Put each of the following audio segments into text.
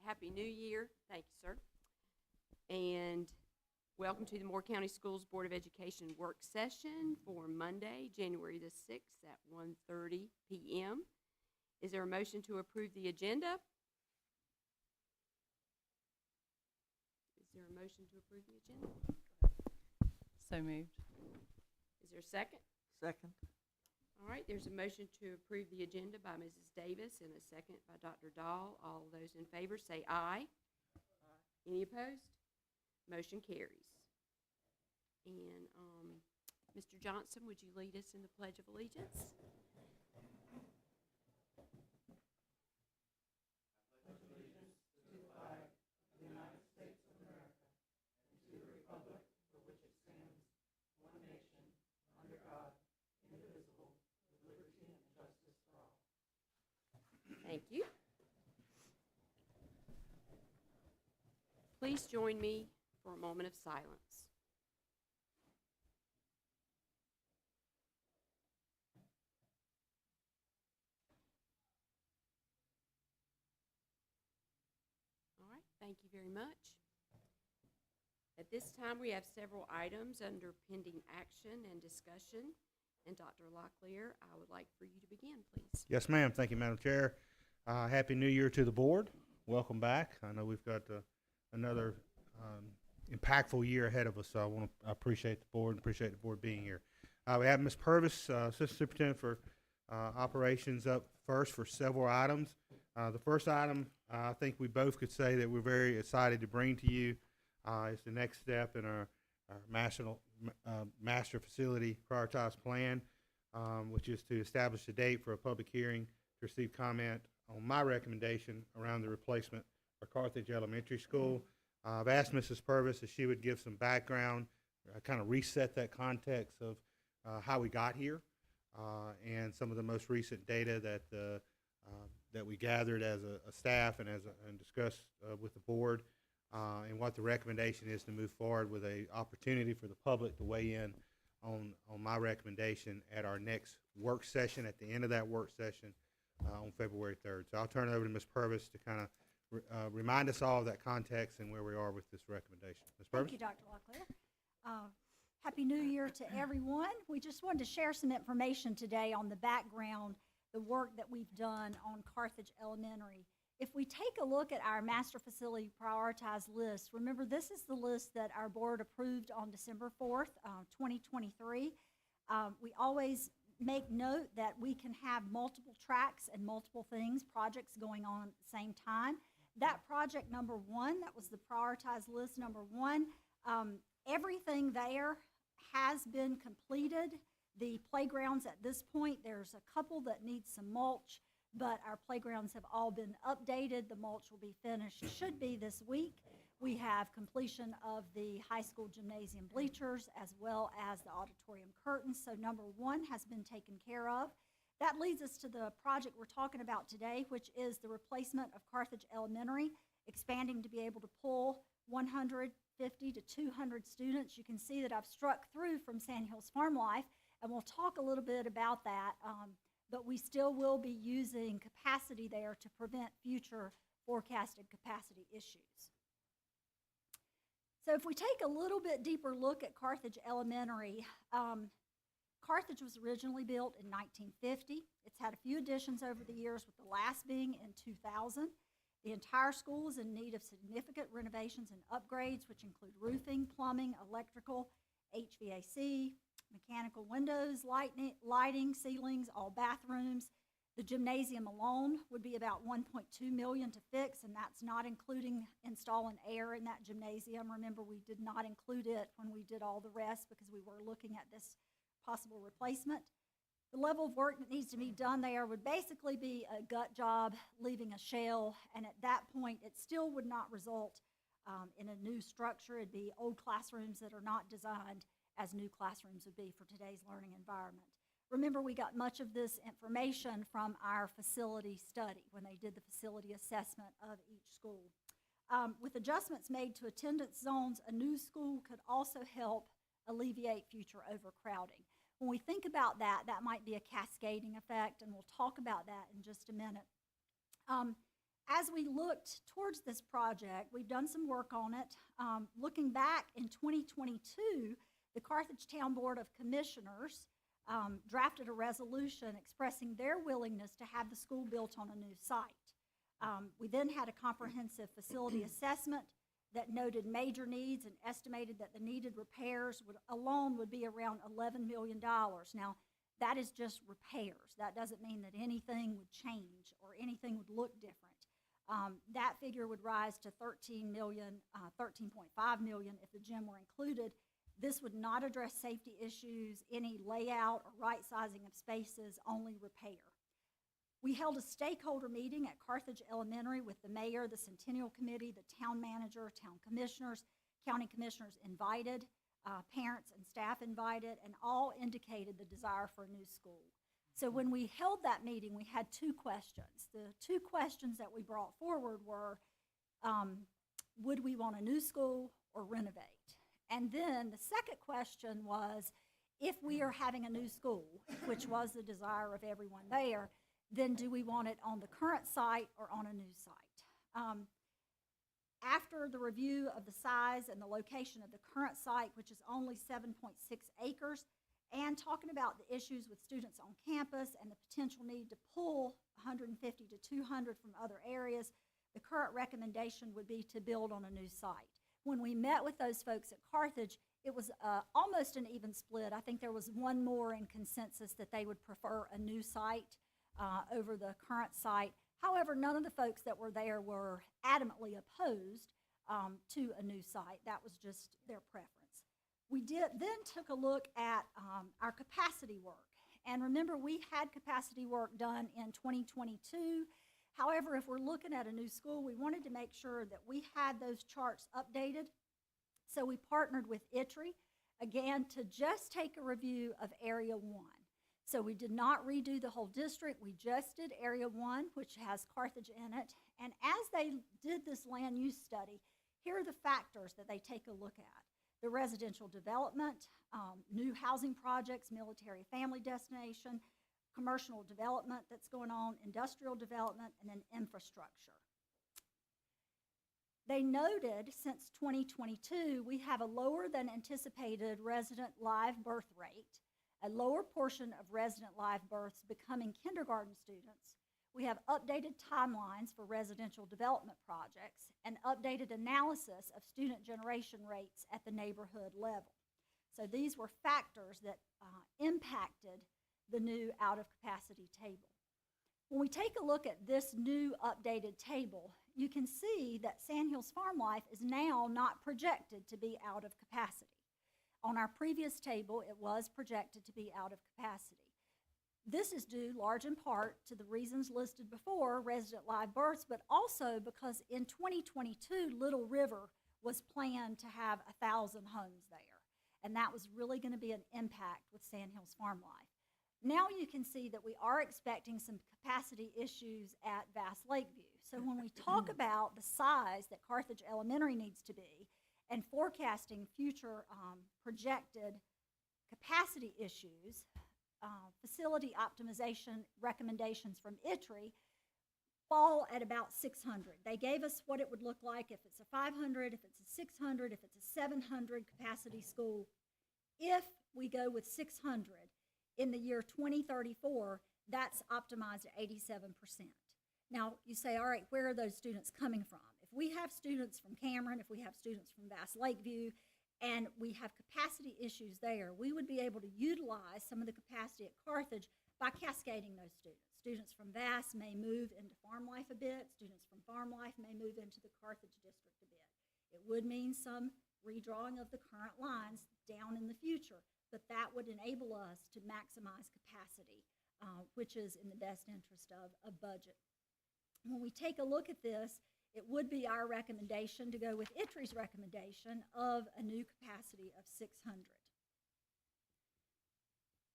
Happy New Year. Thank you, sir. And welcome to the Moore County Schools Board of Education work session for Monday, January the 6th at 1:30 p.m. Is there a motion to approve the agenda? Is there a motion to approve the agenda? So moved. Is there a second? Second. All right, there's a motion to approve the agenda by Mrs. Davis and a second by Dr. Dahl. All those in favor say aye. Aye. Any opposed? Motion carries. And Mr. Johnson, would you lead us in the Pledge of Allegiance? Thank you. Please join me for a moment of silence. All right, thank you very much. At this time, we have several items under pending action and discussion. And Dr. Locklear, I would like for you to begin, please. Yes, ma'am. Thank you, Madam Chair. Happy New Year to the board. Welcome back. I know we've got another impactful year ahead of us, so I appreciate the board and appreciate the board being here. We have Ms. Purvis, Assistant Superintendent for Operations, up first for several items. The first item, I think we both could say that we're very excited to bring to you is the next step in our master facility prioritized plan, which is to establish a date for a public hearing to receive comment on my recommendation around the replacement of Carthage Elementary School. I've asked Mrs. Purvis if she would give some background, kind of reset that context of how we got here, and some of the most recent data that we gathered as a staff and discussed with the board, and what the recommendation is to move forward with a opportunity for the public to weigh in on my recommendation at our next work session, at the end of that work session on February 3rd. So I'll turn it over to Ms. Purvis to kind of remind us all of that context and where we are with this recommendation. Ms. Purvis? Thank you, Dr. Locklear. Happy New Year to everyone. We just wanted to share some information today on the background, the work that we've done on Carthage Elementary. If we take a look at our master facility prioritized list, remember this is the list that our board approved on December 4th, 2023. We always make note that we can have multiple tracks and multiple things, projects going on at the same time. That project number one, that was the prioritized list number one, everything there has been completed. The playgrounds at this point, there's a couple that need some mulch, but our playgrounds have all been updated. The mulch will be finished, should be this week. We have completion of the high school gymnasium bleachers as well as the auditorium curtains. So number one has been taken care of. That leads us to the project we're talking about today, which is the replacement of Carthage Elementary, expanding to be able to pull 150 to 200 students. You can see that I've struck through from Sand Hills Farm Life, and we'll talk a little bit about that. But we still will be using capacity there to prevent future forecasted capacity issues. So if we take a little bit deeper look at Carthage Elementary, Carthage was originally built in 1950. It's had a few additions over the years, with the last being in 2000. The entire school is in need of significant renovations and upgrades, which include roofing, plumbing, electrical, HVAC, mechanical windows, lighting, ceilings, all bathrooms. The gymnasium alone would be about $1.2 million to fix, and that's not including installing air in that gymnasium. Remember, we did not include it when we did all the rest because we were looking at this possible replacement. The level of work that needs to be done there would basically be a gut job, leaving a shell, and at that point, it still would not result in a new structure. It'd be old classrooms that are not designed as new classrooms would be for today's learning environment. Remember, we got much of this information from our facility study when they did the facility assessment of each school. With adjustments made to attendance zones, a new school could also help alleviate future overcrowding. When we think about that, that might be a cascading effect, and we'll talk about that in just a minute. as we looked towards this project, we've done some work on it. Looking back in 2022, the Carthage Town Board of Commissioners drafted a resolution expressing their willingness to have the school built on a new site. We then had a comprehensive facility assessment that noted major needs and estimated that the needed repairs alone would be around $11 million. Now, that is just repairs. That doesn't mean that anything would change or anything would look different. That figure would rise to $13.5 million if the gym were included. This would not address safety issues, any layout or right sizing of spaces, only repair. We held a stakeholder meeting at Carthage Elementary with the mayor, the Centennial Committee, the town manager, town commissioners, county commissioners invited, parents and staff invited, and all indicated the desire for a new school. So when we held that meeting, we had two questions. The two questions that we brought forward were, would we want a new school or renovate? And then the second question was, if we are having a new school, which was the desire of everyone there, then do we want it on the current site or on a new site? After the review of the size and the location of the current site, which is only 7.6 acres, and talking about the issues with students on campus and the potential need to pull 150 to 200 from other areas, the current recommendation would be to build on a new site. When we met with those folks at Carthage, it was almost an even split. I think there was one more in consensus that they would prefer a new site over the current site. However, none of the folks that were there were adamantly opposed to a new site. That was just their preference. We then took a look at our capacity work. And remember, we had capacity work done in 2022. However, if we're looking at a new school, we wanted to make sure that we had those charts updated. So we partnered with ITRI, again, to just take a review of Area 1. So we did not redo the whole district. We just did Area 1, which has Carthage in it. And as they did this land use study, here are the factors that they take a look at. The residential development, new housing projects, military family destination, commercial development that's going on, industrial development, and then infrastructure. They noted since 2022, we have a lower than anticipated resident live birth rate, a lower portion of resident live births becoming kindergarten students. We have updated timelines for residential development projects and updated analysis of student generation rates at the neighborhood level. So these were factors that impacted the new out-of-capacity table. When we take a look at this new updated table, you can see that Sandhills Farm Life is now not projected to be out of capacity. On our previous table, it was projected to be out of capacity. This is due large in part to the reasons listed before, resident live births, but also because in 2022, Little River was planned to have 1,000 homes there. And that was really going to be an impact with Sandhills Farm Life. Now you can see that we are expecting some capacity issues at Vass Lakeview. So when we talk about the size that Carthage Elementary needs to be and forecasting future projected capacity issues, facility optimization recommendations from ITRI fall at about 600. They gave us what it would look like if it's a 500, if it's a 600, if it's a 700 capacity school. If we go with 600 in the year 2034, that's optimized at 87%. Now you say, all right, where are those students coming from? If we have students from Cameron, if we have students from Vass Lakeview, and we have capacity issues there, we would be able to utilize some of the capacity at Carthage by cascading those students. Students from Vass may move into Farm Life a bit. Students from Farm Life may move into the Carthage district a bit. It would mean some redrawing of the current lines down in the future, but that would enable us to maximize capacity, which is in the best interest of budget. When we take a look at this, it would be our recommendation to go with ITRI's recommendation of a new capacity of 600.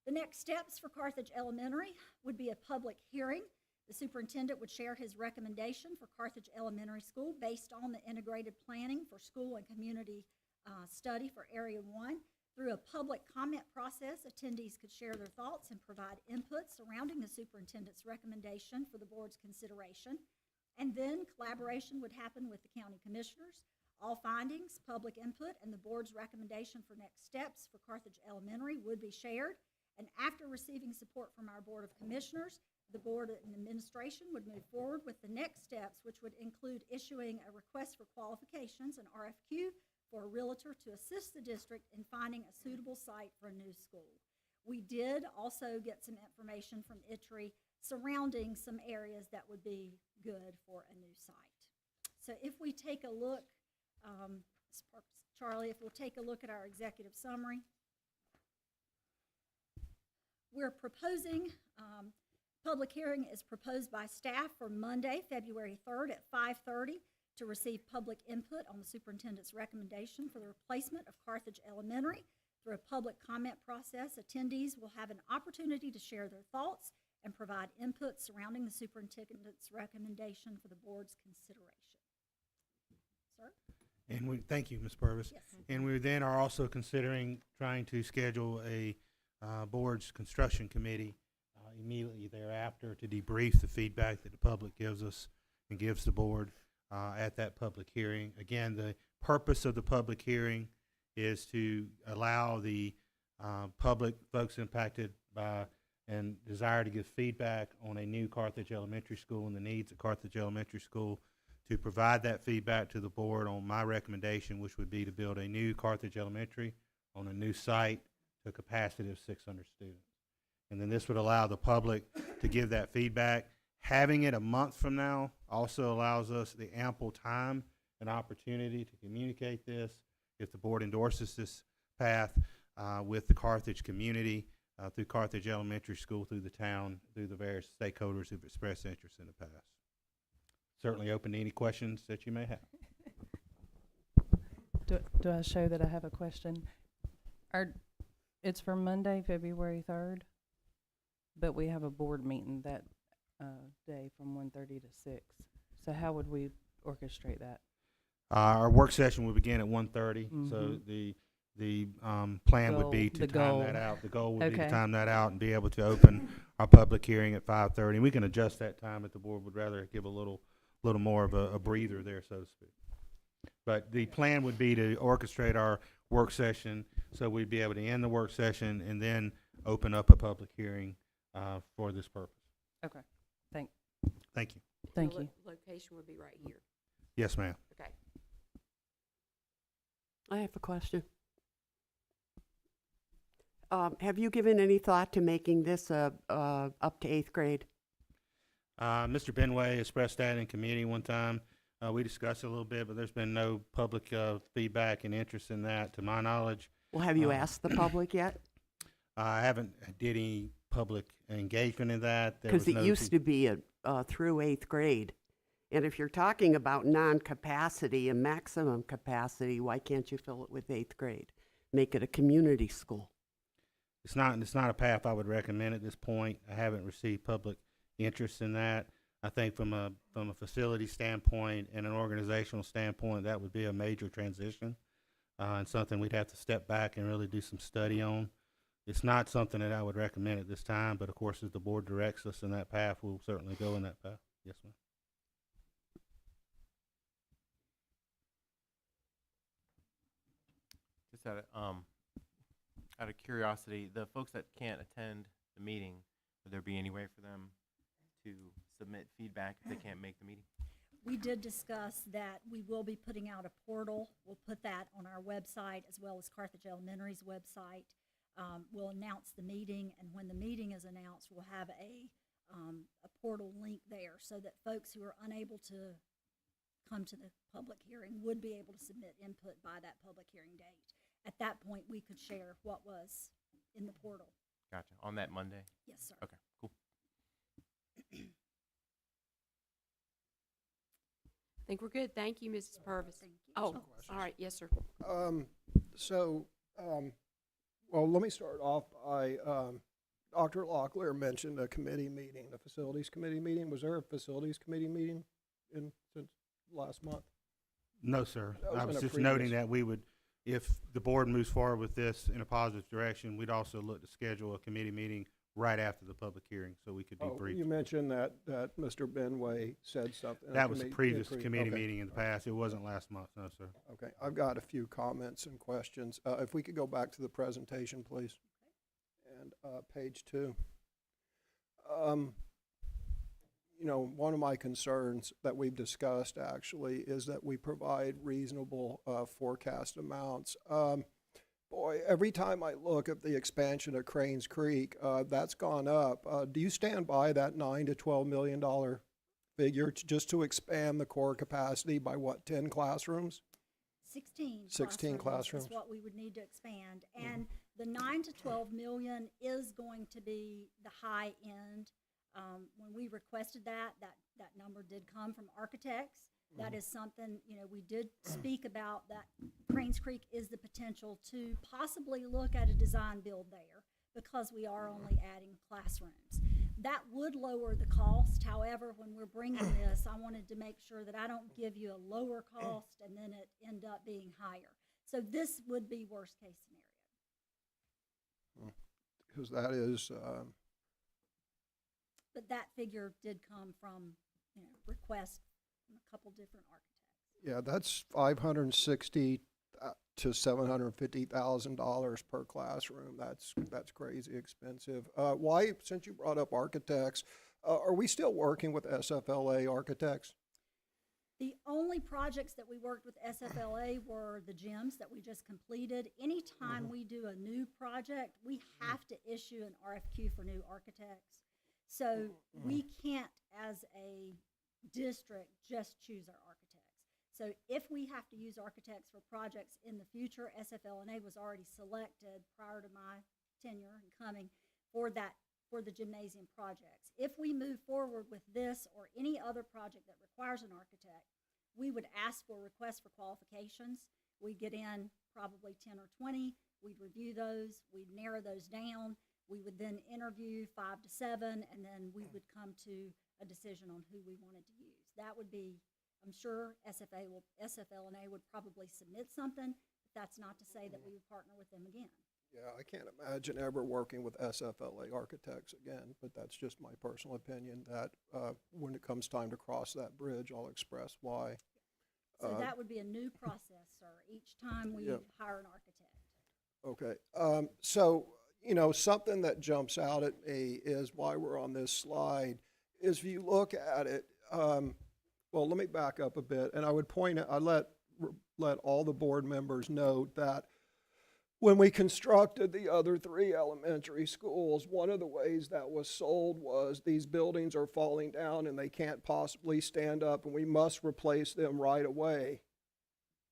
The next steps for Carthage Elementary would be a public hearing. The superintendent would share his recommendation for Carthage Elementary School based on the integrated planning for school and community study for Area 1. Through a public comment process, attendees could share their thoughts and provide input surrounding the superintendent's recommendation for the board's consideration. And then collaboration would happen with the county commissioners. All findings, public input, and the board's recommendation for next steps for Carthage Elementary would be shared. And after receiving support from our Board of Commissioners, the board and administration would move forward with the next steps, which would include issuing a request for qualifications, an RFQ, for a realtor to assist the district in finding a suitable site for a new school. We did also get some information from ITRI surrounding some areas that would be good for a new site. So if we take a look, Charlie, if we'll take a look at our executive summary. We're proposing, public hearing is proposed by staff for Monday, February 3rd at 5:30 to receive public input on the superintendent's recommendation for the replacement of Carthage Elementary. Through a public comment process, attendees will have an opportunity to share their thoughts and provide input surrounding the superintendent's recommendation for the board's consideration. Sir? And we, thank you, Ms. Purvis. Yes. And we then are also considering trying to schedule a board's construction committee immediately thereafter to debrief the feedback that the public gives us and gives the board at that public hearing. Again, the purpose of the public hearing is to allow the public, folks impacted by and desire to give feedback on a new Carthage Elementary School and the needs of Carthage Elementary School, to provide that feedback to the board on my recommendation, which would be to build a new Carthage Elementary on a new site to a capacity of 600 students. And then this would allow the public to give that feedback. Having it a month from now also allows us the ample time and opportunity to communicate this, if the board endorses this path, with the Carthage community, through Carthage Elementary School, through the town, through the various stakeholders who've expressed interest in the past. Certainly open to any questions that you may have. Do I show that I have a question? It's for Monday, February 3rd, but we have a board meeting that day from 1:30 to 6. So how would we orchestrate that? Our work session will begin at 1:30, so the plan would be to time that out. The goal would be to time that out and be able to open our public hearing at 5:30. And we can adjust that time if the board would rather give a little more of a breather there, so to speak. But the plan would be to orchestrate our work session so we'd be able to end the work session and then open up a public hearing for this purpose. Okay. Thank you. Thank The you. Location would be right here. Yes, ma'am. Okay. I have a question. Have you given any thought to making this up to 8th grade? Mr. Benway expressed that in committee one time. We discussed it a little bit, but there's been no public feedback and interest in that, to my knowledge. Well, have you asked the public yet? I haven't did any public engagement in that. Because it used to be through 8th grade. And if you're talking about non-capacity and maximum capacity, why can't you fill it with 8th grade? Make it a community school. It's not a path I would recommend at this point. I haven't received public interest in that. I think from a facility standpoint and an organizational standpoint, that would be a major transition and something we'd have to step back and really do some study on. It's not something that I would recommend at this time, but of course, if the board directs us in that path, we'll certainly go in that path. Yes, ma'am. Just out of curiosity, the folks that can't attend the meeting, would there be any way for them to submit feedback if they can't make the meeting? We did discuss that we will be putting out a portal. We'll put that on our website as well as Carthage Elementary's website. We'll announce the meeting, and when the meeting is announced, we'll have a portal link there so that folks who are unable to come to the public hearing would be able to submit input by that public hearing date. At that point, we could share what was in the portal. Gotcha. On that Monday? Yes, sir. Okay, cool. I think we're good. Thank you, Mrs. Purvis. Thank you. Oh, all right. Yes, sir. Well, let me start off by, Dr. Locklear mentioned a committee meeting, a facilities committee meeting. Was there a facilities committee meeting since last month? No, sir. That was I in was a just noting previous- that we would, if the board moves forward with this in a positive direction, we'd also look to schedule a committee meeting right after the public hearing, so we could Oh, debrief. you mentioned that Mr. Benway said something. That was a previous pre- committee okay. meeting in the past. It wasn't last month, no, sir. Okay, I've got a few comments and questions. If we could go back to the presentation, please. And page 2. You know, one of my concerns that we've discussed actually is that we provide reasonable forecast amounts. Boy, every time I look at the expansion of Cranes Creek, that's gone up. Do you stand by that $9 to $12 million figure just to expand the core capacity by what, 10 classrooms? 16 classrooms. is what we would need to expand. And the 9 to 12 million is going to be the high end. When we requested that number did come from architects. That is something, you know, we did speak about, that Cranes Creek is the potential to possibly look at a design build there because we are only adding classrooms. That would lower the cost. However, when we're bringing this, I wanted to make sure that I don't give you a lower cost and then it end up being higher. So this would be worst case scenario. Because that is, But that figure did come from, you know, requests from a couple different architects. yeah, that's $560 to $750,000 per classroom. That's crazy expensive. Why, since you brought up architects, are we still working with SFLA architects? The only projects that we worked with SFLA were the gyms that we just completed. Anytime we do a new project, we have to issue an RFQ for new architects. So we can't, as a district, just choose our architects. So if we have to use architects for projects in the future, SFLNA was already selected prior to my tenure and coming for the gymnasium projects. If we move forward with this or any other project that requires an architect, we would ask for requests for qualifications. We'd get in probably 10 or 20. We'd review those. We'd narrow those down. We would then interview 5 to 7, and then we would come to a decision on who we wanted to use. That would be, I'm sure SFLNA would probably submit something, but that's not to say that we would partner with them again. Yeah, I can't imagine ever working with SFLA architects again, but that's just my personal opinion that when it comes time to cross that bridge, I'll express why. So that would be a new process, sir, each time we hire an architect. Okay, so, you know, something that jumps out at me is why we're on this slide is if you look at it, well, let me back up a bit, and I would point out, I let all the board members know that when we constructed the other 3 elementary schools, one of the ways that was sold was these buildings are falling down and they can't possibly stand up and we must replace them right away.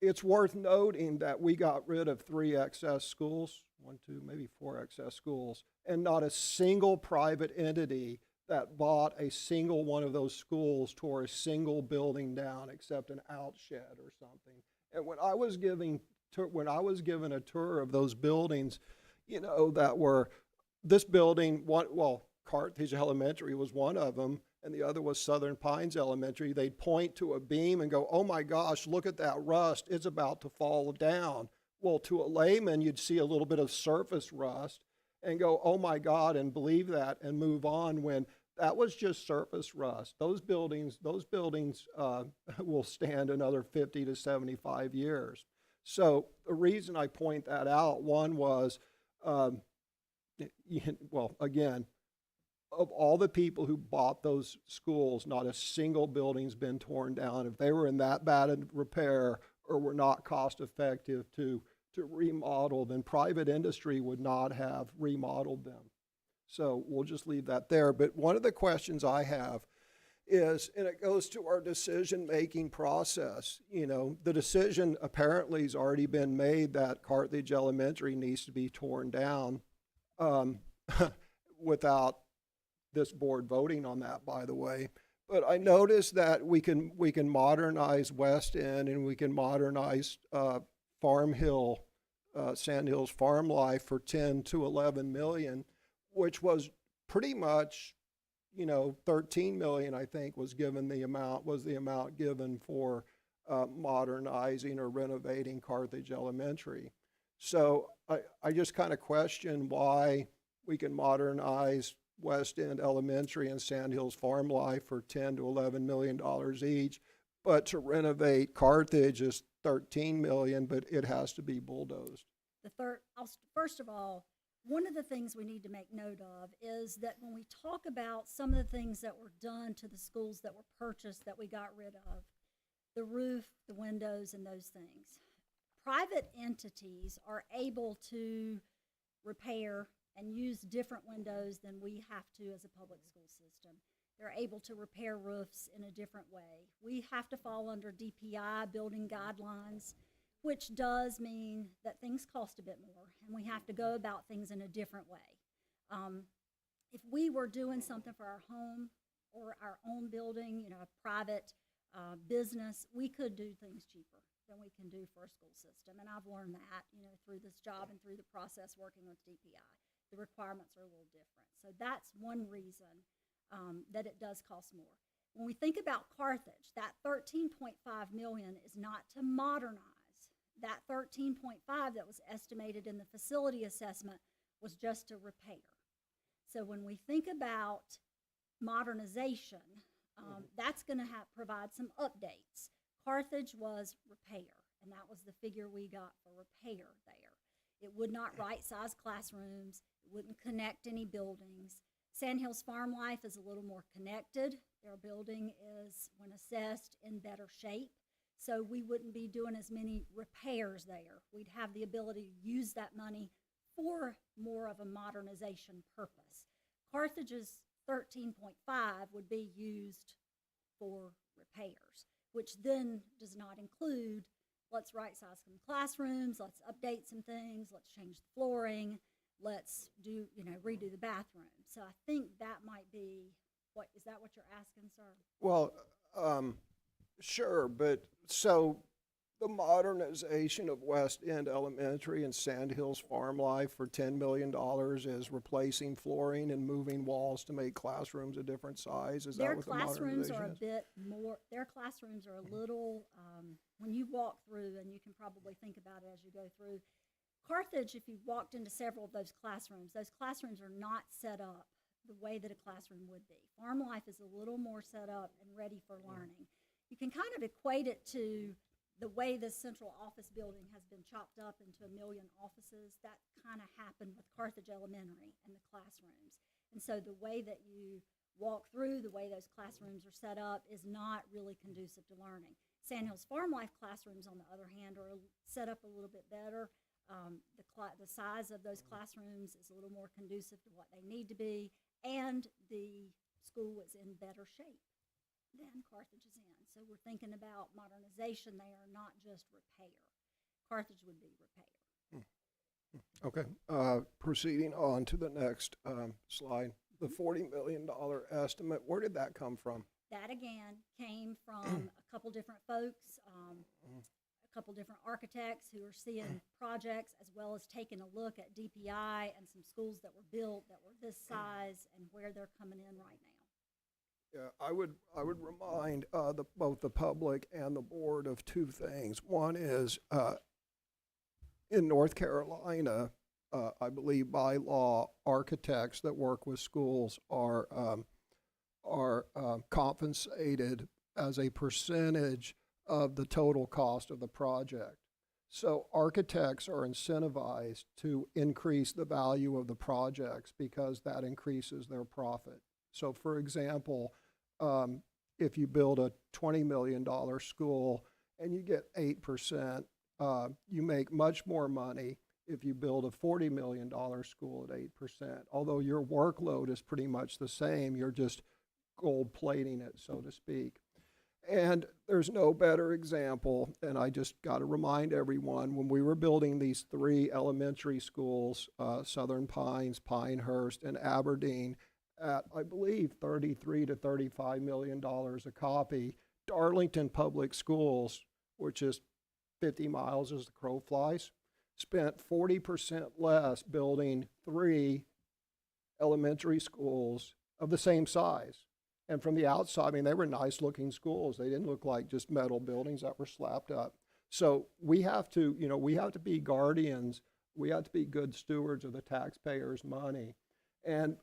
It's worth noting that we got rid of 3 excess schools, 1, 2, maybe 4 excess schools, and not a single private entity that bought a single one of those schools tore a single building down except an outshed or something. And when I was given a tour of those buildings, you know, that were, this building, Carthage Elementary was one of them, and the other was Southern Pines Elementary. They'd point to a beam and go, oh my gosh, look at that rust, it's about to fall down. Well, to a layman, you'd see a little bit of surface rust and go, oh my God, and believe that and move on, when that was just surface rust. Those buildings will stand another 50 to 75 years. So the reason I point that out, one was, well, again, of all the people who bought those schools, not a single building's been torn down. If they were in that bad of repair or were not cost effective to remodel, then private industry would not have remodeled them. So we'll just leave that there. But one of the questions I have is, and it goes to our decision-making process, you know, the decision apparently has already been made that Carthage Elementary needs to be torn down without this board voting on that, by the way. But I noticed that we can modernize West End and we can modernize Farm Hill, Sand Hills Farm Life for 10 to 11 million, which was pretty much, you know, 13 million, I think, was the amount given for modernizing or renovating Carthage Elementary. So I just kind of question why we can modernize West End Elementary and Sand Hills Farm Life for 10 to $11 million each. But to renovate Carthage is 13 million, but it has to be bulldozed. First of all, one of the things we need to make note of is that when we talk about some of the things that were done to the schools that were purchased that we got rid of, the roof, the windows, and those things, private entities are able to repair and use different windows than we have to as a public school system. They're able to repair roofs in a different way. We have to fall under DPI building guidelines, which does mean that things cost a bit more, and we have to go about things in a different way. If we were doing something for our home or our own building, a private business, we could do things cheaper than we can do for a school system, and I've learned that, through this job and through the process working with DPI. The requirements are a little different. So that's one reason that it does cost more. When we think about Carthage, that $13.5 million is not to modernize. That $13.5 that was estimated in the facility assessment was just to repair. So when we think about modernization, that's going to provide some updates. Carthage was repair, and that was the figure we got for repair there. It would not right-size classrooms. It wouldn't connect any buildings. Sand Hills Farm Life is a little more connected. Their building is, when assessed, in better shape. So we wouldn't be doing as many repairs there. We'd have the ability to use that money for more of a modernization purpose. Carthage's 13.5 would be used for repairs, which then does not include, let's right-size some classrooms, let's update some things, let's change the flooring, let's do, redo the bathroom. So I think that might be, is that what you're asking, sir? Well, sure, but so the modernization of West End Elementary and Sand Hills Farm Life for $10 million is replacing flooring and moving walls to make classrooms a different size? Is that what the modernization is? Their classrooms are a bit more, their classrooms are a little, when you walk through, and you can probably think about it as you go through, Carthage, if you walked into several of those classrooms are not set up the way that a classroom would be. Farm Life is a little more set up and ready for learning. You can kind of equate it to the way the central office building has been chopped up into 1 million offices. That kind of happened with Carthage Elementary and the classrooms. And so the way that you walk through, the way those classrooms are set up is not really conducive to learning. Sand Hills Farm Life classrooms, on the other hand, are set up a little bit better. The size of those classrooms is a little more conducive to what they need to be, and the school is in better shape than Carthage is in. So we're thinking about modernization there, not just repair. Carthage would be repair. Okay. Proceeding on to the next slide. The $40 million estimate, where did that come from? That, again, came from a couple different folks, a couple different architects who are seeing projects, as well as taking a look at DPI and some schools that were built that were this size and where they're coming in right now. Yeah, I would remind both the public and the board of two things. One is in North Carolina, I believe by law, architects that work with schools are compensated as a percentage of the total cost of the project. So architects are incentivized to increase the value of the projects because that increases their profit. So for example, if you build a $20 million school and you get 8%, you make much more money if you build a $40 million school at 8%. Although your workload is pretty much the same, you're just gold plating it, so to speak. And there's no better example, and I just got to remind everyone, when we were building these 3 elementary schools, Southern Pines, Pinehurst, and Aberdeen, at, I believe, $33 to $35 million a copy, Darlington Public Schools, which is 50 miles as the crow flies, spent 40% less building 3 elementary schools of the same size. And from the outside, I mean, they were nice looking schools. They didn't look like just metal buildings that were slapped up. So we have to, we have to be guardians. We have to be good stewards of the taxpayers' money. And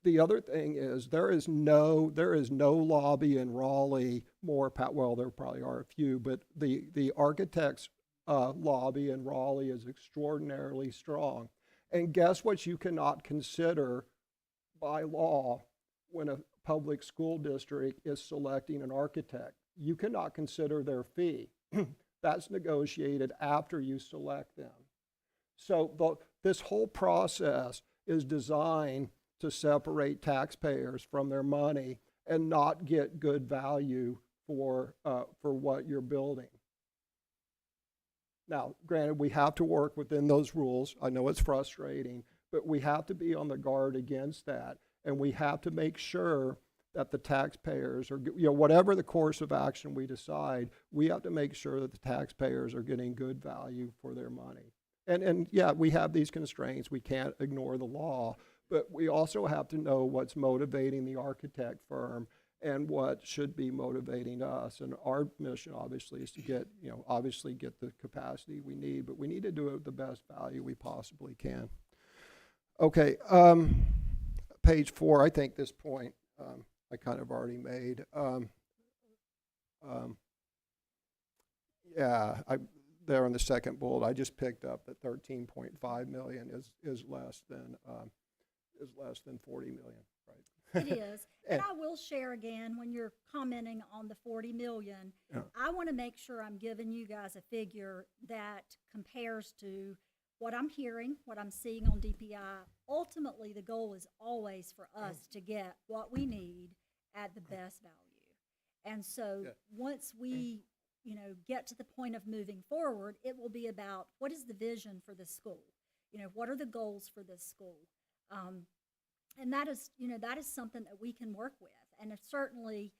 the other thing is there is no lobby in Raleigh well, there probably are a few, but the architects lobby in Raleigh is extraordinarily strong. And guess what you cannot consider by law when a public school district is selecting an architect? You cannot consider their fee. That's negotiated after you select them. So this whole process is designed to separate taxpayers from their money and not get good value for what you're building. Now, granted, we have to work within those rules. I know it's frustrating, but we have to be on the guard against that. And we have to make sure that the taxpayers are, whatever the course of action we decide, we have to make sure that the taxpayers are getting good value for their money. And yeah, we have these constraints. We can't ignore the law, but we also have to know what's motivating the architect firm and what should be motivating us. And our mission, obviously, is to get the capacity we need, but we need to do it with the best value we possibly can. Okay, page 4, I think this point I kind of already made. There on the second bullet, I just picked up that 13.5 million is less than 40 million, right? It is. And I will share again, when you're commenting on the 40 million, I want to make sure I'm giving you guys a figure that compares to what I'm hearing, what I'm seeing on DPI. Ultimately, the goal is always for us to get what we need at the best value. And so once we, get to the point of moving forward, it will be about what is the vision for this school? What are the goals for this school? And that is something that we can work with. And if certainly,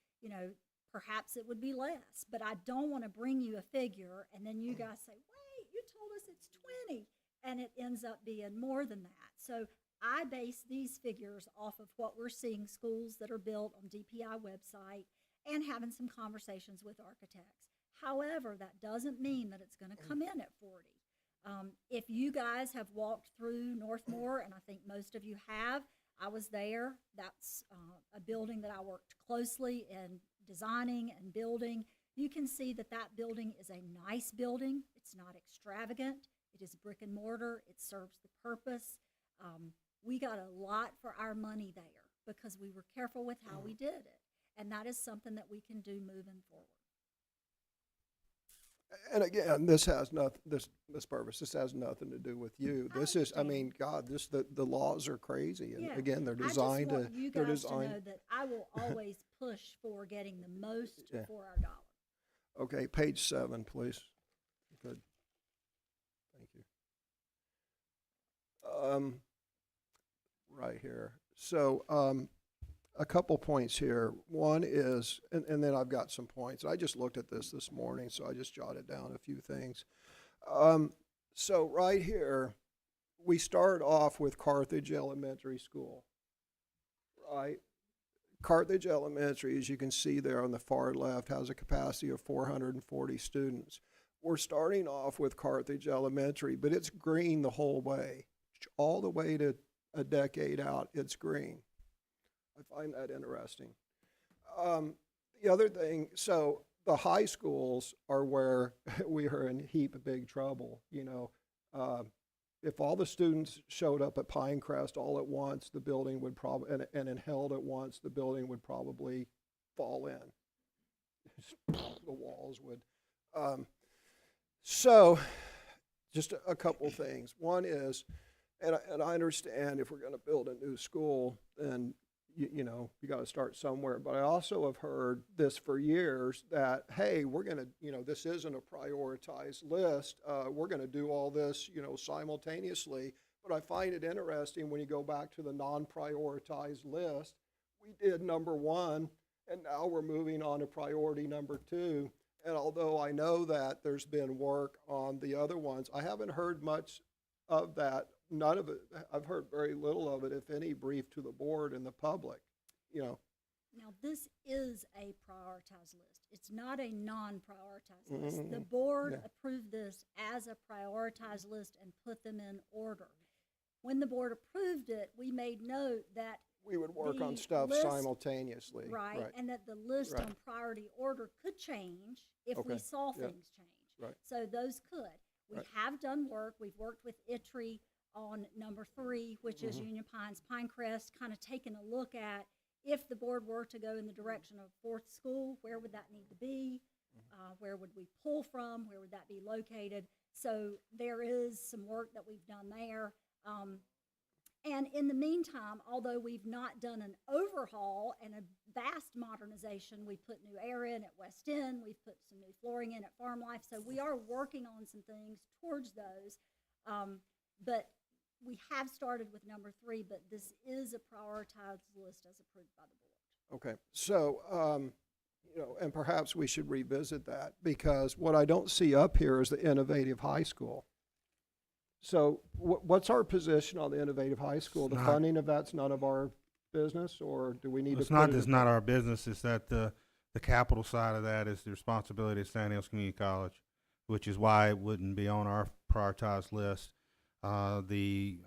perhaps it would be less, but I don't want to bring you a figure and then you guys say, wait, you told us it's 20, and it ends up being more than that. So I base these figures off of what we're seeing schools that are built on DPI website and having some conversations with architects. However, that doesn't mean that it's going to come in at 40. If you guys have walked through Northmore, and I think most of you have, I was there. That's a building that I worked closely in designing and building. You can see that that building is a nice building. It's not extravagant. It is brick and mortar. It serves the purpose. We got a lot for our money there because we were careful with how we did it. And that is something that we can do moving forward. And again, this has nothing. This has nothing to do with you. This is, I mean, God, the laws are crazy, and again, they're designed to. I just want you guys to know that I will always push for getting the most for our dollar. Okay, page 7, please. Good. Thank you. Right here. So, a couple points here. One is, and then I've got some points. I just looked at this morning, so I just jotted down a few things. So right here, we start off with Carthage Elementary School, right? Carthage Elementary, as you can see there on the far left, has a capacity of 440 students. We're starting off with Carthage Elementary, but it's green the whole way. All the way to a decade out, it's green. I find that interesting. The other thing, so the high schools are where we are in heap of big trouble. If all the students showed up at Pinecrest all at once, the building would probably, and in Held at once, the building would probably fall in. The walls would. So just a couple things. One is, and I understand if we're going to build a new school, then you got to start somewhere. But I also have heard this for years that, hey, we're going to, this isn't a prioritized list. We're going to do all this, simultaneously. But I find it interesting when you go back to the non-prioritized list, we did number 1, and now we're moving on to priority number 2. And although I know that there's been work on the other ones, I haven't heard much of that. None of it, I've heard very little of it, if any, briefed to the board and the public, Now, this is a prioritized list. It's not a non-prioritized list. The board approved this as a prioritized list and put them in order. when the board approved it, we made note that We would work on the stuff list- simultaneously. right, and that the list Right. on priority order could change if we Okay, saw yeah, things change. right. So those could. We Right. have done work. We've worked with ITRI on number 3, which is Mm-hmm. Union Pines Pinecrest, kind of taking a look at if the board were to go in the direction of fourth school, where would that need to be? Mm-hmm. Where would we pull from? Where would that be located? So there is some work that we've done there. And in the meantime, although we've not done an overhaul and a vast modernization, we put new air in at West End, we've put some new flooring in at Farm Life, so we are working on some things towards those. But we have started with number 3, but this is a prioritized list as approved by the board. Okay, so, and perhaps we should revisit that, because what I don't see up here is the innovative high school. So what's our position on the innovative high school? The Not- funding of that's none of our business, or do we need to? It's put not, it it's in- not our business, it's that the capital side of that is the responsibility of Sand Hills Community College, which is why it wouldn't be on our prioritized list. The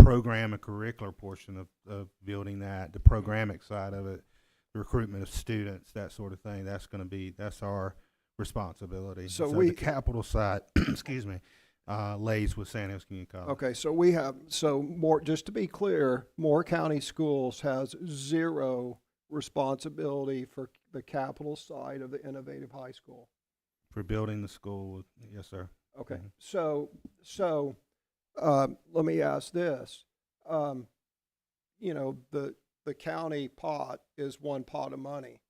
program and curricular portion of building that, the programmatic side of it, the recruitment of students, that sort of thing, that's our responsibility. So the we- capital side, excuse me, lays with Sand Hills Community College. Okay, so we have, so more, just to be clear, Moore County Schools has 0 responsibility for the capital side of the innovative high school. For building the school, yes, sir. Okay, Mhm. so, let me ask this. The county pot is one pot of money.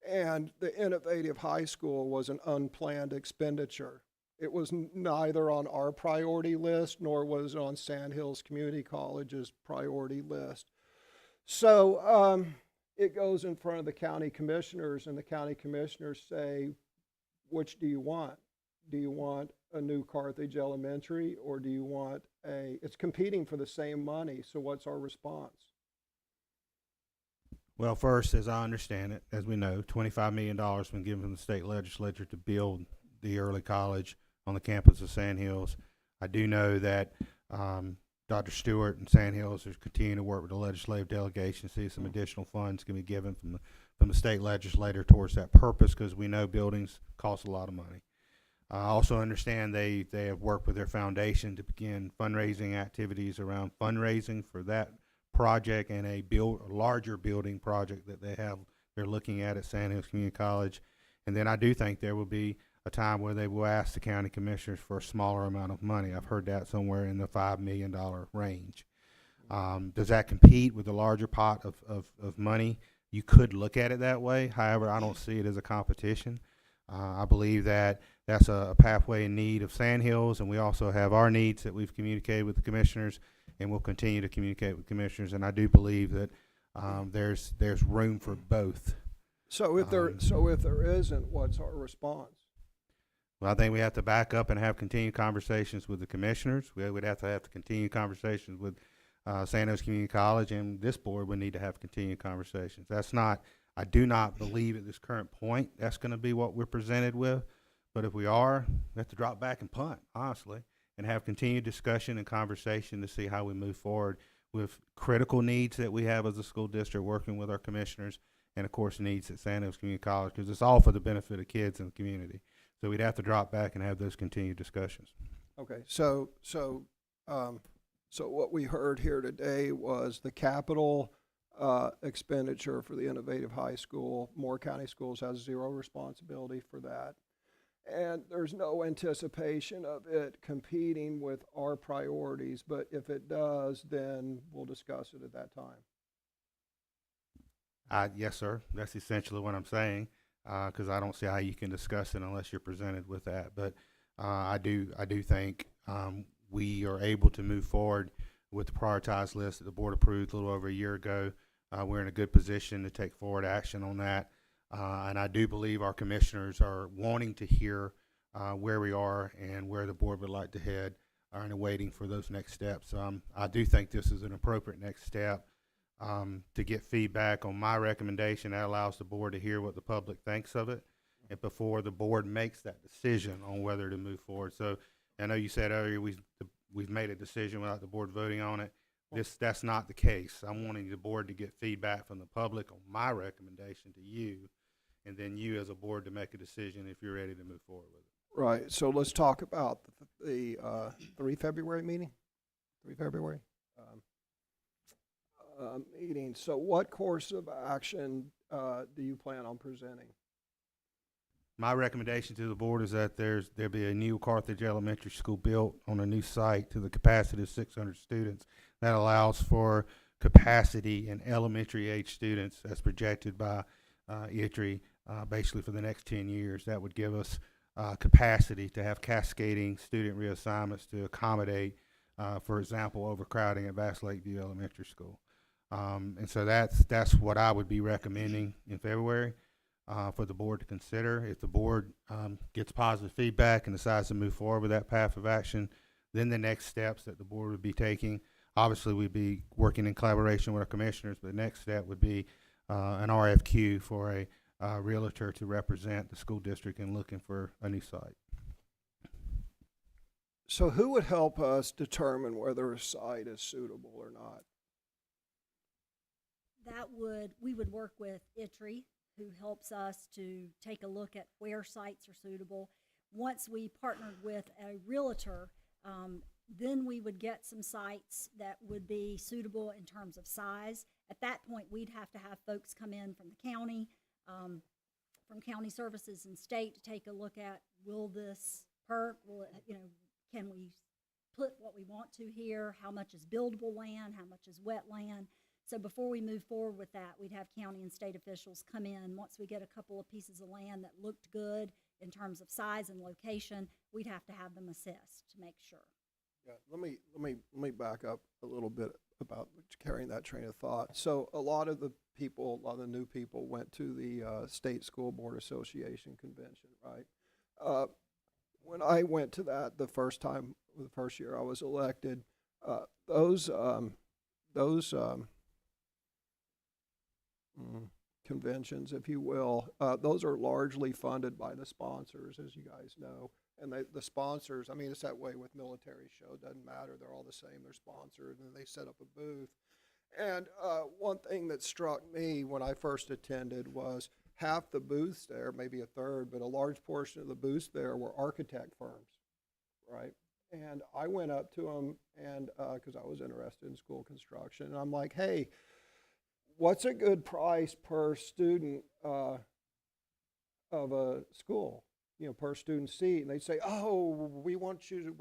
And the innovative high school was an unplanned expenditure. It was neither on our priority list, nor was it on Sand Hills Community College's priority list. So, it goes in front of the county commissioners, and the county commissioners say, which do you want? Do you want a new Carthage Elementary, or do you want it's competing for the same money, so what's our response? Well, first, as I understand it, as we know, $25 million been given from the state legislature to build the early college on the campus of Sand Hills. I do know that Dr. Stewart and Sand Hills are continuing to work with the legislative delegation, see some additional funds can be given from the state legislature towards that purpose, because we know buildings cost a lot of money. I also understand they have worked with their foundation to begin fundraising activities around fundraising for that project and a larger building project that they're looking at Sand Hills Community College. And then I do think there will be a time where they will ask the county commissioners for a smaller amount of money. I've heard that somewhere in the $5 million range. Does that compete with the larger pot of money? You could look at it that way. However, I don't see it as a competition. I believe that that's a pathway in need of Sand Hills, and we also have our needs that we've communicated with the commissioners, and we'll continue to communicate with commissioners. And I do believe that there's room for both. So if there isn't, what's our response? Well, I think we have to back up and have continued conversations with the commissioners. We would have to continue conversations with Sand Hills Community College, and this board would need to have continued conversations. I do not believe at this current point that's going to be what we're presented with. But if we are, we have to drop back and punt, honestly, and have continued discussion and conversation to see how we move forward with critical needs that we have as a school district, working with our commissioners, and of course needs at Sand Hills Community College, because it's all for the benefit of kids in the community. So we'd have to drop back and have those continued discussions. Okay, so what we heard here today was the capital expenditure for the innovative high school. Moore County Schools has 0 responsibility for that. And there's no anticipation of it competing with our priorities, but if it does, then we'll discuss it at that time. Yes, sir. That's essentially what I'm saying, because I don't see how you can discuss it unless you're presented with that. But I do think we are able to move forward with the prioritized list that the board approved a little over a year ago. We're in a good position to take forward action on that. And I do believe our commissioners are wanting to hear where we are and where the board would like to head, and are waiting for those next steps. I do think this is an appropriate next step to get feedback on my recommendation. That allows the board to hear what the public thinks of it, and before the board makes that decision on whether to move forward. So I know you said earlier we've made a decision without the board voting on it. That's not the case. I'm wanting the board to get feedback from the public on my recommendation to you, and then you as a board to make a decision if you're ready to move forward with it. Right, so let's talk about the 3 February meeting, 3 February meeting. So what course of action do you plan on presenting? My recommendation to the board is that there be a new Carthage Elementary School built on a new site to the capacity of 600 students. That allows for capacity in elementary age students as projected by ITRI basically for the next 10 years. That would give us capacity to have cascading student reassignments to accommodate, for example, overcrowding at Bass Lakeview Elementary School. And so that's what I would be recommending in February for the board to consider. If the board gets positive feedback and decides to move forward with that path of action, then the next steps that the board would be taking, obviously we'd be working in collaboration with our commissioners, but the next step would be an RFQ for a realtor to represent the school district in looking for a new site. So who would help us determine whether a site is suitable or not? We would work with ITRI, who helps us to take a look at where sites are suitable. Once we partnered with a realtor, then we would get some sites that would be suitable in terms of size. At that point, we'd have to have folks come in from the county, from county services and state to take a look at, will this perk, can we put what we want to here? How much is buildable land? How much is wet land? So before we move forward with that, we'd have county and state officials come in. Once we get a couple of pieces of land that looked good in terms of size and location, we'd have to have them assessed to make sure. Yeah, let me back up a little bit about carrying that train of thought. So a lot of the new people went to the State School Board Association convention, right? When I went to that the first year I was elected, those conventions, if you will, those are largely funded by the sponsors, as you guys know. And the sponsors, I mean, it's that way with military show. It doesn't matter. They're all the same. They're sponsored, and they set up a booth. And one thing that struck me when I first attended was half the booths there, maybe a third, but a large portion of the booths there were architect firms, right? And I went up to them, and because I was interested in school construction, and I'm like, hey, what's a good price per student of a school, per student seat? And they say, oh, we're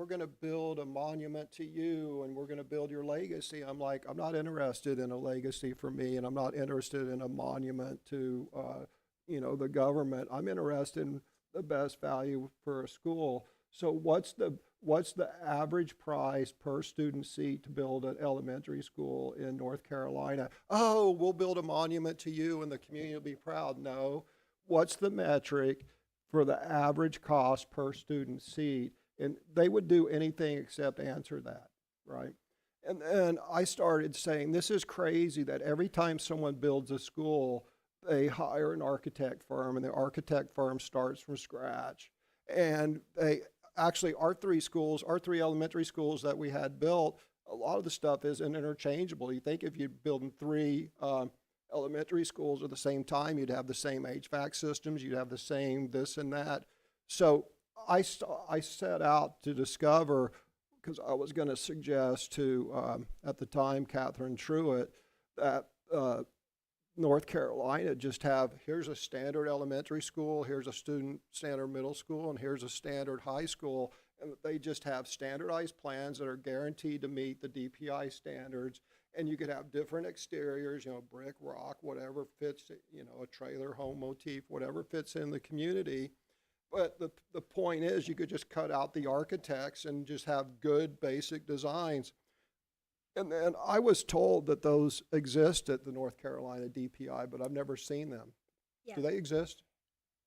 going to build a monument to you, and we're going to build your legacy. I'm like, I'm not interested in a legacy for me, and I'm not interested in a monument to, the government. I'm interested in the best value for a school. So what's the average price per student seat to build an elementary school in North Carolina? Oh, we'll build a monument to you and the community will be proud. No. What's the metric for the average cost per student seat? And they would do anything except answer that, right? And then I started saying, this is crazy that every time someone builds a school, they hire an architect firm, and the architect firm starts from scratch. And actually, our three elementary schools that we had built, a lot of the stuff isn't interchangeable. You think if you're building three elementary schools at the same time, you'd have the same HVAC systems, you'd have the same this and that. So I set out to discover, because I was going to suggest to, at the time, Catherine Truitt, that North Carolina just have, here's a standard elementary school, here's a standard middle school, and here's a standard high school, and they just have standardized plans that are guaranteed to meet the DPI standards, and you could have different exteriors, brick, rock, whatever fits, a trailer, home motif, whatever fits in the community. But the point is, you could just cut out the architects and just have good basic designs. And then I was told that those exist at the North Carolina DPI, but I've never seen them. Yeah. Do they exist?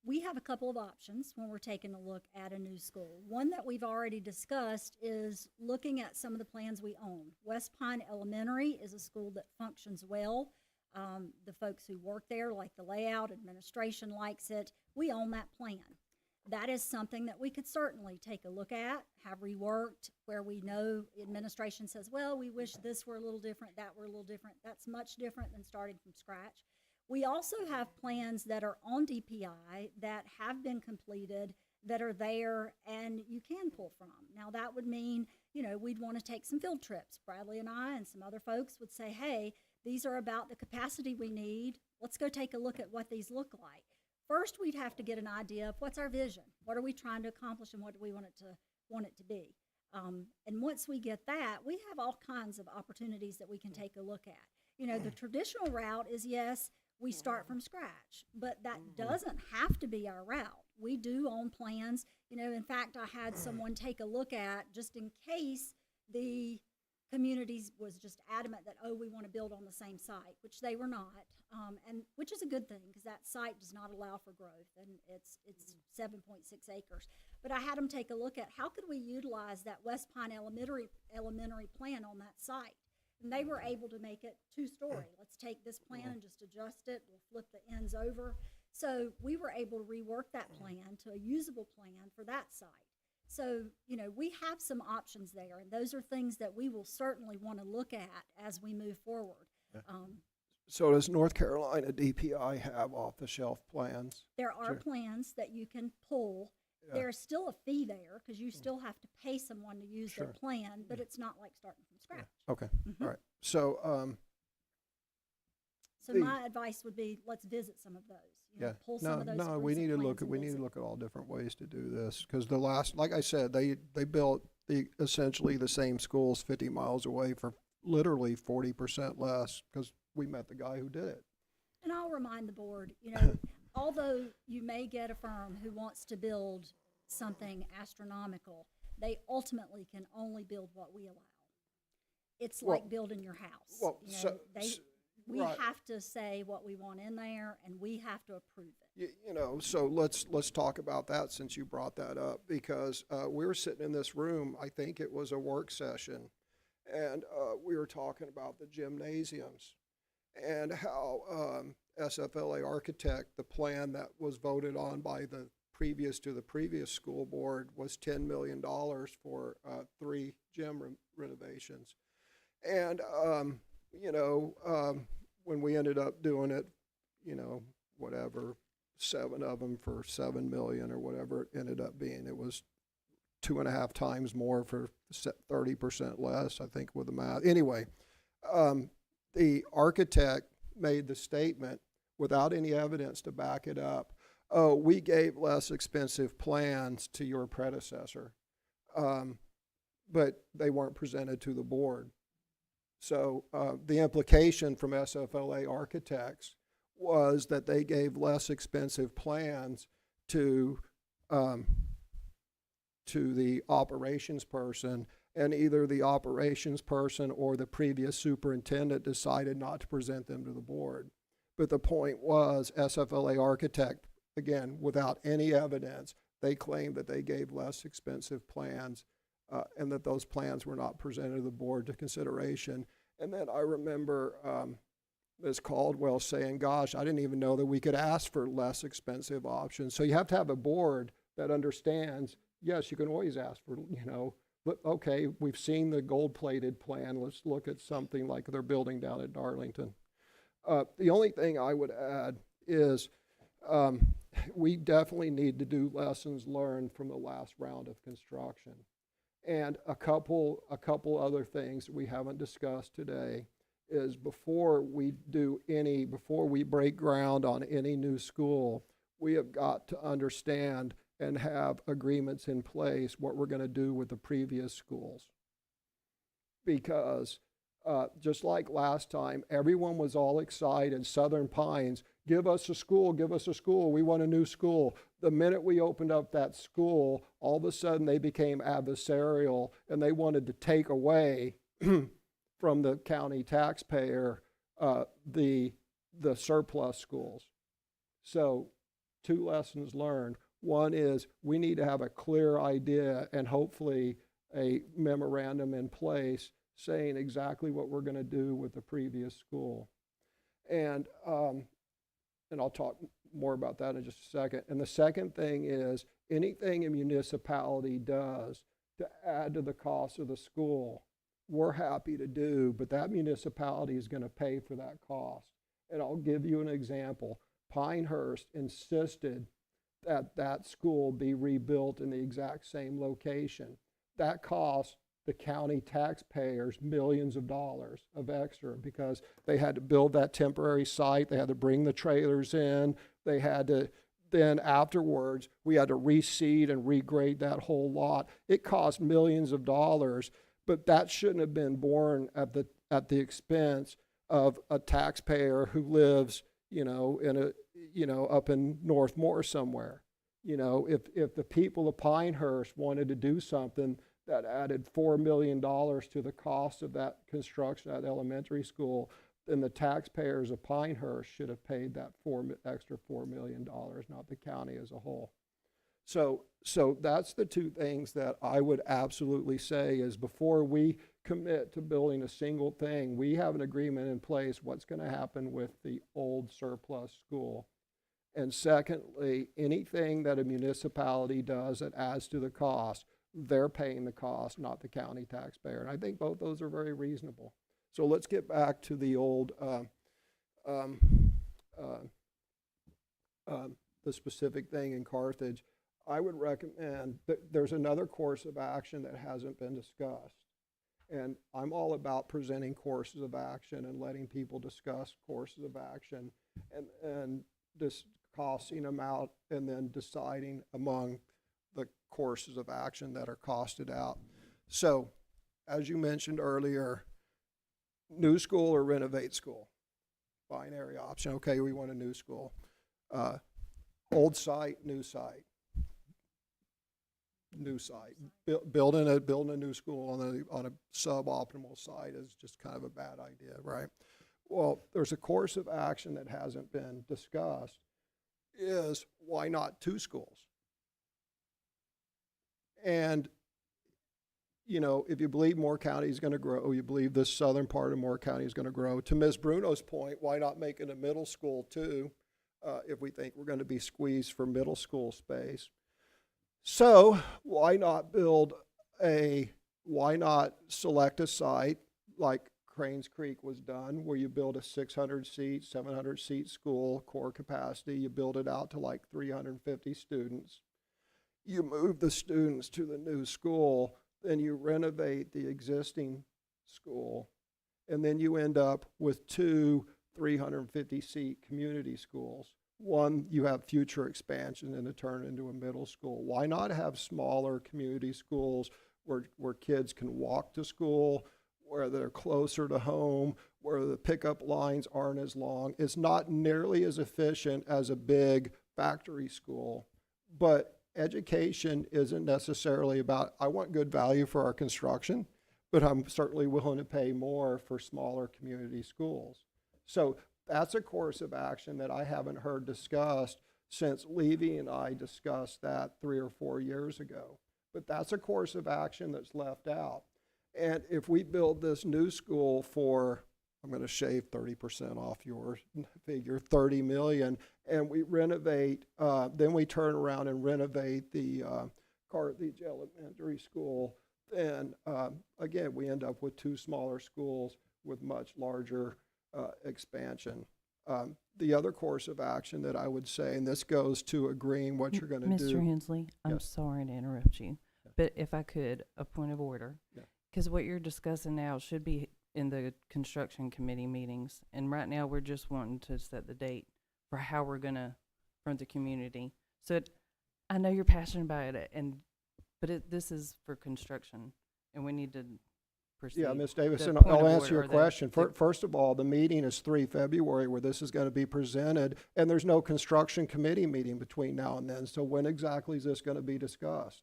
We have a couple of options when we're taking a look at a new school. One that we've already discussed is looking at some of the plans we own. West Pine Elementary is a school that functions well. The folks who work there like the layout, administration likes it. We own that plan. that is something that we could certainly take a look at, have reworked, where we know administration says, well, we wish this were a little different, that were a little different. That's much different than starting from scratch. We also have plans that are on DPI that have been completed, that are there, and you can pull from. Now, that would mean, we'd want to take some field trips. Bradley and I and some other folks would say, hey, these are about the capacity we need. Let's go take a look at what these look like. First, we'd have to get an idea of what's our vision. What are we trying to accomplish, and what do we want it to be? And once we get that, we have all kinds of opportunities that we can take a look at. The traditional route is, yes, we start from scratch, but that doesn't have to be our route. We do own plans. In fact, I had someone take a look at, just in case the communities was just adamant that, we want to build on the same site, which they were not, and which is a good thing, because that site does not allow for growth, and it's 7.6 acres. But I had them take a look at how could we utilize that West Pine Elementary plan on that site. And they were able to make it 2-story. Let's take this plan and just adjust it. We'll flip the ends over. So we were able to rework that plan to a usable plan for that site. So, we have some options there, and those are things that we will certainly want to look at as we move forward. So does North Carolina DPI have off-the-shelf plans? There are plans that you can pull. Yeah. There's still a fee there, because you still have to pay someone to use their plan, but it's not like starting from scratch. Okay, Mhm. all right. So, So the- my advice would be, let's visit some of those. Pull some of those. No, we recent need to plans look at, and we need to visit. look at all different ways to do this, because like I said, they built essentially the same schools 50 miles away for literally 40% less, because we met the guy who did it. And I'll remind the board, although you may get a firm who wants to build something astronomical, they ultimately can only build what we allow. It's Well- like building your house. Well, We right. have to say what we want in there, and we have to approve it. So let's talk about that, since you brought that up, because we were sitting in this room, I think it was a work session, and we were talking about the gymnasiums and how SFLA Architect, the plan that was voted on by the previous school board, was $10 million for 3 gym renovations. And, when we ended up doing it, whatever, 7 of them for $7 million or whatever it ended up being, it was 2.5 times more for 30% less, I think, with the math. Anyway, the architect made the statement without any evidence to back it up. Oh, we gave less expensive plans to your predecessor, but they weren't presented to the board. So the implication from SFLA Architects was that they gave less expensive plans to the operations person, and either the operations person or the previous superintendent decided not to present them to the board. But the point was, SFLA Architect, again, without any evidence, they claimed that they gave less expensive plans, and that those plans were not presented to the board to consideration. And then I remember Ms. Caldwell saying, gosh, I didn't even know that we could ask for less expensive options. So you have to have a board that understands, yes, you can always ask for, but okay, we've seen the gold-plated plan. Let's look at something like they're building down at Darlington. The only thing I would add is we definitely need to do lessons learned from the last round of construction. And a couple other things that we haven't discussed today is before we break ground on any new school, we have got to understand and have agreements in place what we're going to do with the previous schools. Because just like last time, everyone was all excited, Southern Pines, give us a school, we want a new school. The minute we opened up that school, all of a sudden they became adversarial, and they wanted to take away from the county taxpayer the surplus schools. So 2 lessons learned. One is we need to have a clear idea and hopefully a memorandum in place saying exactly what we're going to do with the previous school. And I'll talk more about that in just a second. And the second thing is anything a municipality does to add to the cost of the school, we're happy to do, but that municipality is going to pay for that cost. And I'll give you an example. Pinehurst insisted that that school be rebuilt in the exact same location. That cost the county taxpayers millions of dollars of extra because they had to build that temporary site, they had to bring the trailers in, they had to, then afterwards, we had to reseed and regrade that whole lot. It cost millions of dollars, but that shouldn't have been borne at the expense of a taxpayer who lives, in a, up in Northmore somewhere. If the people of Pinehurst wanted to do something that added $4 million to the cost of that construction at elementary school, then the taxpayers of Pinehurst should have paid that extra $4 million, not the county as a whole. So that's the two things that I would absolutely say is before we commit to building a single thing, we have an agreement in place what's going to happen with the old surplus school. And secondly, anything that a municipality does that adds to the cost, they're paying the cost, not the county taxpayer. And I think both those are very reasonable. So let's get back to the old, the specific thing in Carthage. I would recommend that there's another course of action that hasn't been discussed. And I'm all about presenting courses of action and letting people discuss courses of action and discussing them out and then deciding among the courses of action that are costed out. So, as you mentioned earlier, new school or renovate school. Binary option. Okay, we want a new school. Old site, new site. New site. Building a new school on a suboptimal site is just kind of a bad idea, right? Well, there's a course of action that hasn't been discussed is why not two schools? And if you believe Moore County is going to grow, you believe this southern part of Moore County is going to grow. To Ms. Bruno's point, why not make it a middle school too, if we think we're going to be squeezed for middle school space? So why not select a site like Cranes Creek was done, where you build a 600-seat, 700-seat school, core capacity, you build it out to like 350 students. You move the students to the new school, then you renovate the existing school, and then you end up with two 350-seat community schools. One, you have future expansion and to turn into a middle school. Why not have smaller community schools where kids can walk to school, where they're closer to home, where the pickup lines aren't as long? It's not nearly as efficient as a big factory school, but education isn't necessarily about, I want good value for our construction, but I'm certainly willing to pay more for smaller community schools. So that's a course of action that I haven't heard discussed since Levy and I discussed that 3 or 4 years ago. But that's a course of action that's left out. And if we build this new school for, I'm going to shave 30% off your figure, $30 million, and we renovate, then we turn around and renovate the Carthage Elementary School, then again, we end up with two smaller schools with much larger expansion. The other course of action that I would say, and this goes to agreeing what you're going to do. Mr. Hensley, I'm Yes. sorry to interrupt you, Yeah. but if I could, a point of order. Yeah. Because what you're discussing now should be in the construction committee meetings, and right now we're just wanting to set the date for how we're going to front the community. So I know you're passionate about it, but this is for construction, and we need to proceed. Yeah, Ms. Davis, The and point I'll of answer your order, question. First of all, the meeting is 3 February where this is going to be presented, and there's no construction committee meeting between now and then. So when exactly is this going to be discussed?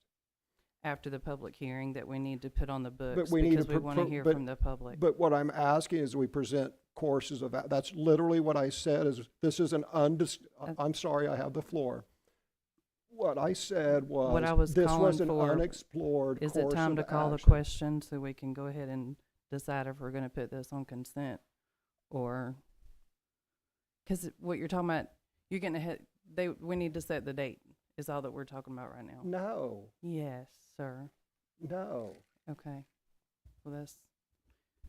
After the public hearing that we need to put on the books, But we need to because we want to hear but- from the public. But what I'm asking is we present courses of, that's literally what I said, is this is an I'm sorry, I have the floor. What I said was, What I was this was calling an for unexplored course Is it time of to call the action. question so we can go ahead and decide if we're going to put this on consent? Or, because what you're talking about, you're getting ahead, we need to set the date, is all that we're talking about right now. No, Yes, sir. no. Okay. Well, that's,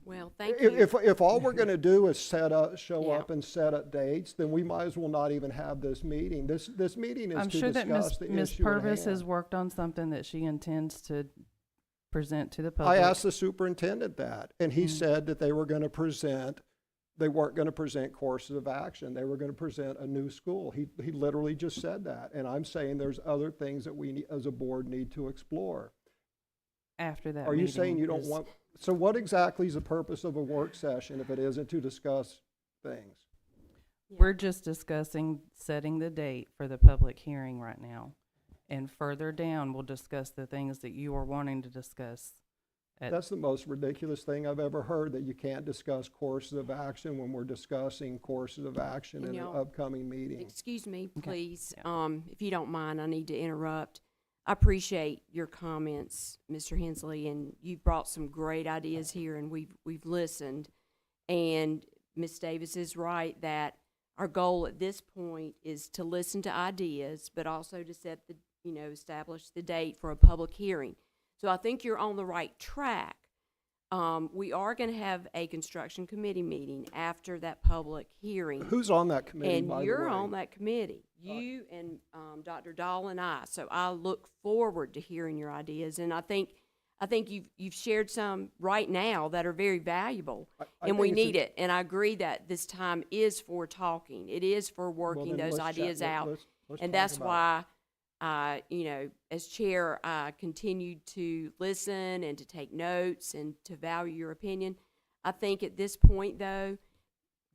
Well, thank you. If all we're gonna do is show Yeah. up and set up dates, then we might as well not even have this meeting. This meeting is I'm to sure that discuss the Ms. issue at Purvis has hand. worked on something that she intends to present to the I public. asked the superintendent that, and he Mm. said that they weren't gonna present courses of action. They were gonna present a new school. He literally just said that, and I'm saying there's other things that we, as a board, need to explore. After that Are you meeting saying you don't is- want, so what exactly is the purpose of a work session if it isn't to discuss things? Yeah. We're just discussing setting the date for the public hearing right now. And further down, we'll discuss the things that you are wanting to discuss. That's the most ridiculous thing I've ever heard, that you can't discuss courses of action when we're discussing courses of action And in an y'all- upcoming meeting. Excuse me, Okay. please. If you don't mind, I need to interrupt. I appreciate your comments, Mr. Hensley, and you've brought some great ideas here, and we've listened. And Ms. Davis is right that our goal at this point is to listen to ideas, but also to set the, establish the date for a public hearing. So I think you're on the right track. We are going to have a construction committee meeting after that public hearing. Who's on that committee, And by the way? you're on that committee, you and Dr. Dahl and I. So I look forward to hearing your ideas, and I think you've shared some right now that are very valuable, I and we think it's need it. And I agree that this time is for talking. It is for Well, working then those let's ideas out, let's and talk that's about it. why as chair, I continued to listen and to take notes and to value your opinion. I think at this point, though,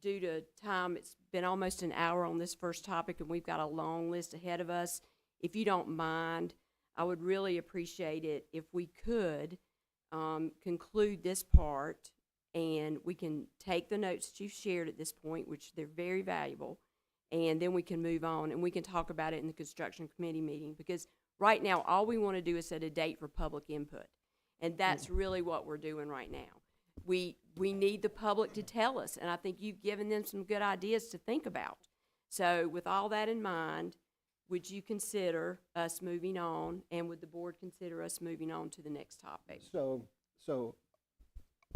due to time, it's been almost an hour on this first topic, and we've got a long list ahead of us. If you don't mind, I would really appreciate it if we could conclude this part, and we can take the notes that you've shared at this point, which they're very valuable, and then we can move on, and we can talk about it in the construction committee meeting, because right now, all we want to do is set a date for public input, and that's really what we're doing right now. We need the public to tell us, and I think you've given them some good ideas to think about. So with all that in mind, would you consider us moving on, and would the board consider us moving on to the next topic? So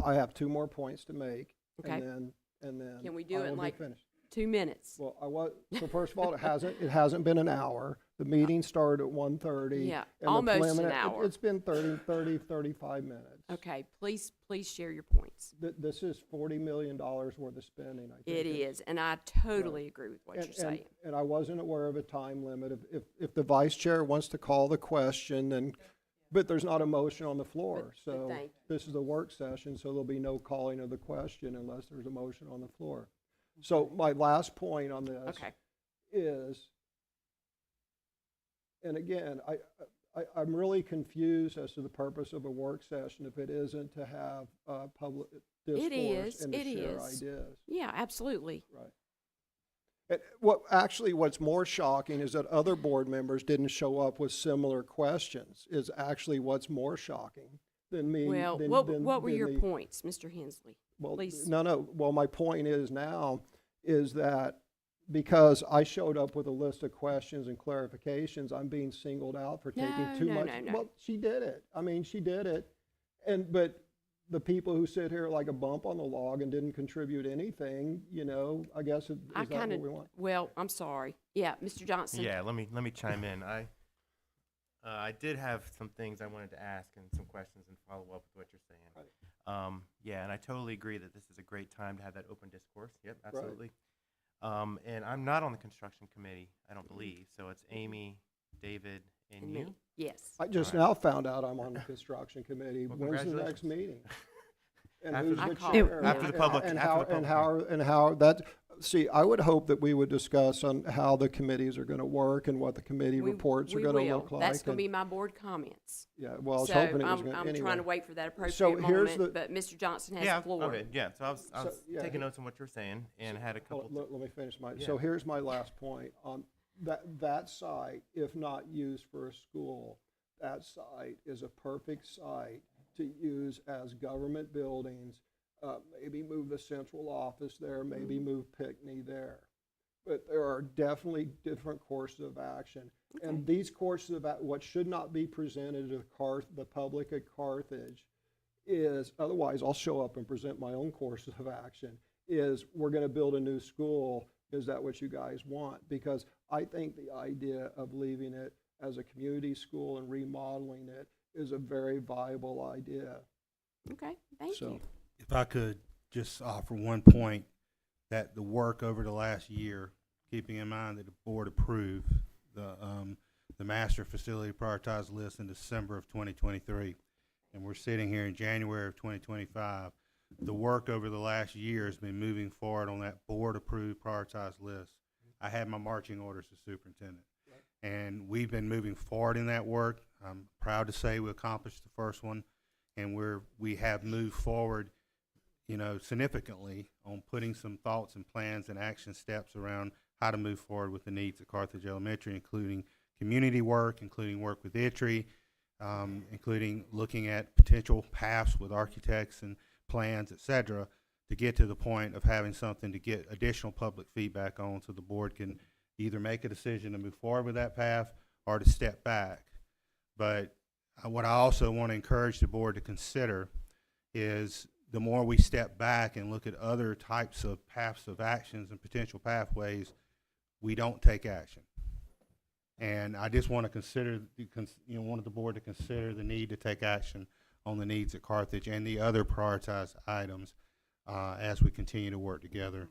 I have two more points to make, Okay. and then Can we do I it in will be like finished. 2 minutes? Well, so first of all, it hasn't been an hour. The meeting started at 1:30. Yeah, and the almost an preliminary- hour. It's been 35 minutes. Okay, please share your points. This is $40 million worth of spending, I think. It it's- is, and I totally agree with what And- you're saying. And I wasn't aware of a time limit. If the vice chair wants to call the question, then, but there's not a motion on the floor. But So thank you. this is a work session, so there'll be no calling of the question unless there's a motion on the floor. So my last point on this Okay, is, and again, I'm really confused as to the purpose of a work session if it isn't to have public discourse is, and to it share is. ideas. yeah, absolutely. Right. And what's more shocking is that other board members didn't show up with similar questions, is actually what's more shocking than me. Well, than- what than- were than your the- points, Mr. Hensley? Well, Please. no. Well, my point is now is that because I showed up with a list of questions and clarifications, I'm being singled out for taking No, too no, much. no, no. Well, she did it. I mean, she did it. But the people who sit here like a bump on the log and didn't contribute anything, I guess, is I that what kind of, we want? well, I'm sorry. Yeah, Mr. Johnson. Yeah, let me chime in. I did have some things I wanted to ask and some questions and follow up with what you're saying. Yeah, and I totally agree that this is a great time to have that open discourse. Yep, absolutely. And I'm not on the construction committee, I don't believe. So it's Amy, David, and And you. me. Yes. I just All right. now found out I'm on the construction committee. Well, When's the next congratulations. meeting? And After who's the- the I call chair? it. After the public- And after how, the public and how that, see, I would hope that we would discuss on how the committees are gonna work and what the committee reports are We gonna will. look like. That's going and- to be my board comments. Yeah, well, I was So hoping it was I'm gonna, trying to anyway. wait for that appropriate So here's moment, the- but Mr. Johnson has Yeah, the floor. okay, yeah. So I was So, yeah. taking notes on what you're saying and had a couple. Let me finish my, Yeah. so here's my last point. That site, if not used for a school, that site is a perfect site to use as government buildings. Maybe move the central office there, maybe move Pickney there. but there are definitely different courses of action. Okay. And these courses of what should not be presented to the public at Carthage is, otherwise I'll show up and present my own courses of action, is we're going to build a new school. Is that what you guys want? Because I think the idea of leaving it as a community school and remodeling it is a very viable idea. Okay, thank So- you. If I could just offer one point, that the work over the last year, keeping in mind that the board approved the master facility prioritized list in December of 2023, and we're sitting here in January of 2025, the work over the last year has been moving forward on that board-approved prioritized list. I had my marching orders as superintendent, and we've been moving forward in that work. I'm proud to say we accomplished the first one, and we have moved forward, significantly on putting some thoughts and plans and action steps around how to move forward with the needs at Carthage Elementary, including community work, including work with ITRI, including looking at potential paths with architects and plans, et cetera, to get to the point of having something to get additional public feedback on, so the board can either make a decision to move forward with that path or to step back. But what I also want to encourage the board to consider is the more we step back and look at other types of paths of actions and potential pathways, we don't take action. And I just want to consider, wanted the board to consider the need to take action on the needs at Carthage and the other prioritized items as we continue to work together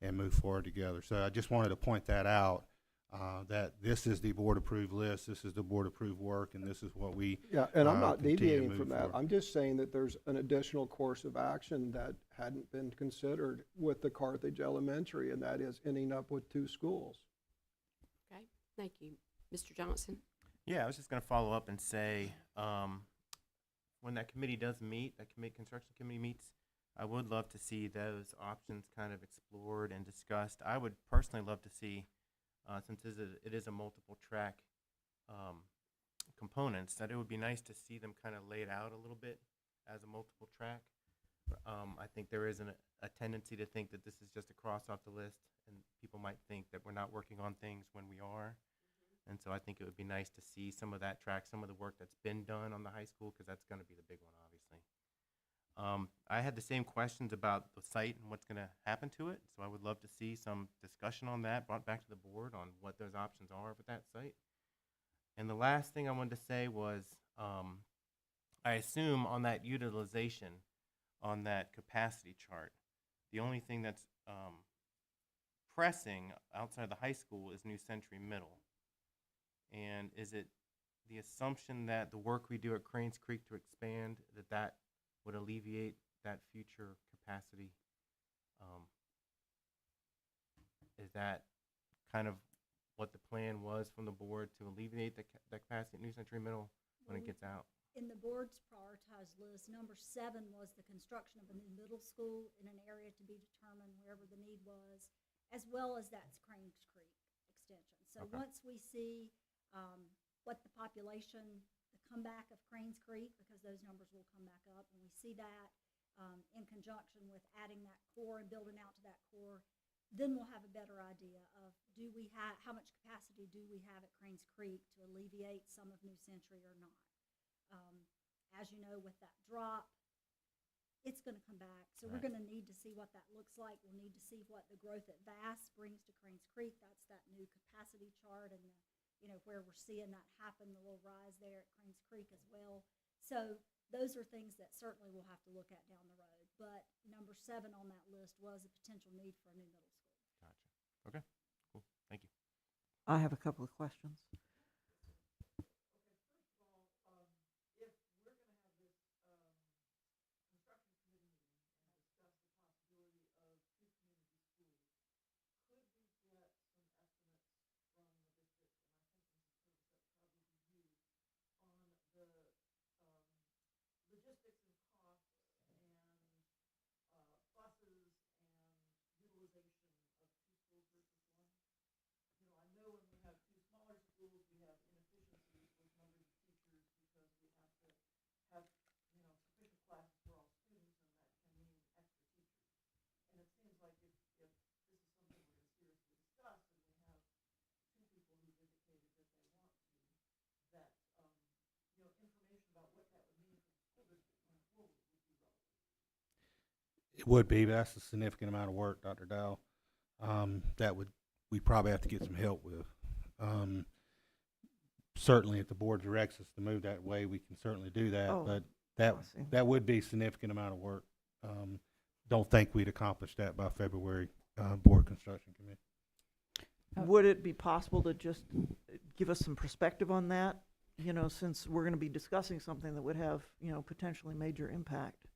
and move forward together. So I just wanted to point that out, that this is the board-approved list, this is the board-approved work, and this is what we Yeah, and I'm not continue to deviating move from that. forward. I'm just saying that there's an additional course of action that hadn't been considered with the Carthage Elementary, and that is ending up with 2 schools. Okay, thank you. Mr. Johnson? Yeah, I was just going to follow up and say, when that committee does meet, that construction committee meets, I would love to see those options kind of explored and discussed. I would personally love to see, since it is a multiple track components, that it would be nice to see them kind of laid out a little bit as a multiple track. I think there is a tendency to think that this is just a cross off the list, and people might think that we're not working on things when we are. And so I think it would be nice to see some of that track, some of the work that's been done on the high school, because that's going to be the big one, obviously. I had the same questions about the site and what's going to happen to it, so I would love to see some discussion on that brought back to the board on what those options are with that site. And the last thing I wanted to say was, I assume on that utilization, on that capacity chart, the only thing that's pressing outside of the high school is New Century Middle. And is it the assumption that the work we do at Cranes Creek to expand, that would alleviate that future capacity? Is that kind of what the plan was from the board, to alleviate the capacity at New Century Middle when it gets out? In the board's prioritized list, number 7 was the construction of a new middle school in an area to be determined wherever the need was, as well as that's Cranes Creek extension. So Okay. once we see what the population, the comeback of Cranes Creek, because those numbers will come back up, and we see that in conjunction with adding that core and building out to that core, then we'll have a better idea of how much capacity do we have at Cranes Creek to alleviate some of New Century or not. As you know, with that drop, it's going to come back. So we're Right. going to need to see what that looks like. We'll need to see what the growth at Vass brings to Cranes Creek. That's that new capacity chart, and where we're seeing that happen, the little rise there at Cranes Creek as well. So those are things that certainly we'll have to look at down the road. But number 7 on that list was a potential need for a new middle school. Gotcha. Okay, cool. Thank you. I have a couple of questions. It would be, but that's a significant amount of work, Dr. Dow. We'd probably have to get some help with. Certainly, if the board directs us to move that way, we can certainly do that, Oh, but I see. that would be a significant amount of work. Don't think we'd accomplish that by February, board construction committee. Would it be possible to just give us some perspective on that? You know, since we're going to be discussing something that would have, you know, potentially major impact.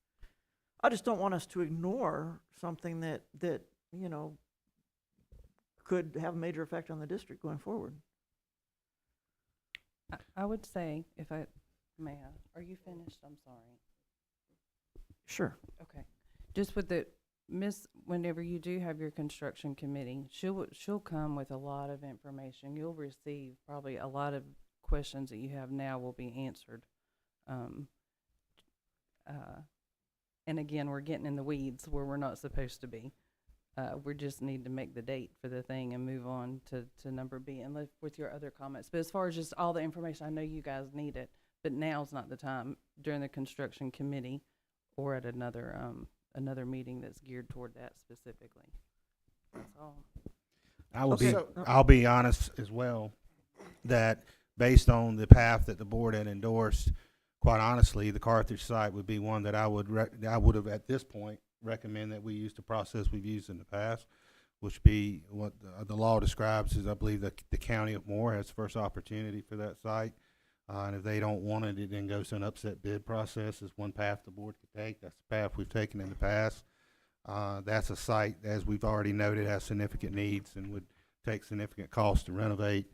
I just don't want us to ignore something that, you know, could have a major effect on the district going forward. I would say, if I may, are you finished? I'm sorry. Sure. Okay. Just with whenever you do have your construction committee, she'll come with a lot of information. You'll receive probably a lot of questions that you have now will be answered. And again, we're getting in the weeds where we're not supposed to be. We just need to make the date for the thing and move on to number B, and with your other comments. But as far as just all the information, I know you guys need it, but now's not the time during the construction committee or at another meeting that's geared toward that specifically. That's all. I'll be honest as well, that based on the path that the board had endorsed, quite honestly, the Carthage site would be one that I would have at this point recommend that we use the process we've used in the past, which be what the law describes as, I believe, the county of Moore has first opportunity for that site. And if they don't want it, it then goes to an upset bid process. Is one path the board could take. That's the path we've taken in the past. That's a site, as we've already noted, has significant needs and would take significant cost to renovate,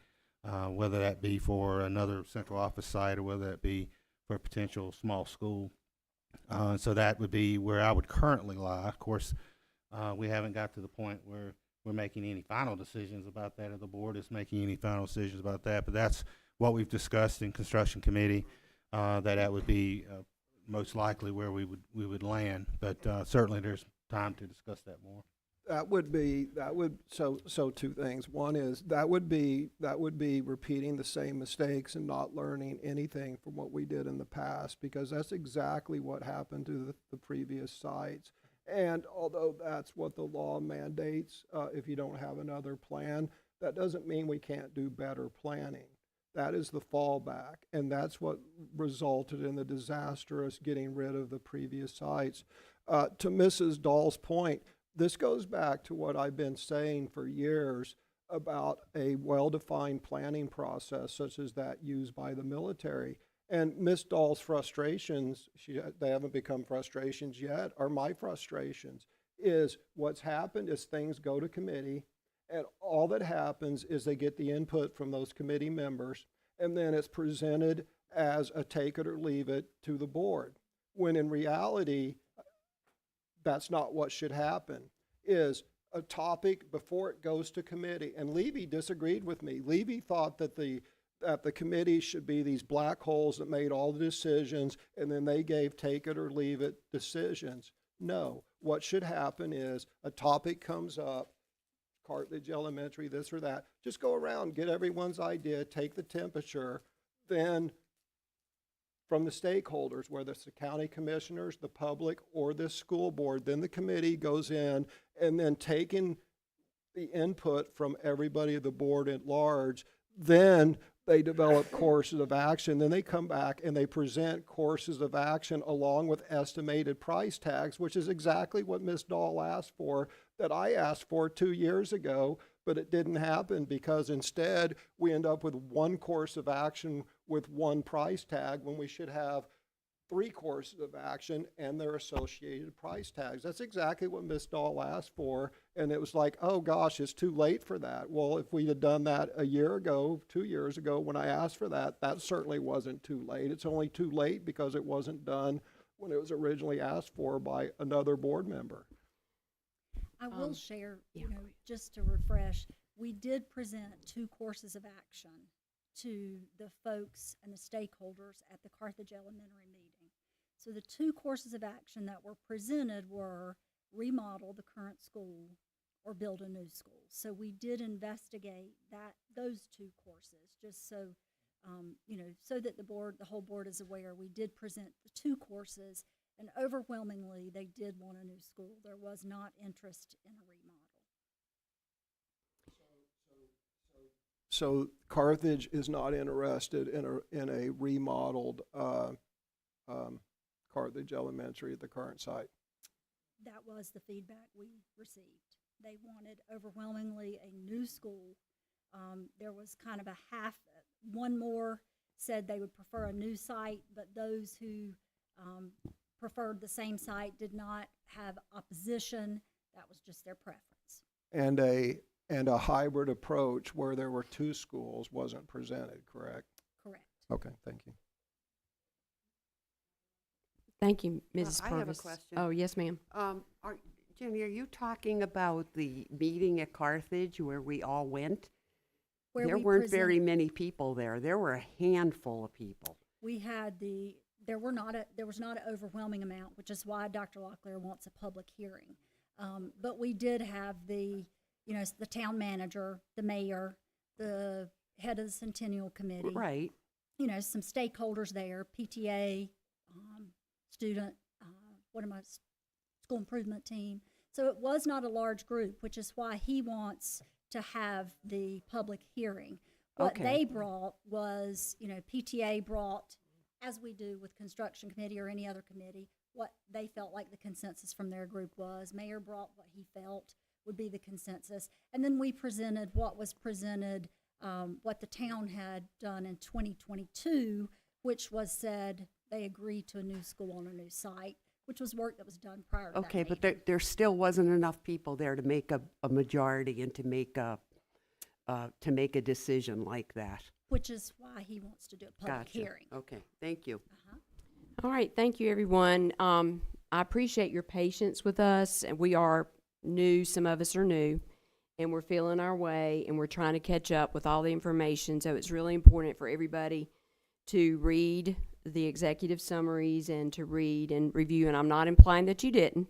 whether that be for another central office site or whether that be for a potential small school. So that would be where I would currently lie. Of course, we haven't got to the point where we're making any final decisions about that, or the board is making any final decisions about that. But that's what we've discussed in construction committee. That would be most likely where we would land. But certainly, there's time to discuss that more. So two things. One is that would be repeating the same mistakes and not learning anything from what we did in the past, because that's exactly what happened to the previous sites. And although that's what the law mandates, if you don't have another plan, that doesn't mean we can't do better planning. That is the fallback, and that's what resulted in the disastrous getting rid of the previous sites. To Mrs. Dahl's point, this goes back to what I've been saying for years about a well-defined planning process such as that used by the military. And Ms. Dahl's frustrations, they haven't become frustrations yet, are my frustrations, is what's happened is things go to committee, and all that happens is they get the input from those committee members, and then it's presented as a take it or leave it to the board. When in reality, that's not what should happen. Is a topic before it goes to committee. And Levy disagreed with me. Levy thought that the committee should be these black holes that made all the decisions, and then they gave take it or leave it decisions. No, what should happen is a topic comes up, Carthage Elementary, this or that. Just go around, get everyone's idea, take the temperature, then from the stakeholders, whether it's the county commissioners, the public, or this school board, then the committee goes in and then taking the input from everybody at the board at large, then they develop courses of action. Then they come back and they present courses of action along with estimated price tags, which is exactly what Ms. Dahl asked for, that I asked for 2 years ago, but it didn't happen because instead we end up with one course of action with one price tag when we should have 3 courses of action and their associated price tags. That's exactly what Ms. Dahl asked for, and it was like, oh gosh, it's too late for that. Well, if we had done that a year ago, 2 years ago when I asked for that, that certainly wasn't too late. It's only too late because it wasn't done when it was originally asked for by another board member. I will share, yeah. just to refresh, we did present 2 courses of action to the folks and the stakeholders at the Carthage Elementary meeting. So the 2 courses of action that were presented were remodel the current school or build a new school. So we did investigate those 2 courses, just so so that the whole board is aware. We did present the 2 courses And overwhelmingly, they did want a new school. There was not interest in a remodel. So Carthage is not interested in a remodeled Carthage Elementary at the current site. That was the feedback we received. They wanted overwhelmingly a new school. There was kind of a half, one more said they would prefer a new site, but those who preferred the same site did not have opposition. That was just their preference. And a hybrid approach where there were two schools wasn't presented, correct? Correct. Okay, thank you. Thank you, Mrs. I have a Purvis. question. Oh, yes, ma'am. Jenny, are you talking about the meeting at Carthage where we all went? Where There we weren't present- very many people there. There were a handful of people. We had there was not an overwhelming amount, which is why Dr. Locklear wants a public hearing. But we did have the town manager, the mayor, the head of the Centennial Committee. Right. Some stakeholders there, PTA, student, school improvement team. So it was not a large group, which is why he wants to have the public hearing. What Okay. they brought was, PTA brought, as we do with construction committee or any other committee, what they felt like the consensus from their group was. Mayor brought what he felt would be the consensus. And then we presented what was presented, what the town had done in 2022, which was said they agreed to a new school on a new site, which was work that was done prior to that Okay, but meeting. there still wasn't enough people there to make a majority and to make a decision like that. Which is why he wants to do a public Gotcha. hearing. Okay, thank you. All right, thank you, everyone. I appreciate your patience with us, and we are new, some of us are new, and we're feeling our way, and we're trying to catch up with all the information, so it's really important for everybody to read the executive summaries and to read and review, and I'm not implying that you didn't.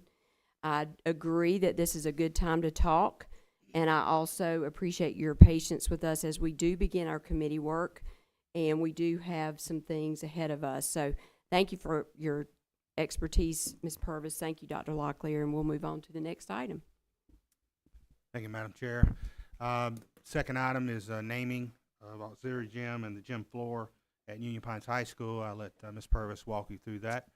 I agree that this is a good time to talk, and I also appreciate your patience with us as we do begin our committee work, and we do have some things ahead of us. So thank you for your expertise, Ms. Purvis. Thank you, Dr. Locklear, and we'll move on to the next item. Thank you, Madam Chair. Second item is naming of auxiliary gym and the gym floor at Union Pines High School. I'll let Ms. Purvis walk you through that.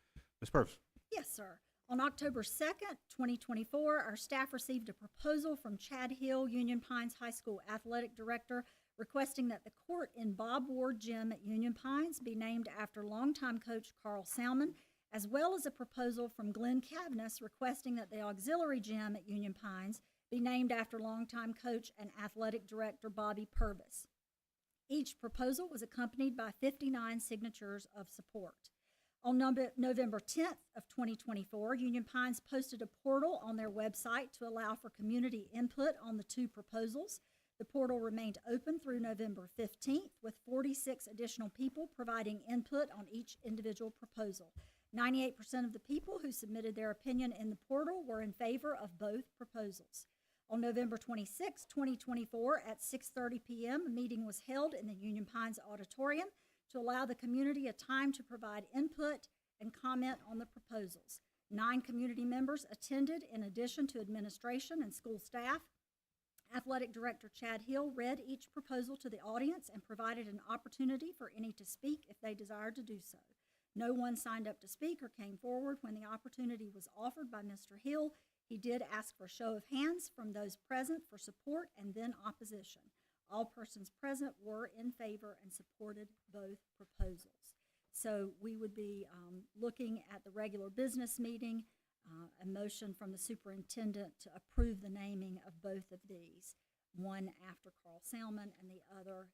Ms. Purvis. Yes, sir. On October 2nd, 2024, our staff received a proposal from Chad Hill, Union Pines High School Athletic Director, requesting that the court in Bob Ward Gym at Union Pines be named after longtime coach Carl Salmon, as well as a proposal from Glenn Cavness requesting that the auxiliary gym at Union Pines be named after longtime coach and athletic director Bobby Purvis. Each proposal was accompanied by 59 signatures of support. On November 10th of 2024, Union Pines posted a portal on their website to allow for community input on the two proposals. The portal remained open through November 15th, with 46 additional people providing input on each individual proposal. 98% of the people who submitted their opinion in the portal were in favor of both proposals. On November 26, 2024, at 6:30 p.m., a meeting was held in the Union Pines Auditorium to allow the community a time to provide input and comment on the proposals. 9 community members attended in addition to administration and school staff. Athletic Director Chad Hill read each proposal to the audience and provided an opportunity for any to speak if they desired to do so. No one signed up to speak or came forward when the opportunity was offered by Mr. Hill. He did ask for a show of hands from those present for support and then opposition. All persons present were in favor and supported both proposals. So we would be looking at the regular business meeting, a motion from the superintendent to approve the naming of both of these, one after Carl Salmon and the other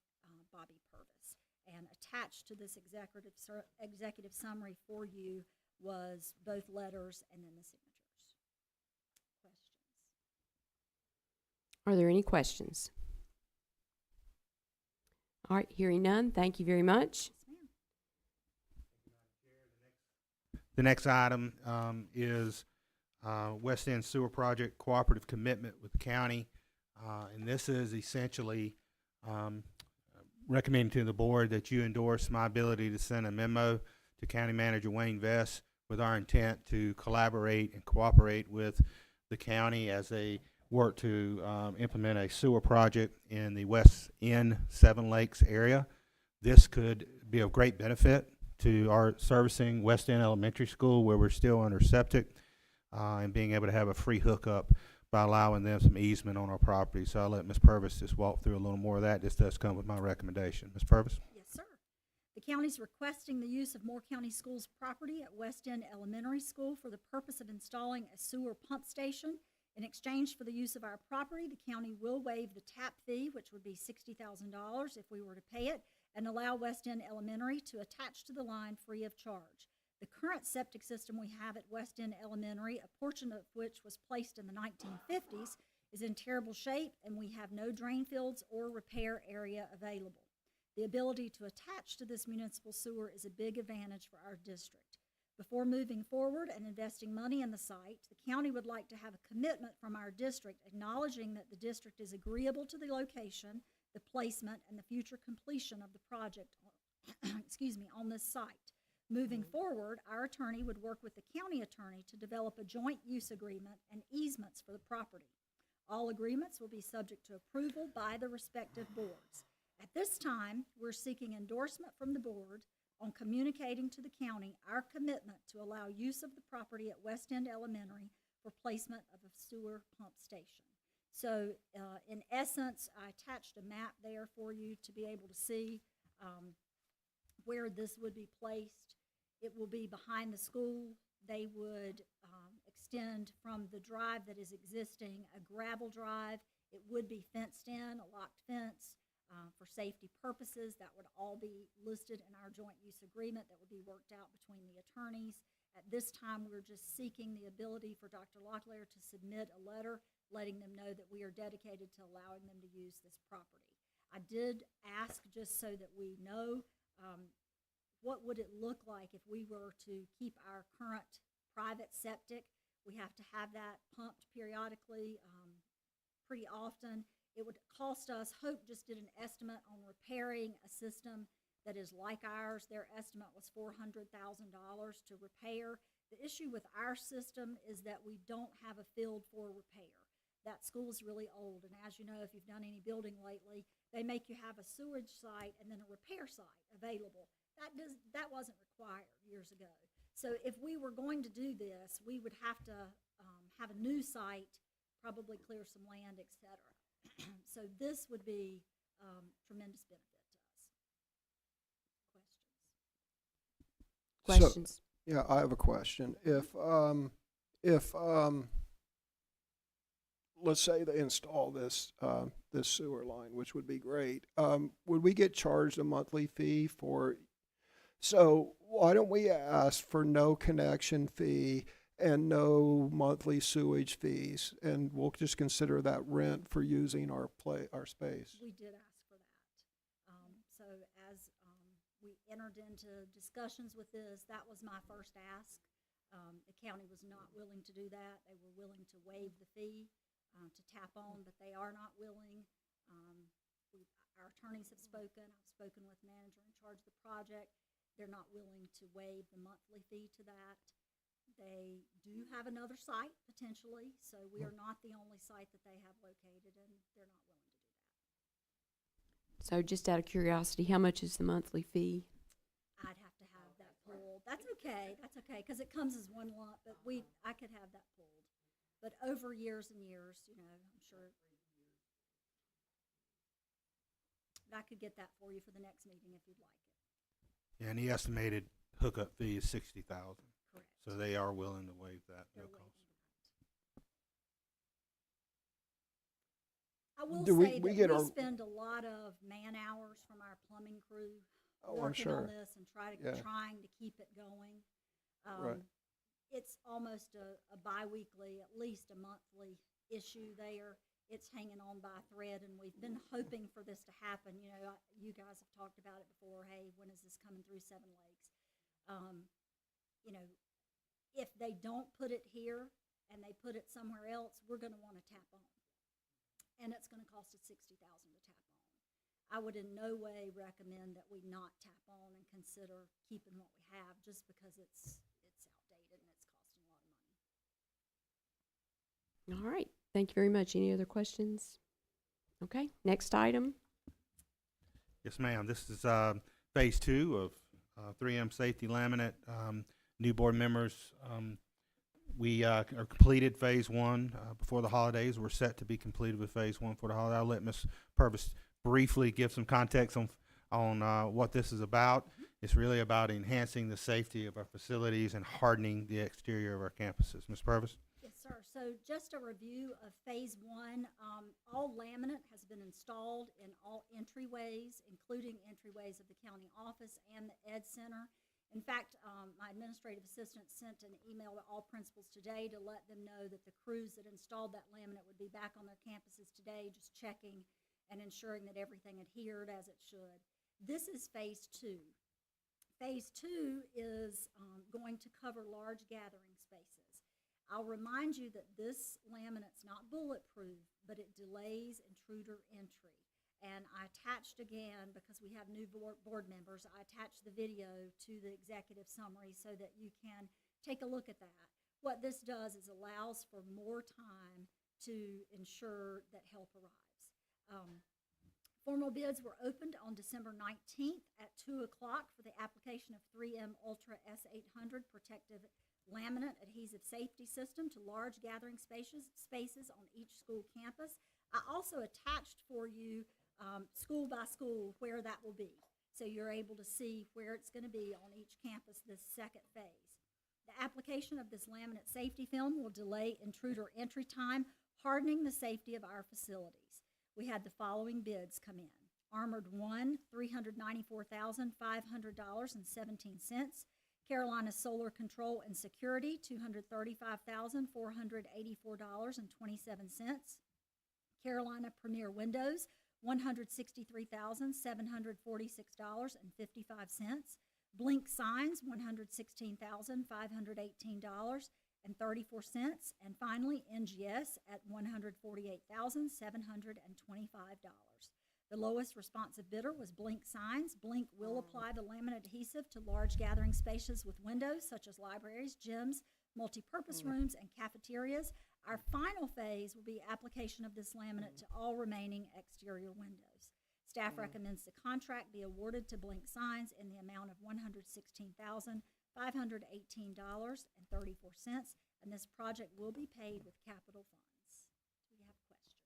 Bobby Purvis. And attached to this executive summary for you was both letters and then the signatures. Questions? Are there any questions? All right, hearing none, thank you very much. Yes, ma'am. The next item is West End Sewer Project Cooperative Commitment with the County. And this is essentially recommending to the board that you endorse my ability to send a memo to County Manager Wayne Vest with our intent to collaborate and cooperate with the county as they work to implement a sewer project in the West End Seven Lakes area. This could be of great benefit to our servicing West End Elementary School, where we're still under septic, and being able to have a free hookup by allowing them some easement on our property. So I'll let Ms. Purvis just walk through a little more of that. This does come with my recommendation. Ms. Purvis? Yes, sir. The county's requesting the use of Moore County Schools property at West End Elementary School for the purpose of installing a sewer pump station. In exchange for the use of our property, the county will waive the tap fee, which would be $60,000 if we were to pay it, and allow West End Elementary to attach to the line free of charge. The current septic system we have at West End Elementary, a portion of which was placed in the 1950s, is in terrible shape, and we have no drain fields or repair area available. The ability to attach to this municipal sewer is a big advantage for our district. Before moving forward and investing money in the site, the county would like to have a commitment from our district acknowledging that the district is agreeable to the location, the placement, and the future completion of the project on this site. Moving forward, our attorney would work with the county attorney to develop a joint use agreement and easements for the property. All agreements will be subject to approval by the respective boards. At this time, we're seeking endorsement from the board on communicating to the county our commitment to allow use of the property at West End Elementary for placement of a sewer pump station. So in essence, I attached a map there for you to be able to see where this would be placed. It will be behind the school. They would extend from the drive that is existing, a gravel drive. It would be fenced in, a locked fence. For safety purposes, that would all be listed in our joint use agreement that would be worked out between the attorneys. At this time, we're just seeking the ability for Dr. Locklear to submit a letter letting them know that we are dedicated to allowing them to use this property. I did ask, just so that we know, what would it look like if we were to keep our current private septic? We have to have that pumped periodically, pretty often. It would cost us, Hope just did an estimate on repairing a system that is like ours. Their estimate was $400,000 to repair. The issue with our system is that we don't have a field for repair. That school is really old, and as you know, if you've done any building lately, they make you have a sewage site and then a repair site available. That wasn't required years ago. So if we were going to do this, we would have to have a new site, probably clear some land, etc. So this would be tremendous benefit to us. Questions? Yeah, I have a question. If let's say they install this this sewer line, which would be great, would we get charged a monthly fee for? So why don't we ask for no connection fee and no monthly sewage fees, and we'll just consider that rent for using our space? We did ask for that. So as we entered into discussions with this, that was my first ask. The county was not willing to do that. They were willing to waive the fee to tap on, but they are not willing. Our attorneys have spoken. I've spoken with the manager in charge of the project. They're not willing to waive the monthly fee to that. They do have another site, potentially, so we are not the only site that they have located, and they're not willing to do that. So just out of curiosity, how much is the monthly fee? I'd have to have that pulled. That's okay, because it comes as one lump, but I could have that pulled. But over years and years, I'm sure. But I could get that for you for the next meeting if you'd like it. And the estimated hookup fee is $60,000. Correct. So they are willing to waive that. They're No waiving cost. that. I will Do we- say we that get we our- spend a lot of man hours from our plumbing crew Oh, I'm working sure. on this and trying to keep it going. Right. It's almost a bi-weekly, at least a monthly issue there. It's hanging on by a thread, and we've been hoping for this to happen. You guys have talked about it before. Hey, when is this coming through Seven Lakes? If they don't put it here and they put it somewhere else, we're going to want to tap on, and it's going to cost us $60,000 to tap on. I would in no way recommend that we not tap on and consider keeping what we have, just because it's outdated. All right, thank you very much. Any other questions? Okay, next item. Yes, ma'am. This is phase 2 of 3M Safety Laminate. New board members, we are completed phase 1 before the holidays. We're set to be completed with phase 1 for the holiday. I'll let Ms. Purvis briefly give some context on what this is about. It's really about enhancing the safety of our facilities and hardening the exterior of our campuses. Ms. Purvis? Yes, sir. So just a review of phase 1. All laminate has been installed in all entryways, including entryways of the county office and the Ed Center. In fact, my administrative assistant sent an email to all principals today to let them know that the crews that installed that laminate would be back on their campuses today, just checking and ensuring that everything adhered as it should. This is phase 2. Phase 2 is going to cover large gathering spaces. I'll remind you that this laminate's not bulletproof, but it delays intruder entry. And I attached again, because we have new board members, I attached the video to the executive summary so that you can take a look at that. What this does is allows for more time to ensure that help arrives. Formal bids were opened on December 19th at 2 o'clock for the application of 3M Ultra S800 protective laminate adhesive safety system to large gathering spaces on each school campus. I also attached for you school by school where that will be, so you're able to see where it's going to be on each campus this second phase. The application of this laminate safety film will delay intruder entry time, hardening the safety of our facilities. We had the following bids come in. Armored One, $394,500.17. Carolina Solar Control and Security, $235,484.27. Carolina Premier Windows, $163,746.55. Blink Signs, $116,518.34. And finally, NGS at $148,725. The lowest responsive bidder was Blink Signs. Blink will apply the laminate adhesive to large gathering spaces with windows such as libraries, gyms, multipurpose rooms, and cafeterias. Our final phase will be application of this laminate to all remaining exterior windows. Staff recommends the contract be awarded to Blink Signs in the amount of $116,518.34, and this project will be paid with capital funds. Do we have questions?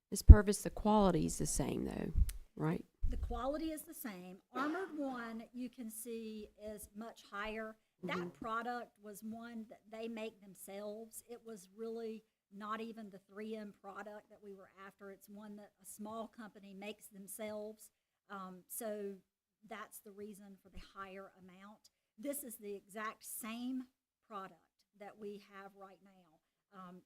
Ms. Purvis, the quality is the same though, right? The quality is the same. Armored One, you can see, is much higher. That product was one that they make themselves. It was really not even the 3M product that we were after. It's one that a small company makes themselves. So that's the reason for the higher amount. This is the exact same product that we have right now.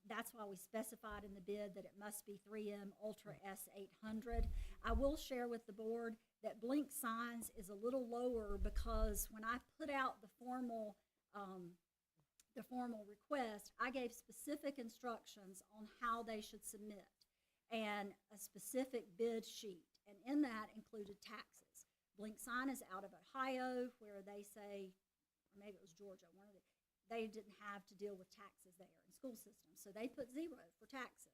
That's why we specified in the bid that it must be 3M Ultra S800. I will share with the board that Blink Signs is a little lower because when I put out the formal request, I gave specific instructions on how they should submit and a specific bid sheet, and in that included taxes. Blink Sign is out of Ohio, where they say, or maybe it was Georgia, they didn't have to deal with taxes there in school systems, so they put 0 for taxes.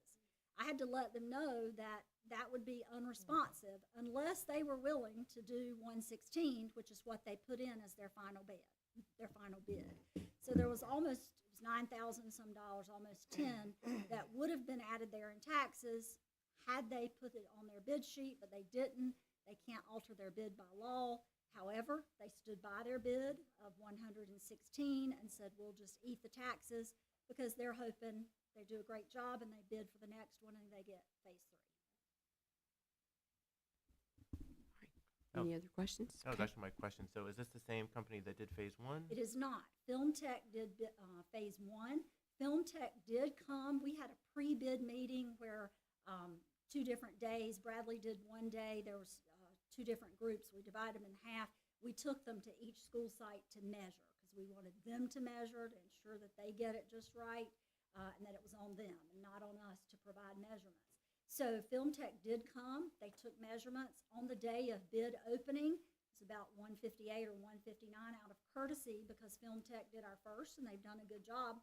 I had to let them know that that would be unresponsive unless they were willing to do 116, which is what they put in as their final bid. So there was almost, it was $9,000 some dollars, almost 10, that would have been added there in taxes had they put it on their bid sheet, but they didn't. They can't alter their bid by law. However, they stood by their bid of 116 and said, we'll just eat the taxes because they're hoping they do a great job and they bid for the next one and they get phase 3. Any other questions? That was actually my question. So is this the same company that did phase 1? It is not. FilmTech did phase 1. FilmTech did come. We had a pre-bid meeting where 2 different days. Bradley did one day. There was 2 different groups. We divided them in half. We took them to each school site to measure because we wanted them to measure to ensure that they get it just right and that it was on them and not on us to provide measurements. So FilmTech did come. They took measurements on the day of bid opening. It's about 158 or 159 out of courtesy because FilmTech did our first and they've done a good job.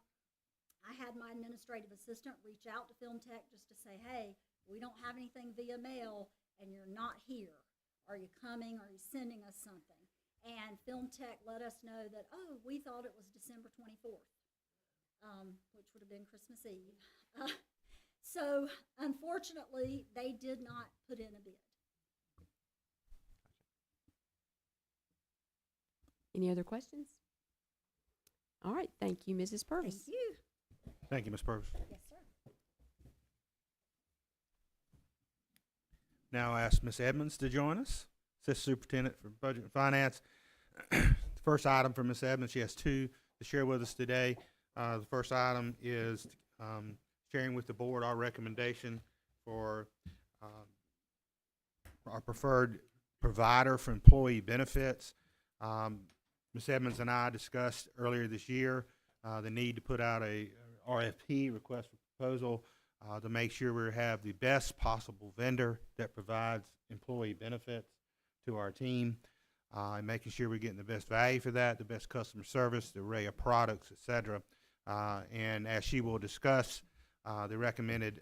I had my administrative assistant reach out to Film Tech just to say, hey, we don't have anything via mail and you're not here. Are you coming? Are you sending us something? And Film Tech let us know that, oh, we thought it was December 24th, which would have been Christmas Eve. So unfortunately, they did not put in a bid. Any other questions? All right, thank you, Mrs. Purvis. Thank you. Thank you, Ms. Purvis. Yes, sir. Now I ask Ms. Edmonds to join us, Assistant Superintendent for Budget and Finance. The first item for Ms. Edmonds, she has two to share with us today. The first item is sharing with the board our recommendation for our preferred provider for employee benefits. Ms. Edmonds and I discussed earlier this year the need to put out a RFP, request for proposal, to make sure we have the best possible vendor that provides employee benefits to our team, and making sure we're getting the best value for that, the best customer service, the array of products, et cetera. And as she will discuss, the recommended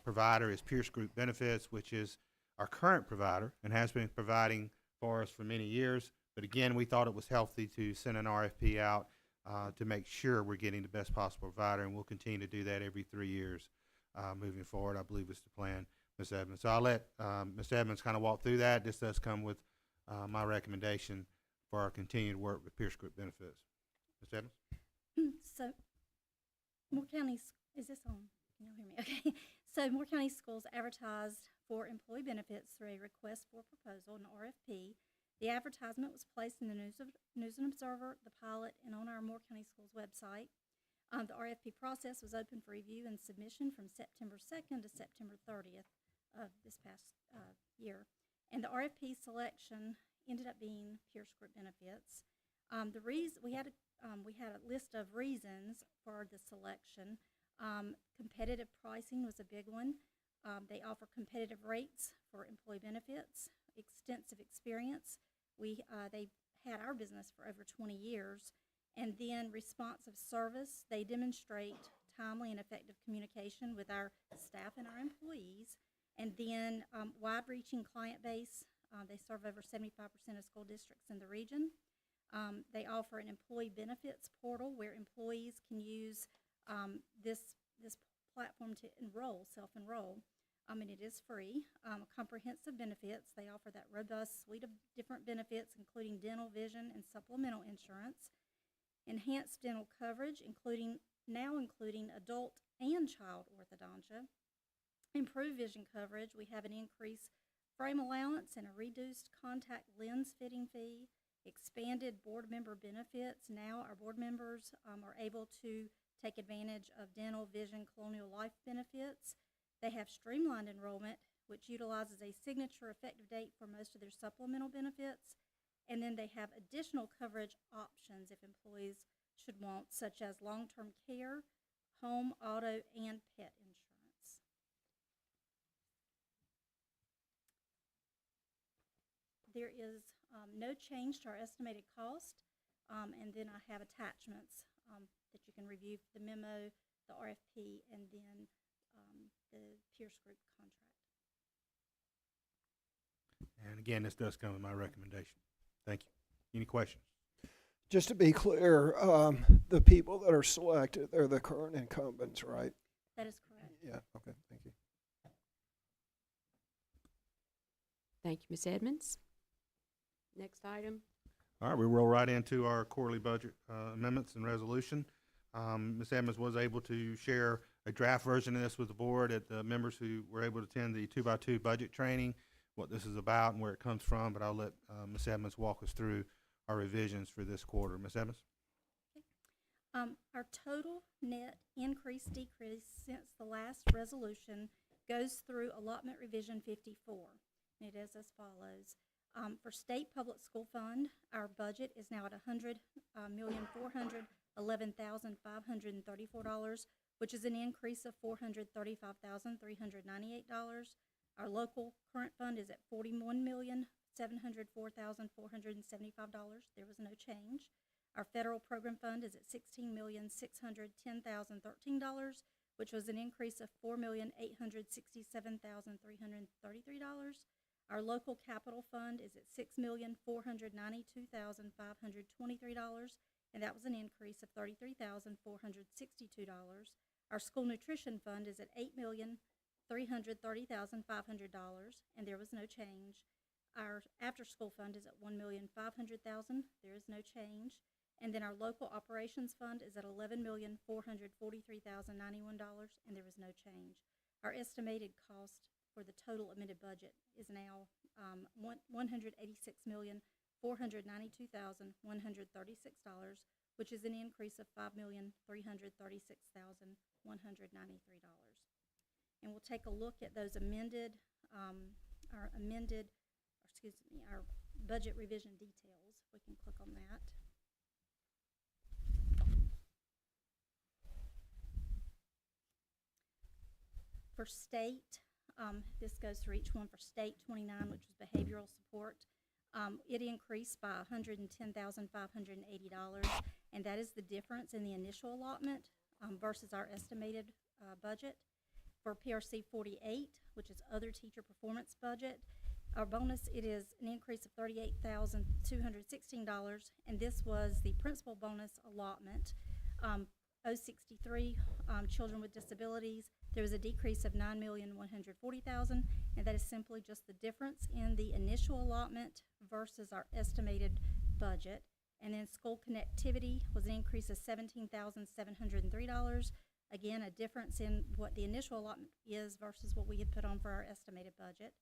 provider is Pierce Group Benefits, which is our current provider and has been providing for us for many years. But again, we thought it was healthy to send an RFP out to make sure we're getting the best possible provider, and we'll continue to do that every 3 years moving forward. I believe is the plan, Ms. Edmonds. So I'll let Ms. Edmonds kind of walk through that. This does come with my recommendation for our continued work with Pierce Group Benefits. Ms. Edmonds? So, Moore County, is this on? Can you hear me? Okay. So, Moore County Schools advertised for employee benefits through a request for proposal, an RFP. The advertisement was placed in the News and Observer, the Pilot, and on our Moore County Schools website. The RFP process was open for review and submission from September 2nd to September 30th of this past year. And the RFP selection ended up being Pierce Group Benefits. We had a list of reasons for the selection. Competitive pricing was a big one. They offer competitive rates for employee benefits, extensive experience. They've had our business for over 20 years. And then responsive service. They demonstrate timely and effective communication with our staff and our employees. And then wide-reaching client base. They serve over 75% of school districts in the region. They offer an employee benefits portal where employees can use this platform to self-enroll. And it is free. Comprehensive benefits. They offer that robust suite of different benefits, including dental, vision, and supplemental insurance. Enhanced dental coverage, including adult and child orthodontia. Improved vision coverage. We have an increased frame allowance and a reduced contact lens fitting fee. Expanded board member benefits. Now our board members are able to take advantage of dental, vision, colonial life benefits. They have streamlined enrollment, which utilizes a signature effective date for most of their supplemental benefits. And then they have additional coverage options if employees should want, such as long-term care, home, auto, and pet insurance. There is no change to our estimated cost, and then I have attachments that you can review, the memo, the RFP, and then the Pierce Group contract. And again, this does come with my recommendation. Thank you. Any questions? Just to be clear, the people that are selected, they're the current incumbents, right? That is correct. Yeah, okay, thank you. Thank you, Ms. Edmonds. Next item. All right, we roll right into our quarterly budget amendments and resolution. Ms. Edmonds was able to share a draft version of this with the board at the members who were able to attend the 2x2 budget training, what this is about and where it comes from, but I'll let Ms. Edmonds walk us through our revisions for this quarter. Ms. Edmonds? Okay. Our total net decrease since the last resolution goes through allotment revision 54. And it is as follows. For state public school fund, our budget is now at $100,411,534, which is an increase of $435,398. Our local current fund is at $41,704,475. There was no change. Our federal program fund is at $16,610,013, which was an increase of $4,867,333. Our local capital fund is at $6,492,523, and that was an increase of $33,462. Our school nutrition fund is at $8,330,500, and there was no change. Our after-school fund is at $1,500,000. There is no change. And then our local operations fund is at $11,443,091, and there is no change. Our estimated cost for the total amended budget is now $186,492,136, which is an increase of $5,336,193. And we'll take a look at those our budget revision details. We can click on that. For state, this goes through each one. For state 29, which is behavioral support, it increased by $110,580, and that is the difference in the initial allotment versus our estimated budget. For PRC 48, which is other teacher performance budget, our bonus, it is an increase of $38,216, and this was the principal bonus allotment. 063 children with disabilities, there was a decrease of $9,140,000, and that is simply just the difference in the initial allotment versus our estimated budget. And then school connectivity was an increase of $17,703. Again, a difference in what the initial allotment is versus what we had put on for our estimated budget.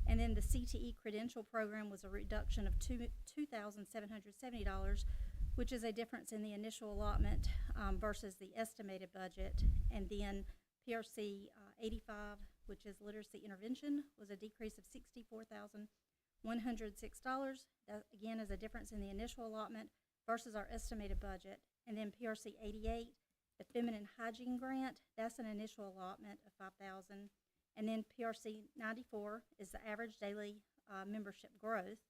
And then the CTE credential program was a reduction of $2,770, which is a difference in the initial allotment versus the estimated budget. And then PRC 85, which is literacy intervention, was a decrease of $64,106. That, again, is a difference in the initial allotment versus our estimated budget. And then PRC 88, the feminine hygiene grant, that's an initial allotment of $5,000. And then PRC 94 is the average daily membership growth.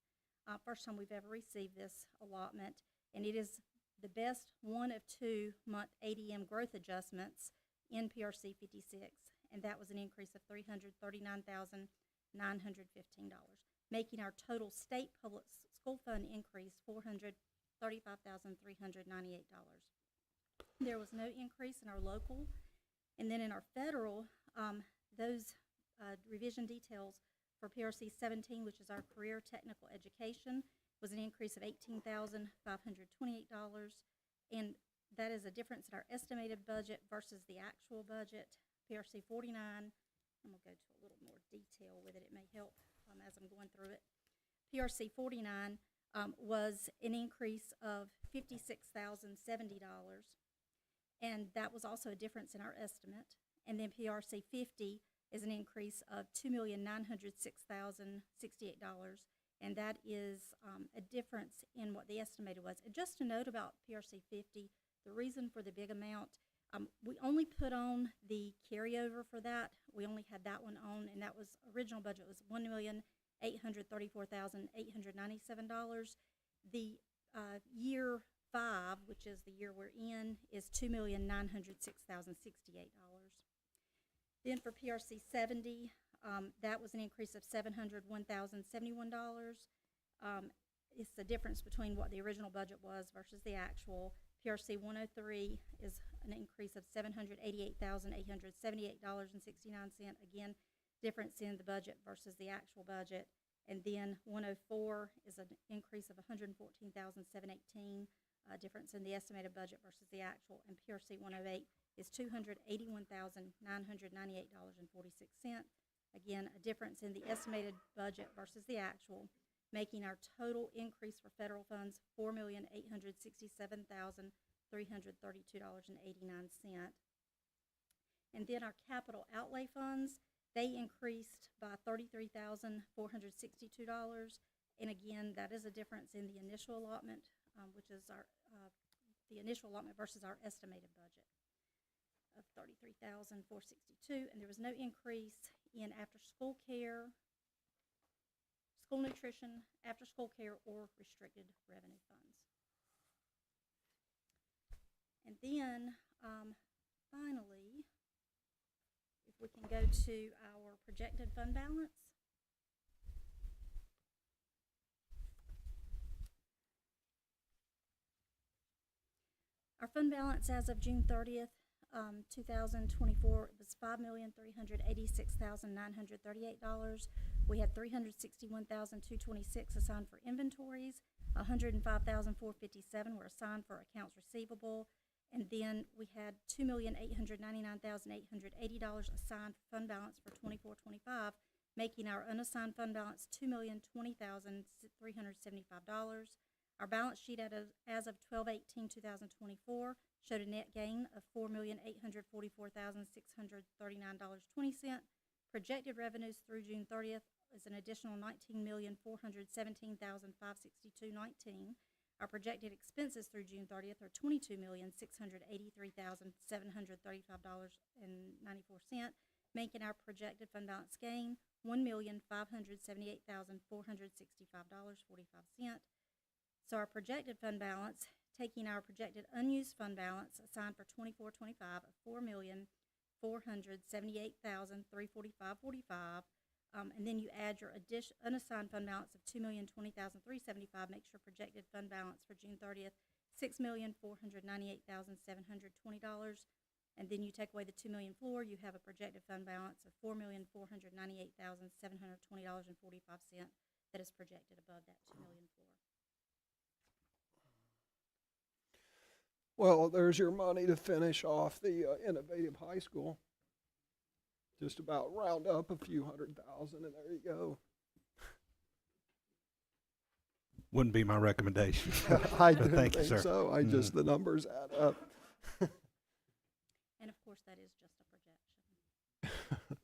First time we've ever received this allotment, and it is the best 1 of 2 month ADM growth adjustments in PRC 56, and that was an increase of $339,915, making our total state public school fund increase $435,398. There was no increase in our local, and then in our federal, those revision details for PRC 17, which is our career technical education, was an increase of $18,528, and that is a difference in our estimated budget versus the actual budget. PRC 49, and we'll go to a little more detail with it. It may help as I'm going through it. PRC 49 was an increase of $56,070, and that was also a difference in our estimate. And then PRC 50 is an increase of $2,906,068, and that is a difference in what the estimated was. And just a note about PRC 50, the reason for the big amount, we only put on the carryover for that. We only had that one on, and that was, original budget was $1,834,897. The year 5, which is the year we're in, is $2,906,068. Then for PRC 70, that was an increase of $701,071. It's the difference between what the original budget was versus the actual. PRC 103 is an increase of $788,878.69. Again, difference in the budget versus the actual budget. And then 104 is an increase of $114,718, difference in the estimated budget versus the actual. And PRC 108 is $281,998.46. Again, a difference in the estimated budget versus the actual, making our total increase for federal funds $4,867,332.89. And then our capital outlay funds, they increased by $33,462. And again, that is a difference in the initial allotment, which is our the initial allotment versus our estimated budget of $33,462. And there was no increase in after-school care, school nutrition, after-school care, or restricted revenue funds. And then, finally, if we can go to our projected fund balance. Our fund balance as of June 30th, 2024 was $5,386,938. We had $361,226 assigned for inventories, $105,457 were assigned for accounts receivable, and then we had $2,899,880 assigned for fund balance for 24-25, making our unassigned fund balance $2,020,375. Our balance sheet as of 12/18/2024 showed a net gain of $4,844,639.20. Projected revenues through June 30th is an additional $19,417,562.19. Our projected expenses through June 30th are $22,683,735.94, making our projected fund balance gain $1,578,465.45. So our projected fund balance, taking our projected unused fund balance assigned for 24-25 of $4,478,345.45, and then you add your unassigned fund balance of $2,020,375, makes your projected fund balance for June 30th $6,498,720, and then you take away the $2 million floor, you have a projected fund balance of $4,498,720.45 that is projected above that $2 million floor. Well, there's your money to finish off the innovative high school. Just about round up a few $100,000, and there you go. Wouldn't be my recommendation. I But didn't thank you, think sir. so. I just, the numbers add up. And of course, that is just a projection.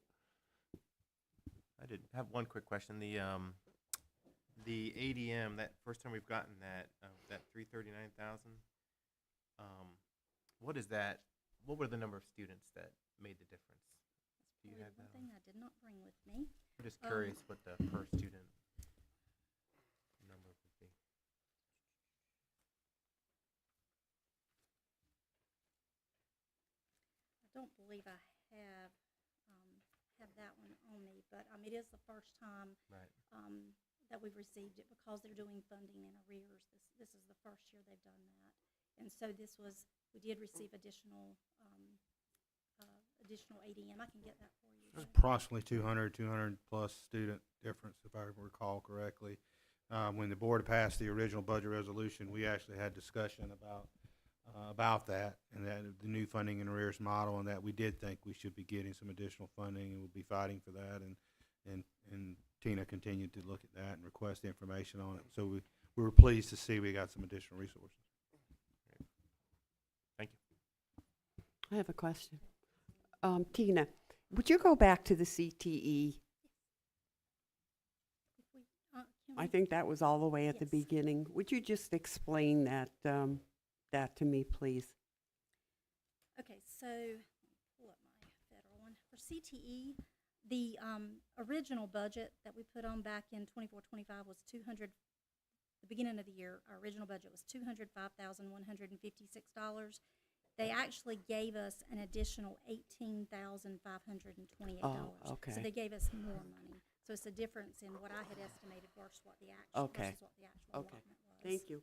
I did have one quick question. The ADM, that first time we've gotten that 339,000. What is that? What were the number of students that made the difference? Do you Probably have one that? thing I did not bring with me. I'm just curious what the per student number would be. I don't believe I have that one on me, but it is the first time Right. that we've received it because they're doing funding in arrears. This is the first year they've done that, and so we did receive additional ADM. I can get that for you. There's approximately 200 plus student difference, if I recall correctly. When the board passed the original budget resolution, we actually had discussion about that, and that the new funding and arrears model, and that we did think we should be getting some additional funding, and we'll be fighting for that. And Tina continued to look at that and request information on it. So we were pleased to see we got some additional resources. Thank you. I have a question. Tina, would you go back to the CTE? If we, can I we- think that was all the way at the Yes. beginning. Would you just explain that to me, please? Okay, so let me pull up my federal one. For CTE, the original budget that we put on back in 24-25 was the beginning of the year, our original budget was $205,156. They actually gave us an additional $18,528. Oh, okay. So they gave us more money. So it's a difference in what I had estimated versus what the actual Okay. versus what the actual Okay. allotment was. Thank you.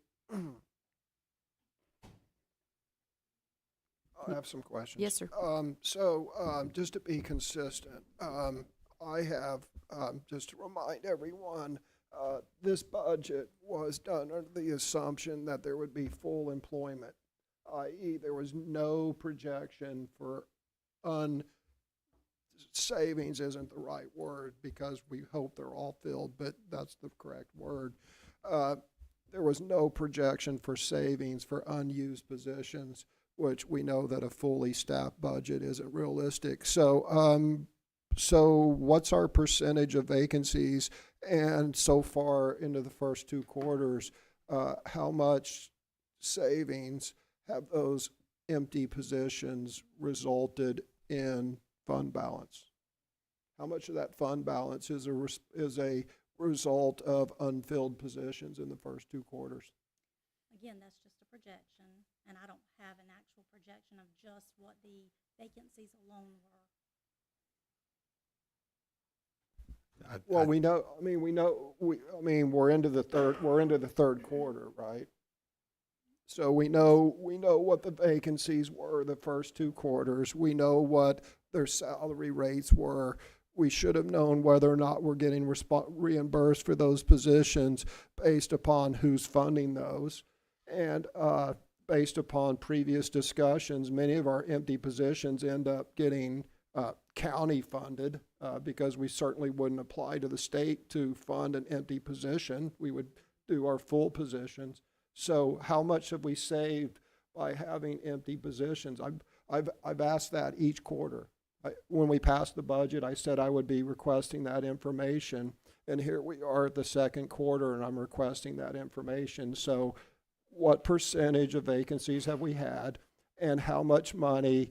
I have some questions. Yes, sir. Just to be consistent, I have, just to remind everyone, this budget was done under the assumption that there would be full employment, i.e. there was no projection for savings isn't the right word because we hope they're all filled, but that's the correct word. There was no projection for savings for unused positions, which we know that a fully staffed budget isn't realistic. So what's our percentage of vacancies? And so far into the first 2 quarters, how much savings have those empty positions resulted in fund balance? How much of that fund balance is a result of unfilled positions in the first 2 quarters? Again, that's just a projection. and I don't have an actual projection of just what the vacancies alone were. Well, we know, we're into the third quarter, right? So we know what the vacancies were the first 2 quarters. We know what their salary rates were. We should have known whether or not we're getting reimbursed for those positions based upon who's funding those. And based upon previous discussions, many of our empty positions end up getting county funded because we certainly wouldn't apply to the state to fund an empty position. We would do our full positions. So how much have we saved by having empty positions? I've asked that each quarter. When we passed the budget, I said I would be requesting that information, and here we are at the second quarter, and I'm requesting that information. So what percentage of vacancies have we had, and how much money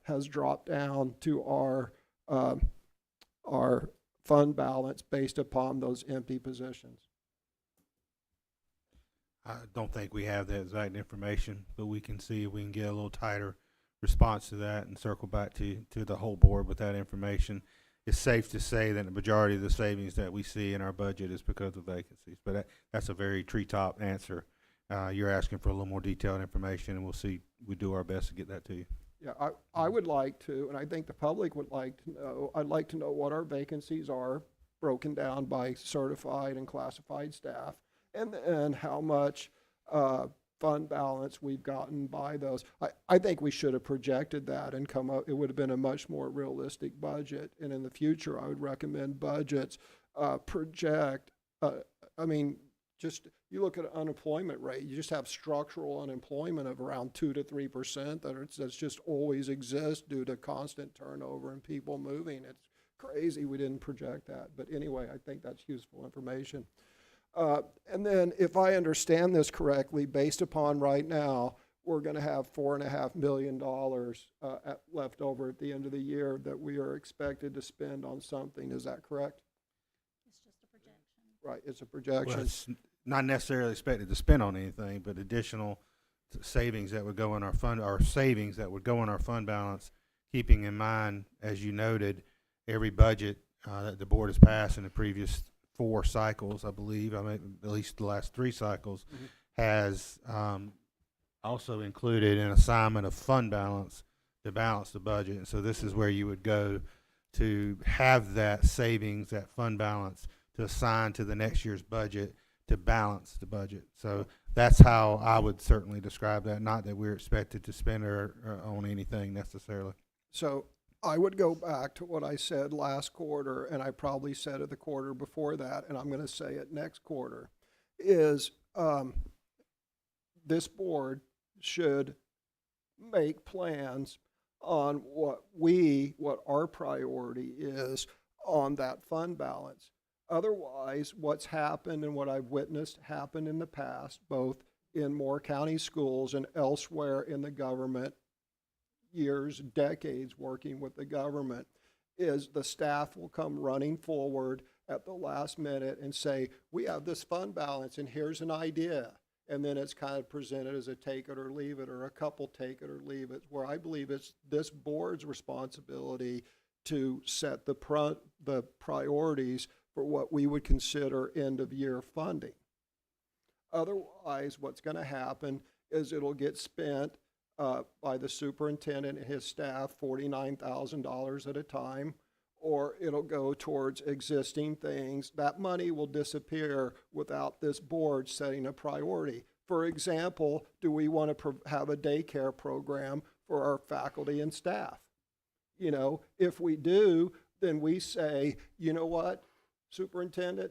has dropped down to our fund balance based upon those empty positions? I don't think we have that exact information, but we can see if we can get a little tighter response to that and circle back to the whole board with that information. It's safe to say that the majority of the savings that we see in our budget is because of vacancies, but that's a very treetop answer. You're asking for a little more detailed information, and we do our best to get that to you. Yeah, I would like to, and I think the public would like to know, I'd like to know what our vacancies are broken down by certified and classified staff, and how much fund balance we've gotten by those. I think we should have projected that and come up, it would have been a much more realistic budget. And in the future, I would recommend budgets project, just, you look at unemployment rate, you just have structural unemployment of around 2 to 3% that's just always exists due to constant turnover and people moving. It's crazy we didn't project that. But anyway, I think that's useful information. And then if I understand this correctly, based upon right now, we're going to have $4.5 million left over at the end of the year that we are expected to spend on something. Is that correct? It's just a projection. Right, it's a projection. Well, it's not necessarily expected to spend on anything, but additional savings that would go in our fund, or savings that would go in our fund balance, keeping in mind, as you noted, every budget that the board has passed in the previous 4 cycles, I believe, at least the last 3 cycles, has also included an assignment of fund balance to balance the budget. And so this is where you would go to have that savings, that fund balance, to assign to the next year's budget to balance the budget. So that's how I would certainly describe that, not that we're expected to spend or on anything necessarily. So I would go back to what I said last quarter, and I probably said it the quarter before that, and I'm going to say it next quarter, is this board should make plans on what our priority is on that fund balance. Otherwise, what's happened and what I've witnessed happen in the past, both in Moore County schools and elsewhere in the government, years, decades working with the government, is the staff will come running forward at the last minute and say, we have this fund balance and here's an idea. And then it's kind of presented as a take it or leave it, or a couple take it or leave it, where I believe it's this board's responsibility to set the priorities for what we would consider end of year funding. Otherwise, what's going to happen is it'll get spent by the superintendent and his staff $49,000 at a time, or it'll go towards existing things. That money will disappear without this board setting a priority. For example, do we want to have a daycare program for our faculty and staff? You know, if we do, then we say, you know what, superintendent,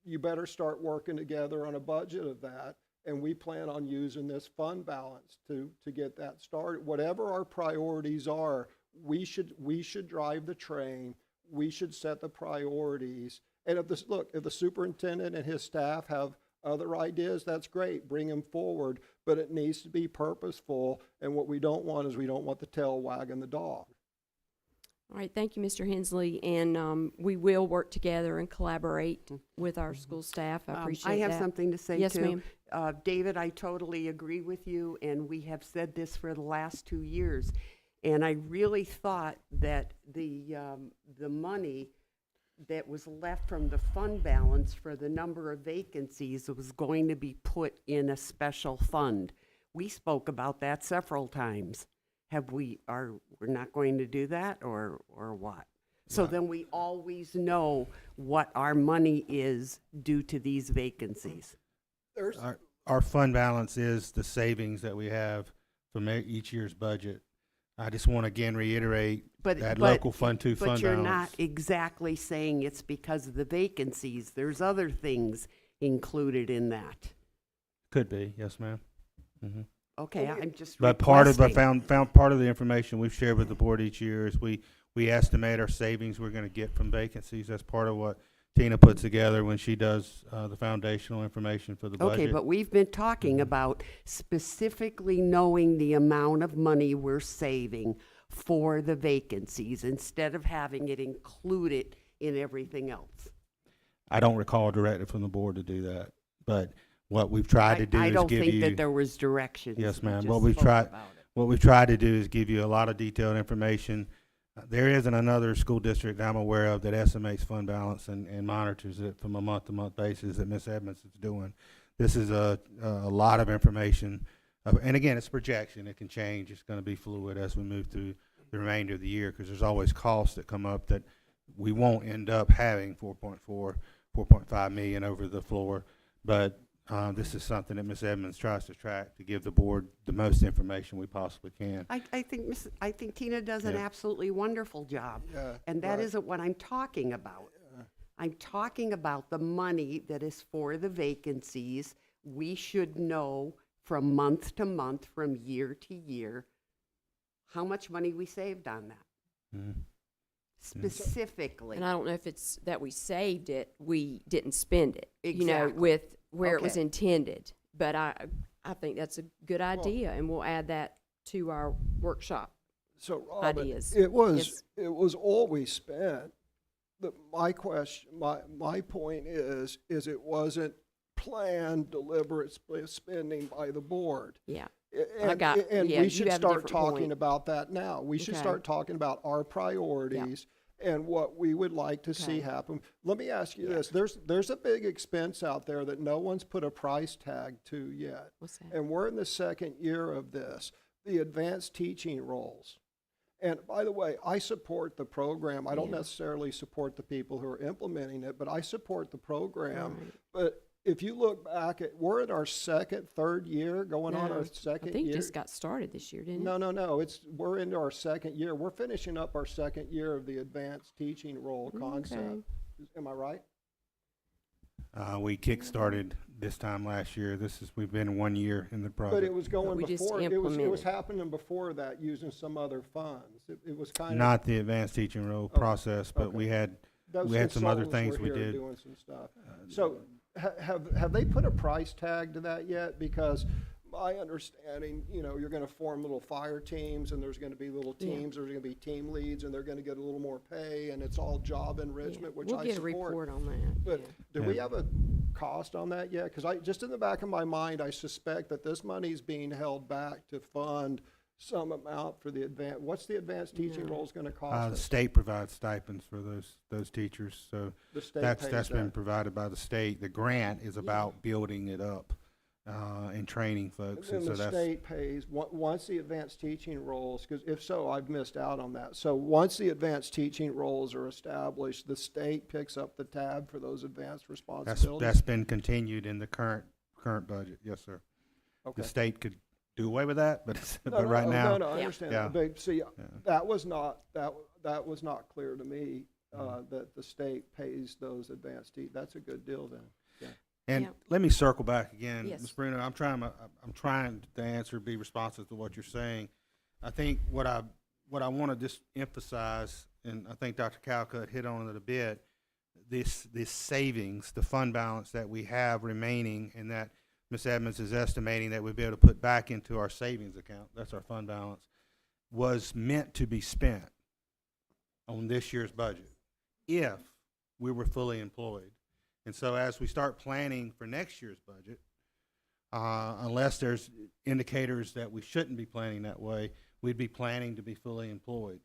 you better start working together on a budget of that. And we plan on using this fund balance to get that started. Whatever our priorities are, we should drive the train. We should set the priorities. And if the superintendent and his staff have other ideas, that's great. Bring them forward. But it needs to be purposeful. And what we don't want is we don't want the tail wagging the dog. All right, thank you, Mr. Hensley, and we will work together and collaborate with our school staff. I appreciate that. I have something to say, too. Yes, ma'am. David, I totally agree with you, and we have said this for the last 2 years. And I really thought that the money that was left from the fund balance for the number of vacancies was going to be put in a special fund. We spoke about that several times. We're not going to do that, or what? So then we always know what our money is due to these vacancies. There's, Our fund balance is the savings that we have from each year's budget. I just want to again reiterate that local Fund 2 fund balance. But you're not exactly saying it's because of the vacancies. There's other things included in that. Could be, yes, ma'am. Mm-hmm. Okay, I'm just But part of the requesting. found part of the information we've shared with the board each year is we estimate our savings we're going to get from vacancies. That's part of what Tina puts together when she does the foundational information for the budget. Okay, but we've been talking about specifically knowing the amount of money we're saving for the vacancies instead of having it included in everything else. I don't recall a directive from the board to do that, but what we've tried to do I is don't give think you. that there was directions. Yes, We ma'am. just What we've spoke tried, about it. what we've tried to do is give you a lot of detailed information. There isn't another school district I'm aware of that estimates fund balance and monitors it from a month-to-month basis that Ms. Edmonds is doing. This is a lot of information. And again, it's projection. It can change. It's going to be fluid as we move through the remainder of the year because there's always costs that come up that we won't end up having 4.5 million over the floor. But this is something that Ms. Edmonds tries to track to give the board the most information we possibly can. I think Tina does an Yeah. absolutely wonderful job. Yeah, And that right. isn't what I'm talking about. I'm talking about the money that is for the vacancies. We should know from month to month, from year to year, how much money we saved on that. Mhm. Specifically. And I don't know if it's that we saved it, we didn't spend it, Exactly. with where it was Okay. intended. But I think that's a good idea, and we'll add that to our workshop. So, Robin, Ideas. it Yes. was always spent. My point is it wasn't planned, deliberate spending by the board. Yeah. And, got- and yeah, we you should have a start different talking point. about that now. We should Okay. start talking about our priorities and what we would like to see Okay. happen. Let me ask you Yeah. this. There's a big expense out there that no one's put a price tag to yet. What's that? And we're in the second year of this, the advanced teaching roles. And by the way, I support the program. I don't Yeah. necessarily support the people who are implementing it, but I support the program. Right. But if you look back at, we're in our third year, going on No, our I second think it year. just got started this year, didn't it? No, we're into our second year. We're finishing up our second year of the advanced teaching role concept. Okay. Am I right? We kick-started this time last year. We've been 1 year in the project. But it was going we just before, it was implemented. happening before that using some other funds. It was kind of. Not the advanced teaching role Oh, process, but okay. we had Those we had some other consultants things were we here did. doing some stuff. So have they put a price tag to that yet? Because my understanding, you're going to form little fire teams, and there's going to be little Yeah. teams, there's going to be team leads, and they're going to get a little more pay, and it's all job enrichment, which We'll I get a support. report on that. But yeah. do we Yeah. have a cost on that yet? Because just in the back of my mind, I suspect that this money's being held back to fund some amount for the what's the advanced teaching No. roles going to The cost us? state provides stipends for those teachers, so The state that's pays been that. provided by the state. The grant is about building it up and training folks, And and so the that's state pays, once the advanced teaching roles, because if so, I've missed out on that. So once the advanced teaching roles are established, the state picks up the tab for those advanced responsibilities? that's been continued in the current budget. Yes, sir. Okay. The state could do away with that, but No, but no, right no, now, No, I Yeah. understand Yeah. that. But see, Yeah. that was not clear to me, that the state pays those advanced that's a good deal then. And Yeah. let me circle back again, Yes. Ms. Bruno. I'm trying to answer, be responsive to what you're saying. I think what I want to just emphasize, and I think Dr. Calcutt hit on it a bit, this savings, the fund balance that we have remaining, and that Ms. Edmonds is estimating that we'll be able to put back into our savings account. That's our fund balance, was meant to be spent. on this year's budget if we were fully employed. And so as we start planning for next year's budget, unless there's indicators that we shouldn't be planning that way, we'd be planning to be fully employed.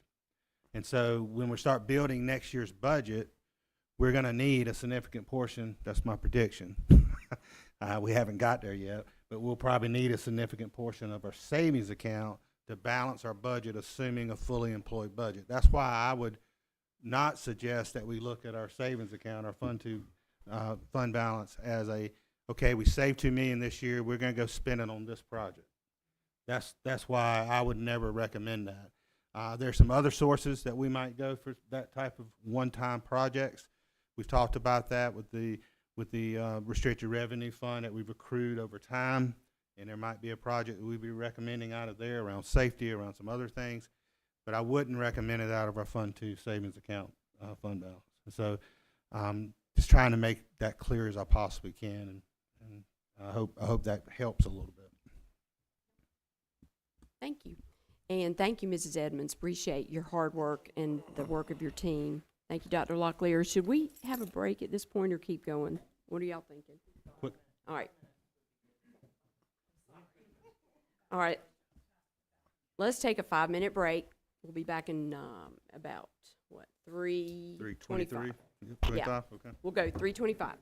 And so when we start building next year's budget, we're going to need a significant portion. That's my prediction. We haven't got there yet, but we'll probably need a significant portion of our savings account to balance our budget, assuming a fully employed budget. That's why I would not suggest that we look at our savings account, our fund balance as okay, we saved $2 million this year, we're going to go spend it on this project. That's why I would never recommend that. There's some other sources that we might go for that type of one-time projects. We've talked about that with the restricted revenue fund that we've accrued over time, and there might be a project that we'd be recommending out of there around safety, around some other things, but I wouldn't recommend it out of our Fund 2 savings account fund balance. And so just trying to make that clear as I possibly can, and I hope that helps a little bit. Thank you. And thank you, Mrs. Edmonds. Appreciate your hard work and the work of your team. Thank you, Dr. Locklear. Should we have a break at this point or keep going? What are y'all thinking? Quick. All right. All right. Let's take a 5-minute break. We'll be back in about, 3:25? 3:23? Yeah. Okay. We'll go 3:25.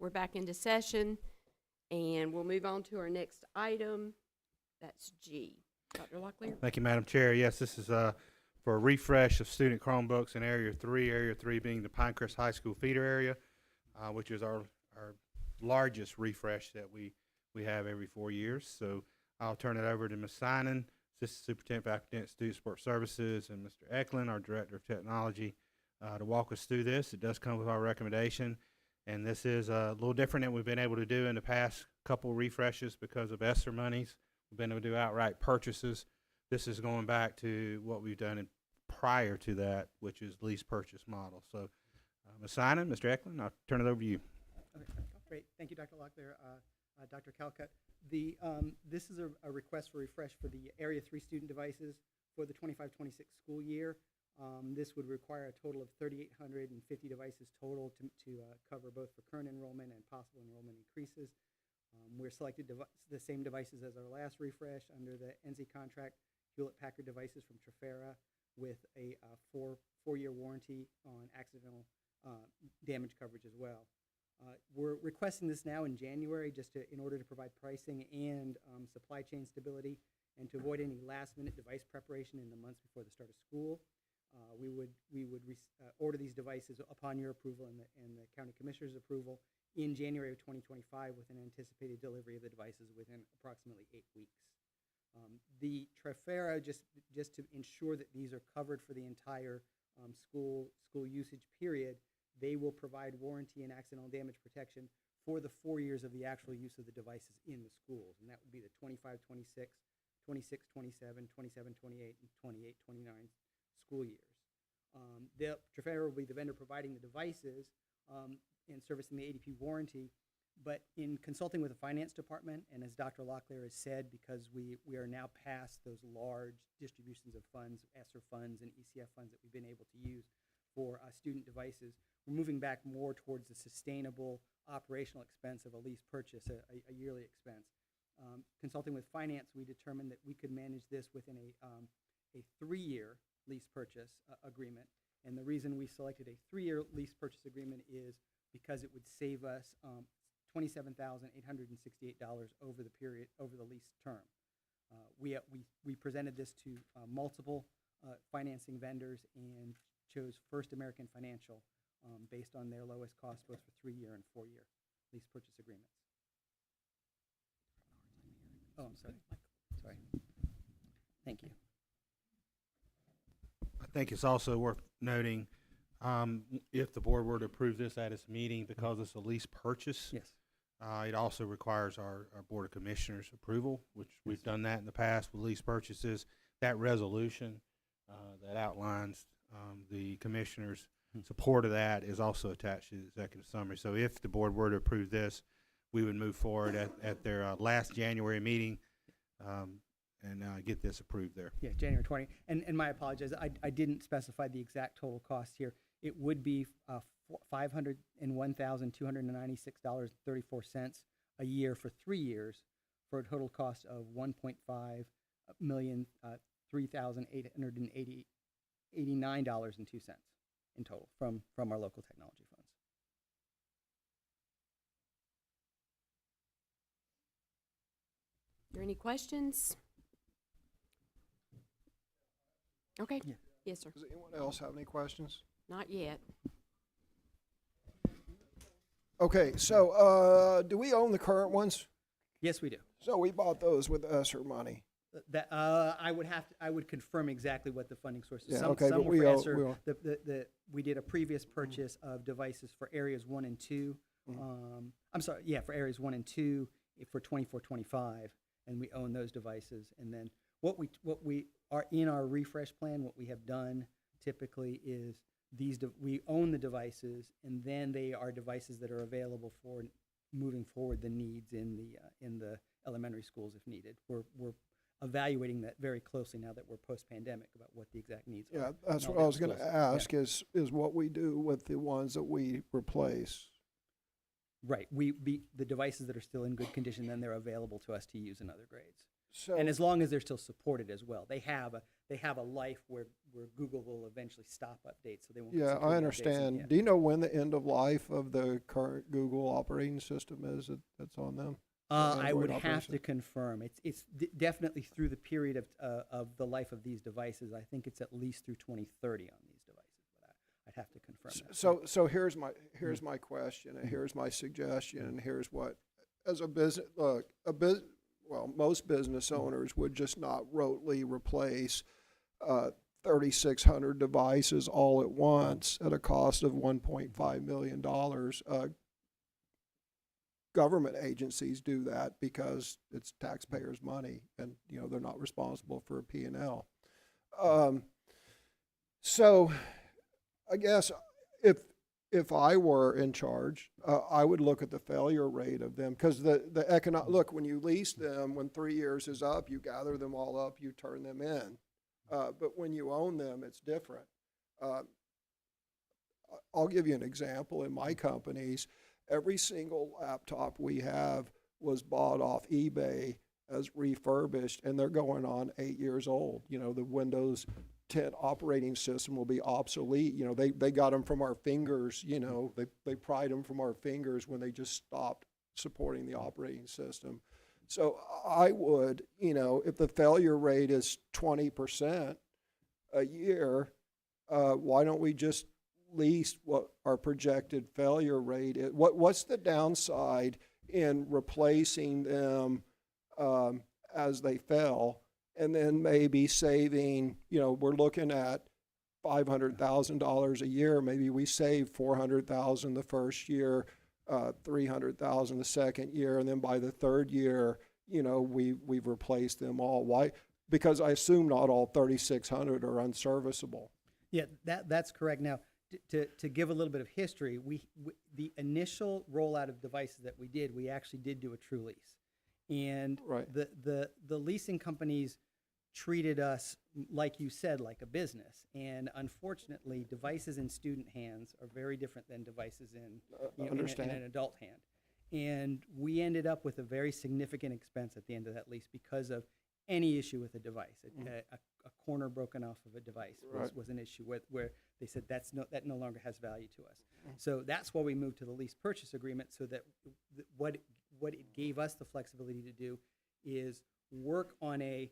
We're back into session, and we'll move on to our next item. That's G. Dr. Locklear? Thank you, Madam Chair. Yes, this is for a refresh of student Chromebooks in Area 3 being the Pinecrest High School feeder area, which is our largest refresh that we have every 4 years. So I'll turn it over to Ms. Sinan, Assistant Superintendent for Academic Student Support Services, and Mr. Eklund, our Director of Technology, to walk us through this. It does come with our recommendation, and this is a little different than we've been able to do in the past couple refreshes because of ESSER monies. We've been able to do outright purchases. This is going back to what we've done prior to that, which is lease purchase model. So, Ms. Sinan, Mr. Eklund, I'll turn it over to you. Okay, great. Thank you, Dr. Locklear. Dr. Calcutt. This is a request for refresh for the Area 3 student devices for the 25-26 school year. This would require a total of 3,850 devices total to cover both for current enrollment and possible enrollment increases. We're selected the same devices as our last refresh under the NC contract, Hewlett-Packard devices from Trafera with a four-year warranty on accidental damage coverage as well. We're requesting this now in January just in order to provide pricing and supply chain stability and to avoid any last-minute device preparation in the months before the start of school. We would order these devices upon your approval and the county commissioner's approval in January of 2025 with an anticipated delivery of the devices within approximately 8 weeks. The Trafera, just to ensure that these are covered for the entire school usage period, they will provide warranty and accidental damage protection for the 4 years of the actual use of the devices in the schools. And that would be the 25-26, 26-27, 27-28, and 28-29 school years. The Trafera will be the vendor providing the devices and servicing the ADP warranty. But in consulting with the finance department, and as Dr. Locklear has said, because we are now past those large distributions of funds, ESSER funds and ECF funds that we've been able to use for student devices, we're moving back more towards the sustainable operational expense of a lease purchase, a yearly expense. Consulting with finance, we determined that we could manage this within a 3-year lease purchase agreement. And the reason we selected a 3-year lease purchase agreement is because it would save us $27,868 over the period, over the lease term. We presented this to multiple financing vendors and chose First American Financial based on their lowest cost, both for 3-year and 4-year lease purchase agreements. Oh, I'm sorry. Sorry. Thank you. I think it's also worth noting, if the board were to approve this at its meeting, because it's a lease purchase, Yes. it also requires our Board of Commissioners approval, which we've done that in the past with lease purchases. That resolution that outlines the commissioners' support of that is also attached to the executive summary. So if the board were to approve this, we would move forward at their last January meeting and get this approved there. Yeah, January 20. And my apologies, I didn't specify the exact total cost here. It would be $501,296.34 a year for 3 years, for a total cost of $1.5 million, $3,889.02 in total from our local technology funds. Are there any questions? Okay. Yeah. Yes, sir. Does anyone else have any questions? Not yet. Okay, so do we own the current ones? Yes, we do. So we bought those with ESSER money. That I would confirm exactly what the funding source is. Yeah, Some okay, but were we for own- ESSER. we own- We did a previous purchase of devices for areas 1 and 2. I'm sorry, yeah, for areas 1 and 2 for 24-25, and we own those devices. And then what we are in our refresh plan, what we have done typically is we own the devices, and then they are devices that are available for moving forward the needs in the elementary schools if needed. We're evaluating that very closely now that we're post-pandemic about what the exact needs are. Yeah, that's in all what I was different going to schools. ask is what we do with the ones that we replace. Right. The devices that are still in good condition, then they're available to us to use in other grades. So, And as long as they're still supported as well, they have a life where Google will eventually stop updates, so they won't. get yeah, security I updates understand. again. Do you know when the end of life of the current Google operating system is that's on them? I Android would have operation? to confirm. It's definitely through the period of the life of these devices. I think it's at least through 2030 on these devices, but I'd have to confirm that. So here's my question, and here's my suggestion, and here's what, as a business, look, most business owners would just not rotely replace 3,600 devices all at once at a cost of $1.5 million. Government agencies do that because it's taxpayers' money, and they're not responsible for a P&L. So I guess if I were in charge, I would look at the failure rate of them, because look, when you lease them, when 3 years is up, you gather them all up, you turn them in. But when you own them, it's different. I'll give you an example. In my companies, every single laptop we have was bought off eBay as refurbished, and they're going on 8 years old. The Windows 10 operating system will be obsolete. They got them from our fingers. They pried them from our fingers when they just stopped supporting the operating system. So I would, if the failure rate is 20% a year, why don't we just lease what our projected failure rate is? What's the downside in replacing them as they fail, and then maybe saving, we're looking at $500,000 a year. Maybe we save $400,000 the first year, $300,000 the second year, and then by the third year, we've replaced them all. Why? Because I assume not all 3,600 are unserviceable. Yeah, that's correct. Now, to give a little bit of history, the initial rollout of devices that we actually did do a true lease, and right. the leasing companies treated us, like you said, like a business. And unfortunately, devices in student hands are very different than devices in an adult hand. And we ended up with a very significant expense at the end of that lease because of any issue with a device. A corner broken off of a device was an issue where they said that no longer has value to us. So that's why we moved to the lease purchase agreement, so that what it gave us the flexibility to do is work on a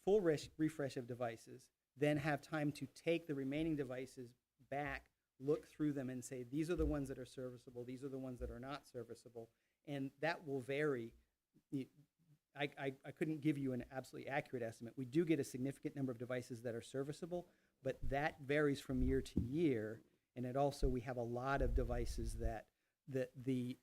full refresh of devices, then have time to take the remaining devices back, look through them and say, these are the ones that are serviceable, these are the ones that are not serviceable, and that will vary. I couldn't give you an absolutely accurate estimate. We do get a significant number of devices that are serviceable, but that varies from year to year, and it also, we have a lot of devices that the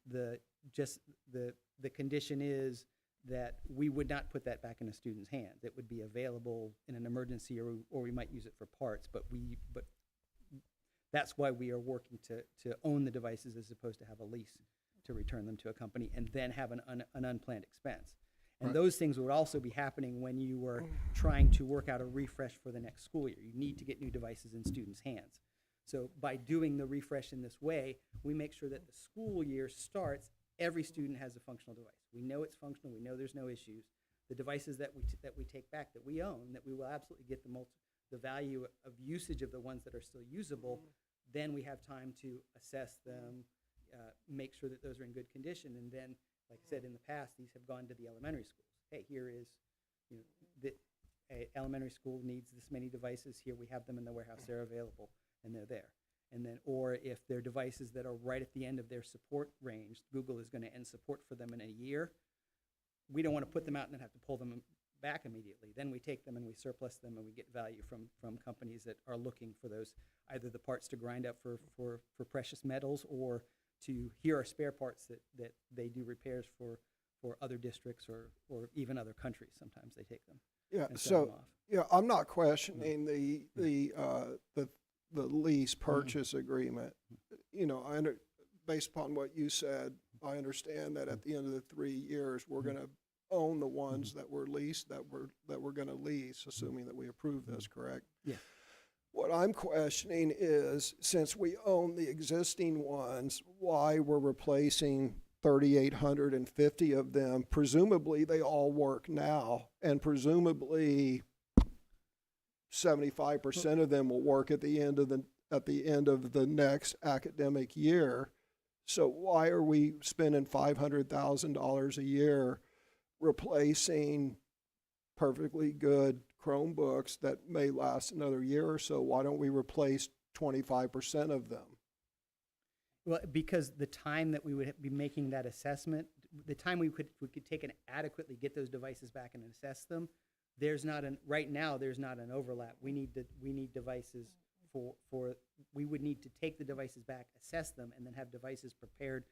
condition is that we would not put that back in a student's hands. It would be available in an emergency, or we might use it for parts, but that's why we are working to own the devices as opposed to have a lease to return them to a company and then have an unplanned expense. And those things would also be happening when you were trying to work out a refresh for the next school year. You need to get new devices in students' hands. So by doing the refresh in this way, we make sure that the school year starts, every student has a functional device. We know it's functional. We know there's no issues. The devices that we take back, that we own, that we will absolutely get the value of usage of the ones that are still usable, then we have time to assess them, make sure that those are in good condition, and then, like I said, in the past, these have gone to the elementary schools. Hey, here is, a elementary school needs this many devices. Here we have them in the warehouse. They're available, and they're there. And then, or if they're devices that are right at the end of their support range, Google is going to end support for them in a year. We don't want to put them out and then have to pull them back immediately. Then we take them and we surplus them, and we get value from companies that are looking for those, either the parts to grind up for precious metals, or to, here are spare parts that they do repairs for other districts or even other countries. Sometimes they take them. Yeah. And sell them So off. yeah, I'm not questioning the lease purchase agreement. Based upon what you said, I understand that at the end of the 3 years, we're going to own the ones that were leased, that we're going to lease, assuming that we approve this, correct? Yeah. What I'm questioning is, since we own the existing ones, why we're replacing 3,850 of them, presumably they all work now, and presumably 75% of them will work at the end of the next academic year. So why are we spending $500,000 a year replacing perfectly good Chromebooks that may last another year or so? Why don't we replace 25% of them? Well, because the time that we would be making that assessment, the time we could take and adequately get those devices back and assess them, right now there's not an overlap. We need devices we would need to take the devices back, assess them, and then have devices prepared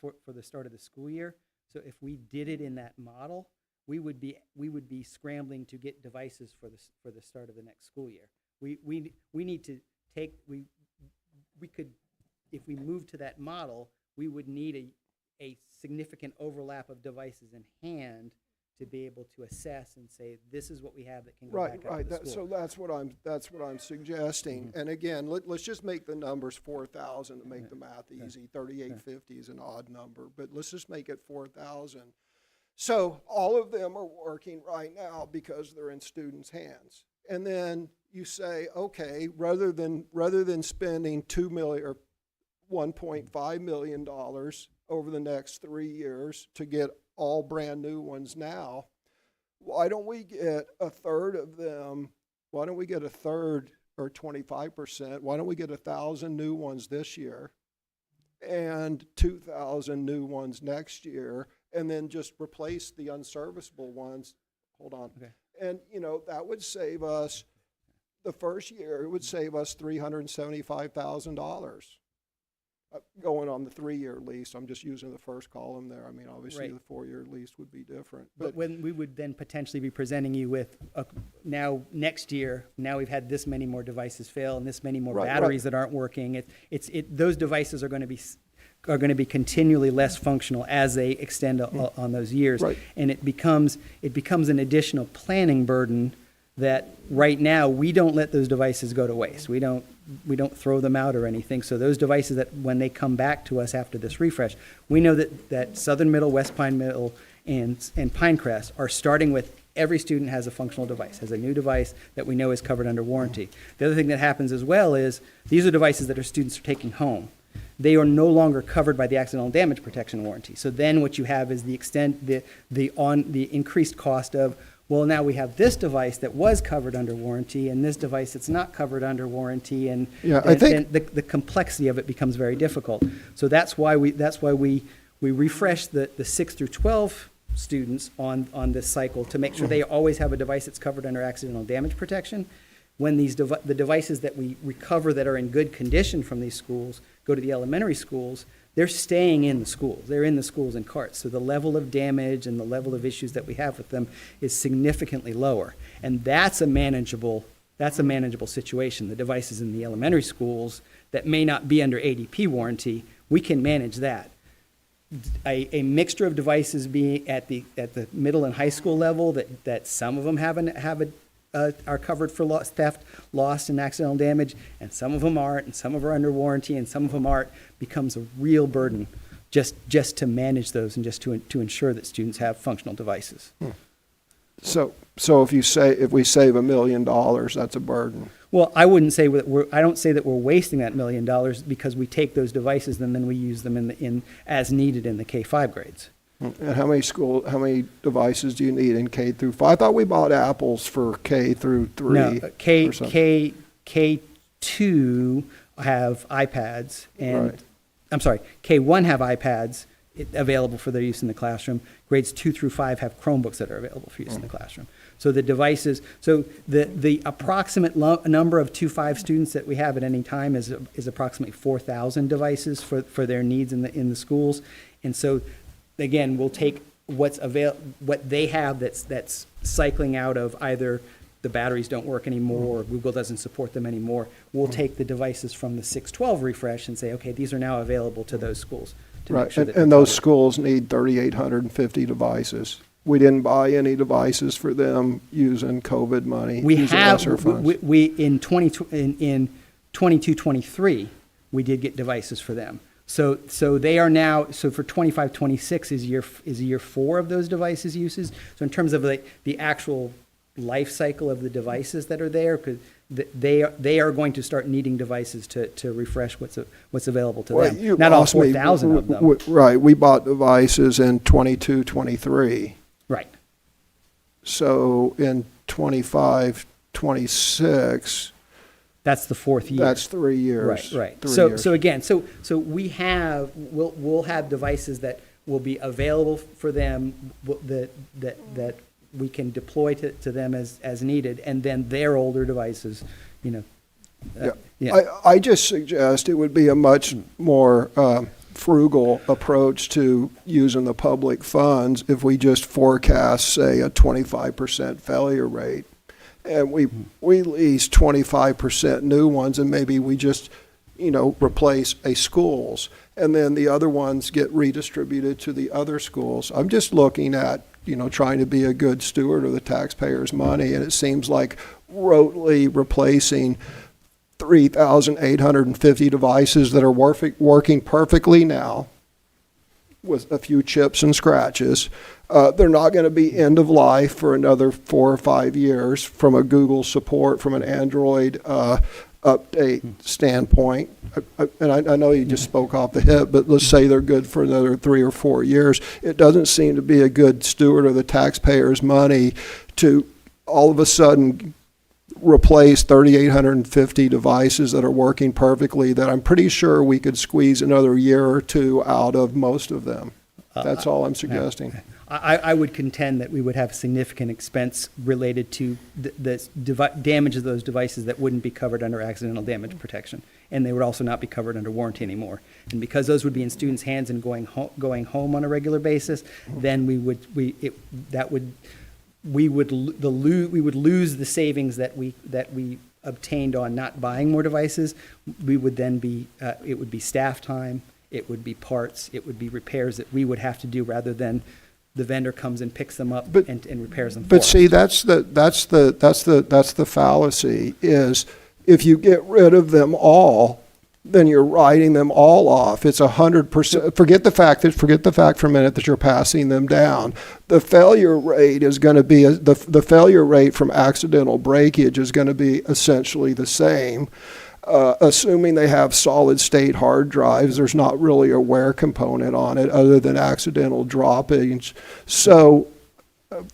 for the start of the school year. So if we did it in that model, we would be scrambling to get devices for the start of the next school year. We need to take we could, if we move to that model, we would need a significant overlap of devices in hand to be able to assess and say, this is what we have that can go back up to the school. So that's what I'm suggesting. Mm-hmm. And again, let's just make the numbers 4,000 to make the math easy. 3,850 is an odd number, but let's just make it 4,000. So all of them are working right now because they're in students' hands. And then you say, okay, rather than spending $2 million or $1.5 million over the next 3 years to get all brand new ones now, why don't we get a third of them? Why don't we get a third or 25%? Why don't we get 1,000 new ones this year and 2,000 new ones next year, and then just replace the unserviceable ones? Hold on. Okay. And, that would save us, the first year, it would save us $375,000. Going on the 3-year lease, I'm just using the first column there. I mean, obviously Right. the 4-year lease would be different. But when we would then potentially be presenting you with, now next year, now we've had this many more devices fail and this many more Right, batteries that aren't working. Those devices are going to be continually less functional as they extend on those years. Right. And it becomes an additional planning burden that right now we don't let those devices go to waste. We don't throw them out or anything. So those devices that when they come back to us after this refresh, we know that Southern Middle, West Pine Middle, and Pinecrest are starting with every student has a functional device, has a new device that we know is covered under warranty. The other thing that happens as well is these are devices that our students are taking home. They are no longer covered by the accidental damage protection warranty. So then what you have is the increased cost of, well, now we have this device that was covered under warranty and this device that's not covered under warranty, and I think the complexity of it becomes very difficult. So that's why we refresh the 6 through 12 students on this cycle to make sure they always have a device that's covered under accidental damage protection. When the devices that we recover that are in good condition from these schools go to the elementary schools, they're staying in the schools. They're in the schools in carts. So the level of damage and the level of issues that we have with them is significantly lower. And that's a manageable situation. The devices in the elementary schools that may not be under ADP warranty, we can manage that. A mixture of devices being at the middle and high school level that some of them are covered for theft, loss, and accidental damage, and some of them aren't, and some of them are under warranty, and some of them aren't, becomes a real burden just to manage those and just to ensure that students have functional devices. so. If we save $1 million, that's a burden. Well, I wouldn't say I don't say that we're wasting that $1 million because we take those devices and then we use them in as needed in the K-5 grades. And how many devices do you need in K through 5? I thought we bought apples for K through 3. No, or something. K2 have iPads, and Right. I'm sorry, K1 have iPads available for their use in the classroom. Grades 2 through 5 have Chromebooks that are available for use in the classroom. So the devices, the approximate number of 2-5 students that we have at any time is approximately 4,000 devices for their needs in the schools, and so. Again, we'll take what they have that's cycling out of either the batteries don't work anymore or Google doesn't support them anymore. We'll take the devices from the 612 refresh and say, okay, these are now available to those schools. To make Right, sure that and they're those covered. schools need 3,850 devices. We didn't buy any devices for them using COVID money. We using have, ESSER funds. in 22-23, we did get devices for them. So they are now, so for 25, 26 is year 4 of those devices uses. So in terms of the actual life cycle of the devices that are there, 'cause they are going to start needing devices to refresh what's available to Well, them. you Not all lost me. 4,000 of them. Right, we bought devices in 22, 23. Right. So in 25, 26, That's the 4th year. that's 3 years. Right. 3 So, years. so again, so we'll have devices that will be available for them, that we can deploy to them as needed, and then their older devices, yeah. I just suggest it would be a much more frugal approach to using the public funds if we just forecast, say, a 25% failure rate. And we lease 25% new ones, and maybe we just, replace a schools. And then the other ones get redistributed to the other schools. I'm just looking at, trying to be a good steward of the taxpayers' money, and it seems like rotely replacing 3,850 devices that are working perfectly now with a few chips and scratches. They're not going to be end of life for another 4 or 5 years from a Google support, from an Android update standpoint. And I know you just spoke off the hip, but let's say they're good for another 3 or 4 years. It doesn't seem to be a good steward of the taxpayers' money to all of a sudden replace 3,850 devices that are working perfectly, that I'm pretty sure we could squeeze another year or 2 out of most of them. That's all I'm suggesting. I would contend that we would have significant expense related to the damage of those devices that wouldn't be covered under accidental damage protection, and they would also not be covered under warranty anymore. And because those would be in students' hands and going home on a regular basis, then we would lose the savings that we obtained on not buying more devices. We would then be it would be staff time, it would be parts, it would be repairs that we would have to do rather than the vendor comes and picks them up and repairs them for us. But see, that's the fallacy, is if you get rid of them all, then you're writing them all off. It's 100%. Forget the fact for a minute that you're passing them down. The failure rate is going to be the failure rate from accidental breakage is going to be essentially the same. Assuming they have solid state hard drives, there's not really a wear component on it other than accidental droppings. So,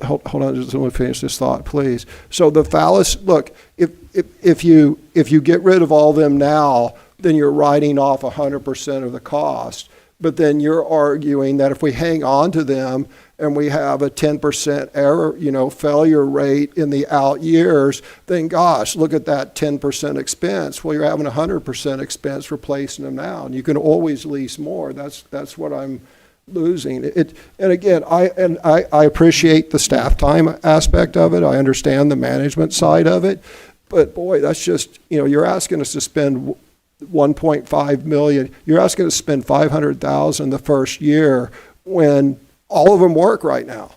hold on, just let me finish this thought, please. So the fallacy, look, if you get rid of all them now, then you're writing off 100% of the cost. But then you're arguing that if we hang on to them and we have a 10% error, failure rate in the out years, then gosh, look at that 10% expense. Well, you're having 100% expense replacing them now, and you can always lease more. That's what I'm losing. And again, I appreciate the staff time aspect of it. I understand the management side of it, but boy, that's just, you're asking us to spend 1.5 million. You're asking us to spend 500,000 the first year when all of them work right now.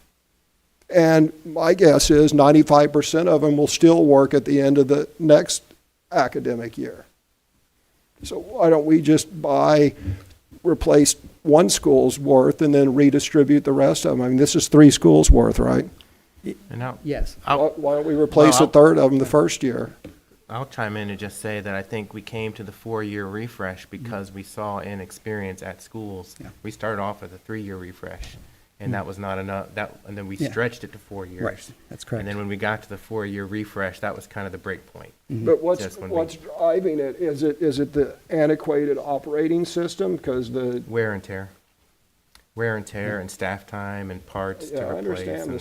And my guess is 95% of them will still work at the end of the next academic year. So why don't we just replace one school's worth and then redistribute the rest of them? I mean, this is 3 schools worth, right? Yes. Why don't we replace a third of them the first year? I'll chime in and just say that I think we came to the 4-year refresh because we saw in experience at schools. Yeah. We started off with a 3-year refresh, and that was not enough. And then we Yeah. stretched it to 4 years. Right, that's correct. And then when we got to the 4-year refresh, that was kind of the break point. But what's Just when driving it? Is it the antiquated operating system? Because the Wear and tear and staff time and parts to I replace. understand and-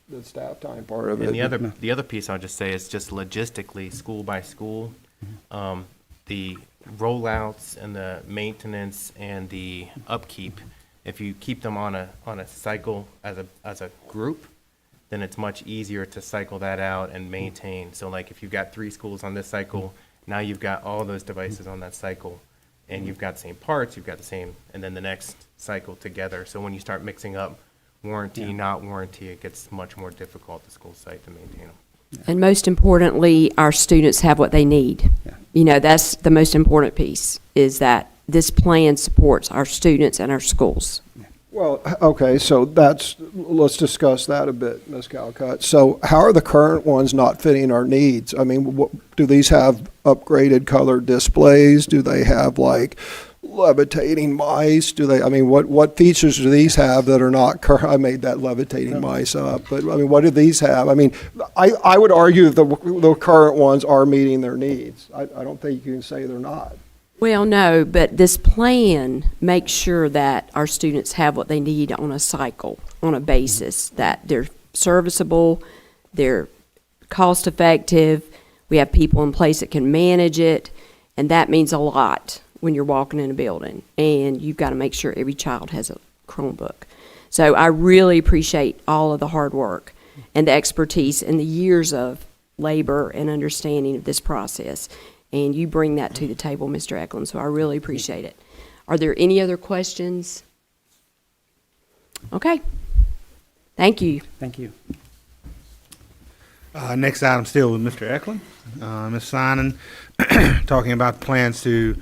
the staff time part of it. And the other piece I'll just say is just logistically, school by school, the rollouts and the maintenance and the upkeep. If you keep them on a cycle as a group, then it's much easier to cycle that out and maintain. So like if you've got 3 schools on this cycle, now you've got all those devices on that cycle, and you've got the same parts, you've got the same, and then the next cycle together. So when you start mixing up warranty, not warranty, it gets much more difficult, the school site, to maintain them. And most importantly, our students have what they need. Yeah. That's the most important piece, is that this plan supports our students and our schools. Well, okay, so let's discuss that a bit, Ms. Calcutt. So how are the current ones not fitting our needs? I mean, do these have upgraded color displays? Do they have like levitating mice? What features do these have that are not I made that levitating mice up, but I mean, what do these have? I mean, I would argue that the current ones are meeting their needs. I don't think you can say they're not. Well, no, but this plan makes sure that our students have what they need on a cycle, on a basis, that they're serviceable, they're cost-effective, we have people in place that can manage it, and that means a lot when you're walking in a building, and you've got to make sure every child has a Chromebook. So I really appreciate all of the hard work and the expertise and the years of labor and understanding of this process. And you bring that to the table, Mr. Eklund, so I really appreciate it. Are there any other questions? Okay. Thank you. Thank you. Next item still with Mr. Eklund. Ms. Simon, talking about plans to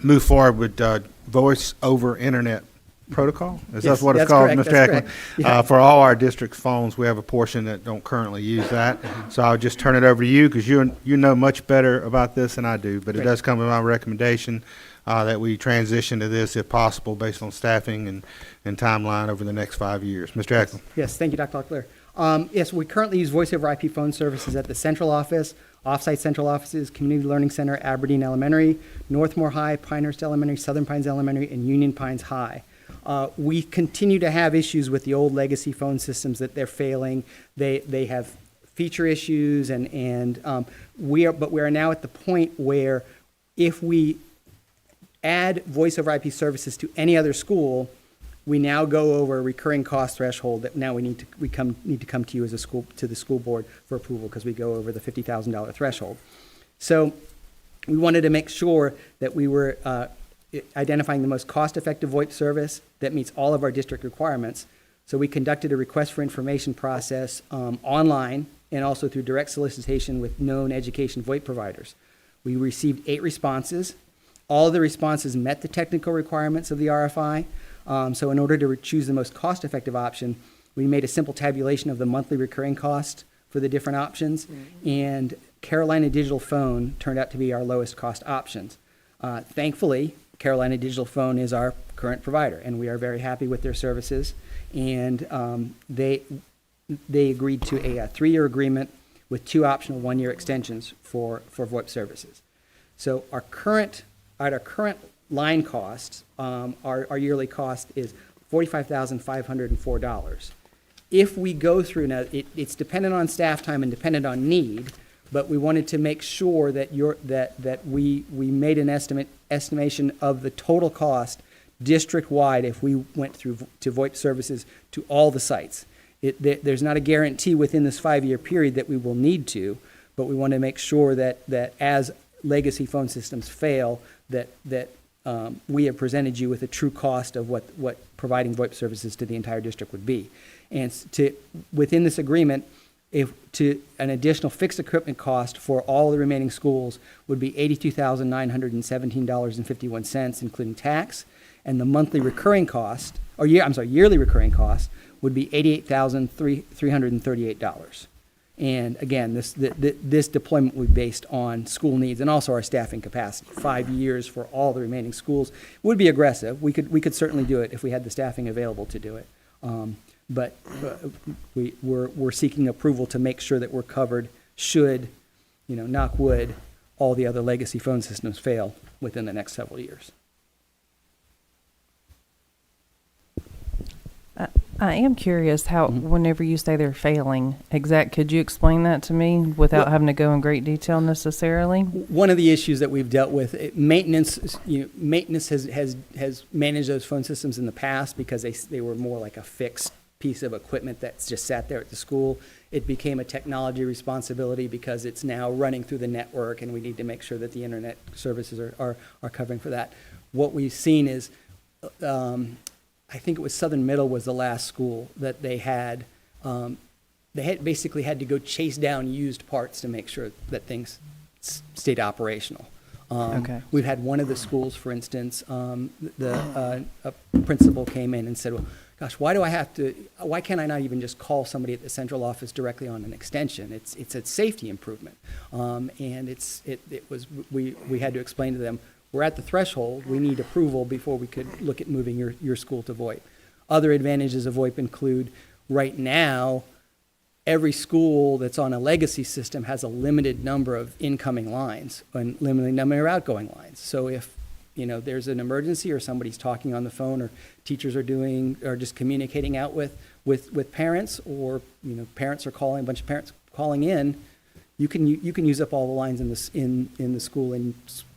move forward with voice over internet protocol. Is Yes, that what it's that's called, correct, Mr. that's Eklund? correct. For all our district's phones, we have a portion that don't currently use that. So I'll just turn it over to you because you know much better about this than I do. But it Great. does come with my recommendation that we transition to this if possible based on staffing and timeline over the next 5 years. Mr. Eklund. Yes, thank you, Dr. Locklear. Yes, we currently use voice over IP phone services at the central office, off-site central offices, Community Learning Center, Aberdeen Elementary, Northmore High, Pinehurst Elementary, Southern Pines Elementary, and Union Pines High. We continue to have issues with the old legacy phone systems that they're failing. They have feature issues, but we are now at the point where if we add voice over IP services to any other school, we now go over a recurring cost threshold that now we need to come to you as a school, to the school board for approval because we go over the $50,000 threshold. So we wanted to make sure that we were identifying the most cost-effective VoIP service that meets all of our district requirements. So we conducted a request for information process online and also through direct solicitation with known education VoIP providers. We received 8 responses. All of the responses met the technical requirements of the RFI. So in order to choose the most cost-effective option, we made a simple tabulation of the monthly recurring cost for the different options, and Carolina Digital Phone turned out to be our lowest cost options. Thankfully, Carolina Digital Phone is our current provider, and we are very happy with their services. And they agreed to a 3-year agreement with 2 optional 1-year extensions for VoIP services. So our current line costs, our yearly cost is $45,504. If we go through, now it's dependent on staff time and dependent on need, but we wanted to make sure that we made an estimation of the total cost district-wide if we went through to VoIP services to all the sites. There's not a guarantee within this 5-year period that we will need to, but we want to make sure that as legacy phone systems fail, that we have presented you with a true cost of what providing VoIP services to the entire district would be. And within this agreement, an additional fixed equipment cost for all the remaining schools would be $82,917.51, including tax, and the monthly recurring cost, yearly recurring cost would be $88,338. And again, this deployment will be based on school needs and also our staffing capacity. 5 years for all the remaining schools would be aggressive. We could certainly do it if we had the staffing available to do it. But we're seeking approval to make sure that we're covered should, knock wood, all the other legacy phone systems fail within the next several years. I am curious how, whenever you say they're failing, could you explain that to me without having to go in great detail necessarily? One of the issues that we've dealt with, maintenance has managed those phone systems in the past because they were more like a fixed piece of equipment that's just sat there at the school. It became a technology responsibility because it's now running through the network, and we need to make sure that the internet services are covering for that. What we've seen is, I think it was Southern Middle was the last school that they had basically had to go chase down used parts to make sure that things stayed operational. Okay. We've had one of the schools, for instance, a principal came in and said, well, gosh, why can't I not even just call somebody at the central office directly on an extension? It's a safety improvement. And we had to explain to them, we're at the threshold, we need approval before we could look at moving your school to VoIP. Other advantages of VoIP include, right now, every school that's on a legacy system has a limited number of incoming lines and limited number of outgoing lines. So if, there's an emergency or somebody's talking on the phone or teachers are just communicating out with parents, or, parents are calling, a bunch of parents calling in, you can use up all the lines in the school and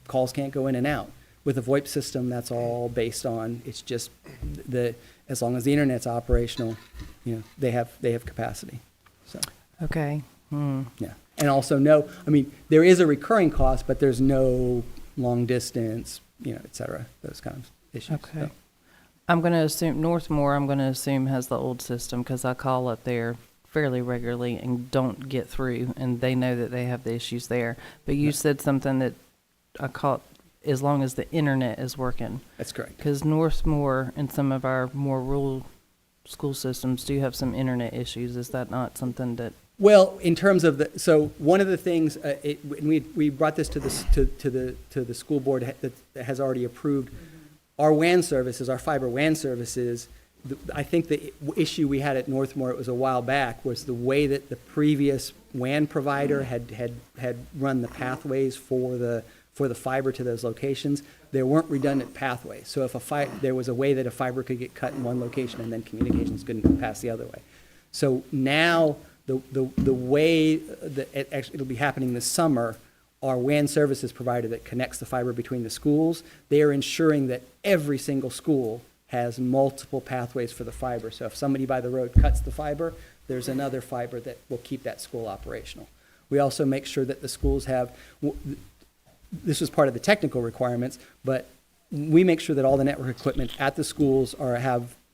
calls can't go in and out. With a VoIP system, that's all based on, it's just as long as the internet's operational, they have capacity. So, Okay. yeah. And also there is a recurring cost, but there's no long distance, et cetera, those kinds of issues. Okay. So, I'm going to assume Northmore has the old system, because I call up there fairly regularly and don't get through, and they know that they have the issues there. But you said something that I caught, as long as the internet is working. that's correct. Because Northmore and some of our more rural school systems do have some internet issues. Is that not something that? Well, in terms of so one of the things, we brought this to the school board that has already approved our WAN services, our fiber WAN services. I think the issue we had at Northmore, it was a while back, was the way that the previous WAN provider had run the pathways for the fiber to those locations. There weren't redundant pathways. So if there was a way that a fiber could get cut in one location and then communications couldn't pass the other way. So now the way that it'll be happening this summer, our WAN services provider that connects the fiber between the schools, they are ensuring that every single school has multiple pathways for the fiber. So if somebody by the road cuts the fiber, there's another fiber that will keep that school operational. We also make sure that the schools have, this was part of the technical requirements, but we make sure that all the network equipment at the schools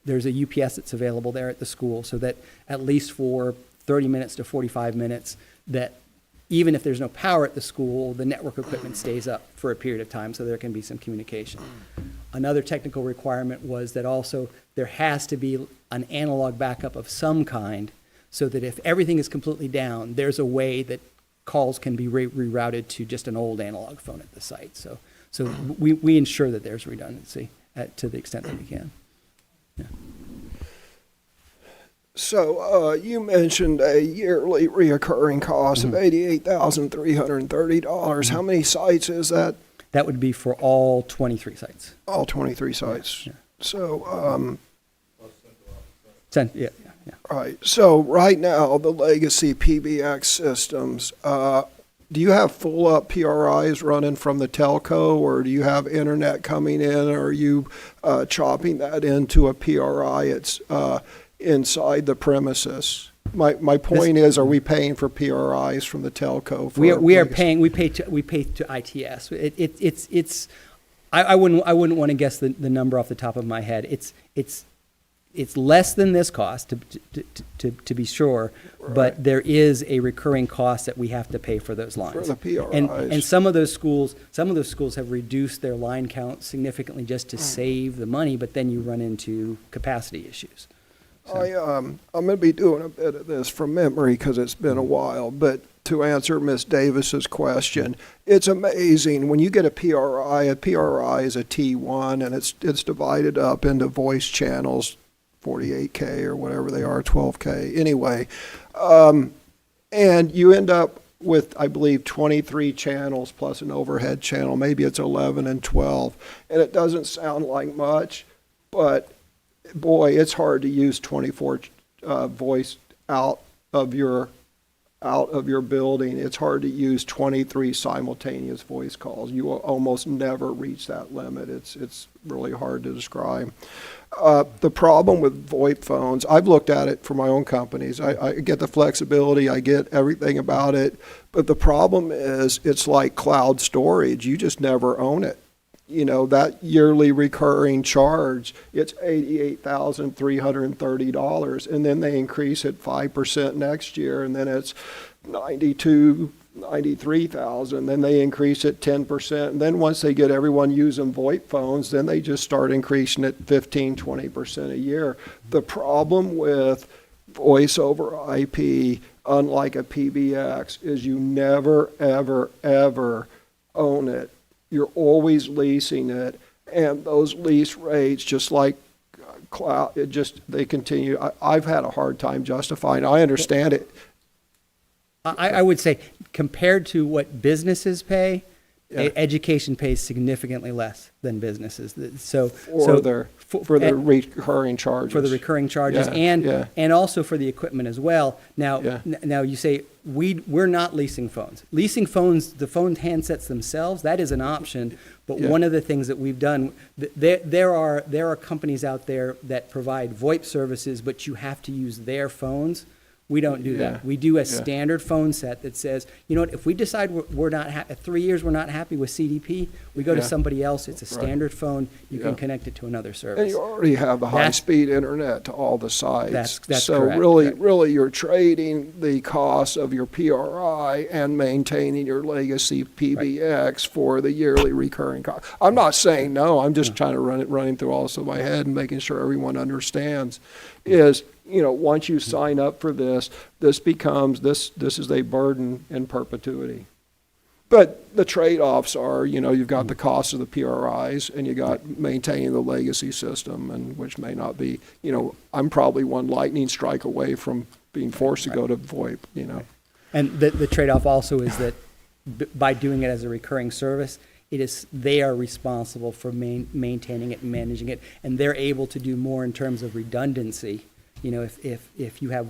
there's a UPS that's available there at the school, so that at least for 30 minutes to 45 minutes, that even if there's no power at the school, the network equipment stays up for a period of time so there can be some communication. Another technical requirement was that also there has to be an analog backup of some kind, so that if everything is completely down, there's a way that calls can be rerouted to just an old analog phone at the site. So we ensure that there's redundancy to the extent that we can. Yeah. So you mentioned a yearly reoccurring cost of $88,330. How many sites is that? That would be for all 23 sites. All 23 sites. Yeah. So, Yeah. right. So right now, the legacy PBX systems, do you have full up PRIs running from the telco, or do you have internet coming in, or are you chopping that into a PRI? It's inside the premises. My point is, are we paying for PRIs from the telco? We pay to ITS. I wouldn't want to guess the number off the top of my head. It's less than this cost to be sure, Right. but there is a recurring cost that we have to pay for those lines. For the PRIs. And some of those schools have reduced their line count significantly just to save the money, but then you run into capacity issues. So. I'm going to be doing a bit of this from memory because it's been a while, but to answer Ms. Davis's question, it's amazing when you get a PRI is a T1, and it's divided up into voice channels, 48K or whatever they are, 12K, anyway. And you end up with, I believe, 23 channels plus an overhead channel. Maybe it's 11 and 12, and it doesn't sound like much, but boy, it's hard to use 24 voice out of your building. It's hard to use 23 simultaneous voice calls. You will almost never reach that limit. It's really hard to describe. The problem with VoIP phones, I've looked at it for my own companies. I get the flexibility, I get everything about it, but the problem is it's like cloud storage. You just never own it. You know, that yearly recurring charge, it's $88,330, and then they increase it 5% next year, and then it's $92,000 93,000, then they increase it 10%. And then once they get everyone using VoIP phones, then they just start increasing it 15, 20% a year. The problem with voice over IP, unlike a PBX, is you never, ever, ever own it. You're always leasing it. And those lease rates, just like cloud, they continue. I've had a hard time justifying. I understand it. I would say, compared to what businesses pay, Yeah. education pays significantly less than businesses. So For their recurring charges. for the recurring charges Yeah. and also for the equipment as well. Now, Yeah. now you say we're not leasing phones. Leasing phones, the phone handsets themselves, that is an option. But Yeah. one of the things that we've done, there are companies out there that provide VoIP services, but you have to use their phones. We don't do Yeah. that. We do a Yeah. standard phone set that says, you know what, if we decide we're not, 3 years we're not happy with CDP, we go to Yeah. somebody else. It's a Right. standard phone. You Yeah. can connect it to another And service. you already have the That's- high-speed internet to all the sites. That's So correct, really, correct. really, you're trading the cost of your PRI and maintaining your legacy PBX for the yearly recurring cost. I'm not saying no, I'm just trying to running through all this in my head and making sure everyone understands, is, once you sign up for this, this is a burden in perpetuity. But the trade-offs are, you've got the cost of the PRIs and you got maintaining the legacy system, and which may not be, I'm probably one lightning strike away from being forced to go to VoIP, And the trade-off also is that by doing it as a recurring service, they are responsible for maintaining it and managing it, and they're able to do more in terms of redundancy. If you have,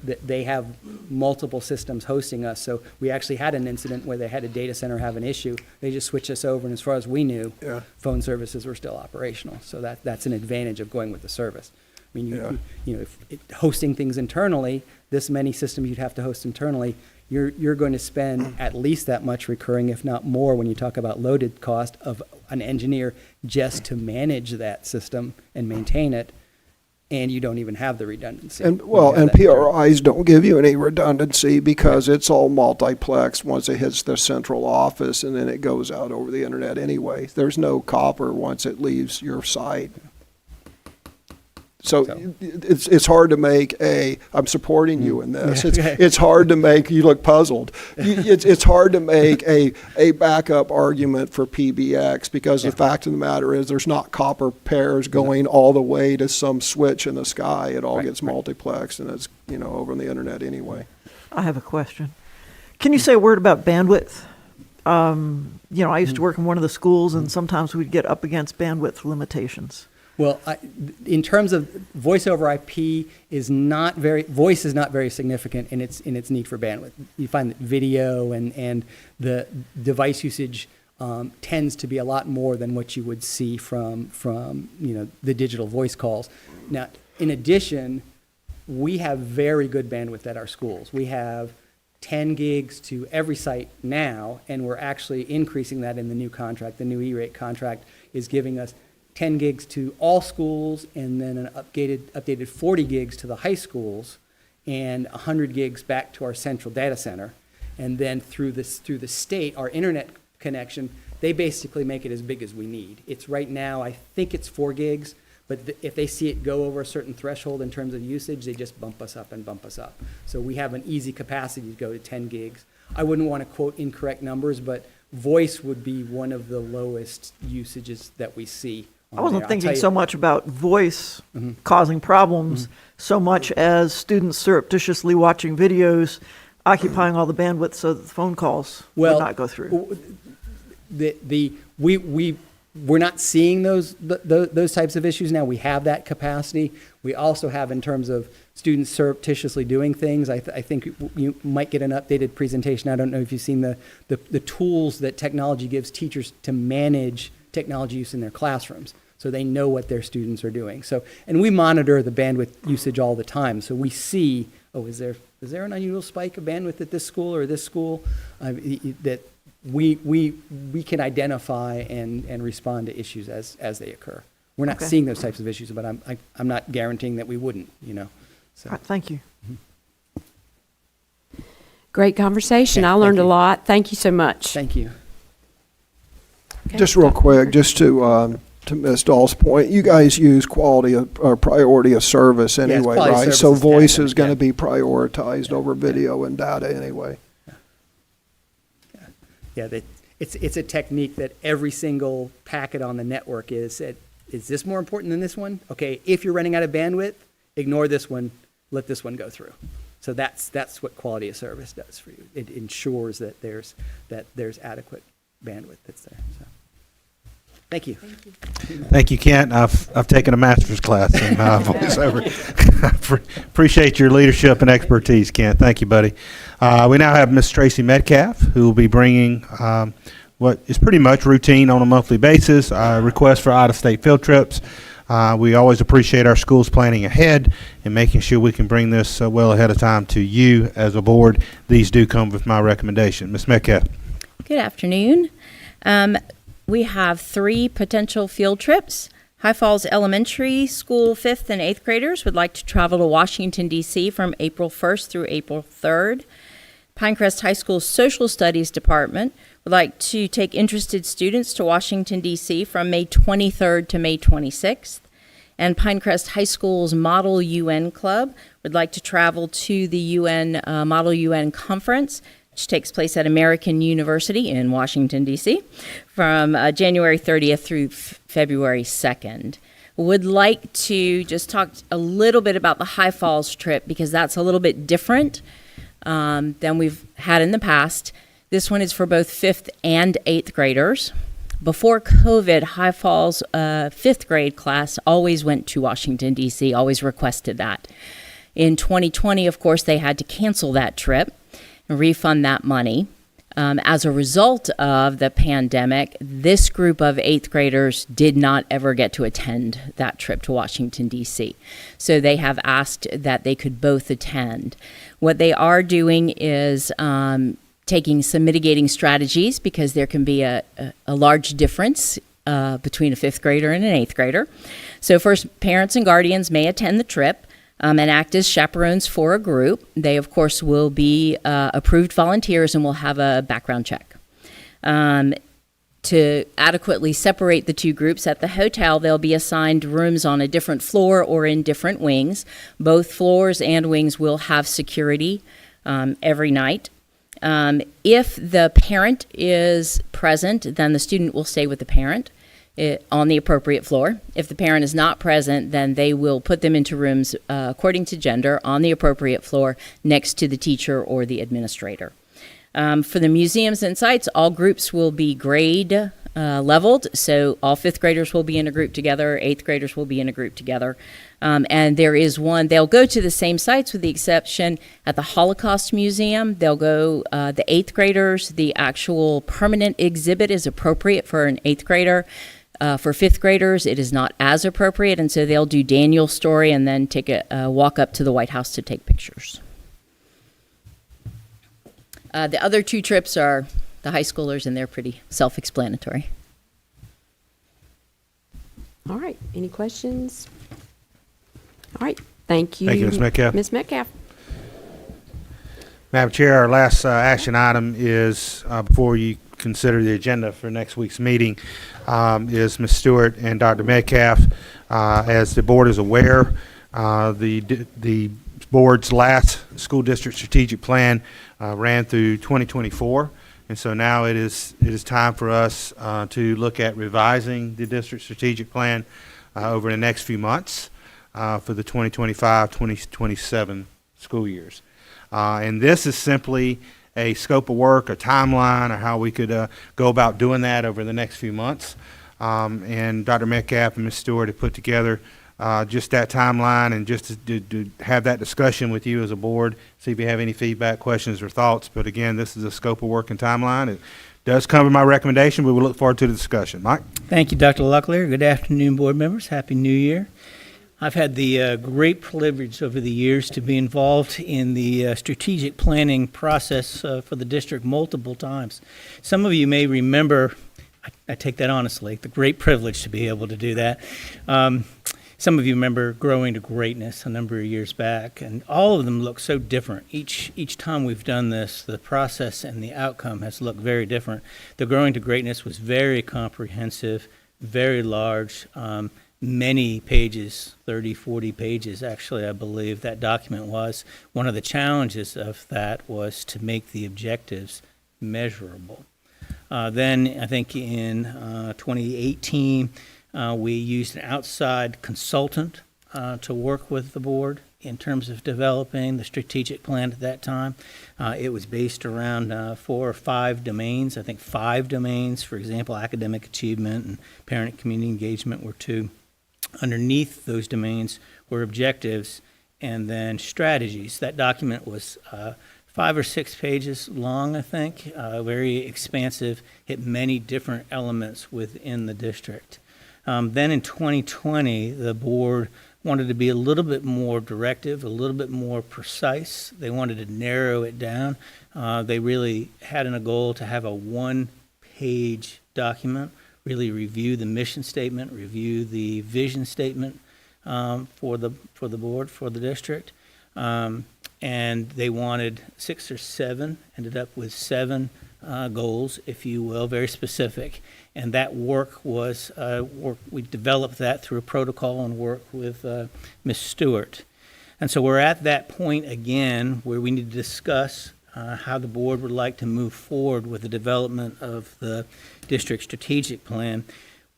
they have multiple systems hosting us. So we actually had an incident where they had a data center have an issue. They just switched us over, and as far as we knew, Yeah. phone services were still operational. So that's an advantage of going with the service. I mean, if hosting things internally, this many systems you'd have to host internally, you're going to spend at least that much recurring, if not more, when you talk about loaded cost of an engineer just to manage that system and maintain it, and you don't even have the redundancy. And when you have that PRIs don't give you any redundancy because it's all multiplex once it hits the central office, and then it goes out over the internet anyway. There's no copper once it leaves your site. So it's hard to make I'm supporting you in this. It's hard to make, you look puzzled. It's hard to make a backup argument for PBX because the fact of the matter is there's not copper pairs going all the way to some switch in the sky. It all gets multiplexed, and it's, over on the internet anyway. I have a question. Can you say a word about bandwidth? I used to work in one of the schools, and sometimes we'd get up against bandwidth limitations. Well, in terms of voice over IP voice is not very significant in its need for bandwidth. You find that video and the device usage tends to be a lot more than what you would see from the digital voice calls. Now, in addition, we have very good bandwidth at our schools. We have 10 gigs to every site now, and we're actually increasing that in the new contract. The new E-rate contract is giving us 10 gigs to all schools, and then an updated 40 gigs to the high schools, and 100 gigs back to our central data center. And then through the state, our internet connection, they basically make it as big as we need. It's right now, I think it's 4 gigs, but if they see it go over a certain threshold in terms of usage, they just bump us up and bump us up. So we have an easy capacity to go to 10 gigs. I wouldn't want to quote incorrect numbers, but voice would be one of the lowest usages that we see. I wasn't thinking so much about voice causing problems, so much as students surreptitiously watching videos, occupying all the bandwidth so that the phone calls would not go through. We're not seeing those types of issues now. We have that capacity. We also have, in terms of students surreptitiously doing things, I think you might get an updated presentation. I don't know if you've seen the tools that technology gives teachers to manage technology use in their classrooms, so they know what their students are doing. So, and we monitor the bandwidth usage all the time, so we see, is there an unusual spike of bandwidth at this school or this school? That we can identify and respond to issues as they occur. We're not seeing those types of issues, but I'm not guaranteeing that we wouldn't, So. All right, thank you. Great conversation. Okay, I learned a thank you. lot. Thank you so much. Thank you. Okay. Just real quick, just to Ms. Dahl's point, you guys use quality of, or priority of service it's anyway, quality of right? service So is voice academic, is going yeah. to be prioritized over video and data anyway. Yeah, it's a technique that every single packet on the network is this more important than this one? Okay, if you're running out of bandwidth, ignore this one, let this one go through. So that's what quality of service does for you. It ensures that there's adequate bandwidth that's there. So, thank you. Thank you, Kent. I've taken a master's class in voiceover. Appreciate your leadership and expertise, Kent. Thank you, buddy. We now have Miss Tracy Metcalf, who will be bringing what is pretty much routine on a monthly basis, requests for out-of-state field trips. We always appreciate our schools planning ahead and making sure we can bring this well ahead of time to you as a board. These do come with my recommendation. Ms. Metcalf. Good afternoon. We have 3 potential field trips. High Falls Elementary School 5th and 8th graders would like to travel to Washington, D.C. from April 1st through April 3rd. Pinecrest High School Social Studies Department would like to take interested students to Washington, D.C. from May 23rd to May 26th. And Pinecrest High School's Model UN Club would like to travel to the UN Model UN Conference, which takes place at American University in Washington, D.C., from January 30th through February 2nd. Would like to just talk a little bit about the High Falls trip because that's a little bit different than we've had in the past. This one is for both 5th and 8th graders. Before COVID, High Falls 5th grade class always went to Washington, D.C., always requested that. In 2020, of course, they had to cancel that trip and refund that money. As a result of the pandemic, this group of 8th graders did not ever get to attend that trip to Washington, D.C. So they have asked that they could both attend. What they are doing is taking some mitigating strategies because there can be a large difference between a 5th grader and an 8th grader. So first, parents and guardians may attend the trip and act as chaperones for a group. They, of course, will be approved volunteers and will have a background check. To adequately separate the 2 groups at the hotel, they'll be assigned rooms on a different floor or in different wings. Both floors and wings will have security every night. If the parent is present, then the student will stay with the parent on the appropriate floor. If the parent is not present, then they will put them into rooms according to gender on the appropriate floor next to the teacher or the administrator. For the museums and sites, all groups will be grade leveled, so all 5th graders will be in a group together, 8th graders will be in a group together. And there is one, they'll go to the same sites with the exception at the Holocaust Museum. They'll go, the 8th graders, the actual permanent exhibit is appropriate for an 8th grader. For 5th graders, it is not as appropriate, and so they'll do Daniel's story and then take a walk up to the White House to take pictures. The other 2 trips are the high schoolers, and they're pretty self-explanatory. All right. Any questions? All right. Thank you. Thank you, Ms. Metcalf. Ms. Metcalf. Madam Chair, our last action item is, before you consider the agenda for next week's meeting, is Ms. Stewart and Dr. Metcalf. As the board is aware, the board's last school district strategic plan ran through 2024, and so now it is time for us to look at revising the district strategic plan over the next few months for the 2025-2027 school years. And this is simply a scope of work, a timeline, or how we could go about doing that over the next few months. And Dr. Metcalf and Ms. Stewart have put together just that timeline and just to have that discussion with you as a board, see if you have any feedback, questions, or thoughts. But again, this is a scope of work and timeline. It does cover my recommendation. We will look forward to the discussion. Mike? Thank you, Dr. Locklear. Good afternoon, board members. Happy New Year. I've had the great privilege over the years to be involved in the strategic planning process for the district multiple times. Some of you may remember, I take that honestly, the great privilege to be able to do that. some of you remember Growing to Greatness a number of years back, and all of them look so different. Each time we've done this, the process and the outcome has looked very different. The Growing to Greatness was very comprehensive, very large, many pages, 30, 40 pages actually, I believe that document was. One of the challenges of that was to make the objectives measurable. Then I think in 2018, we used an outside consultant to work with the board in terms of developing the strategic plan at that time. It was based around 4 or 5 domains. I think 5 domains, for example, academic achievement and parent and community engagement were 2. Underneath those domains were objectives and then strategies. That document was 5 or 6 pages long, I think, very expansive, hit many different elements within the district. Then in 2020, the board wanted to be a little bit more directive, a little bit more precise. They wanted to narrow it down. They really had a goal to have a 1-page document, really review the mission statement, review the vision statement for the board, for the district. And they wanted 6 or 7, ended up with 7 goals, if you will, very specific. And that work was, we developed that through a protocol and work with Ms. Stewart. And so we're at that point again where we need to discuss how the board would like to move forward with the development of the district strategic plan.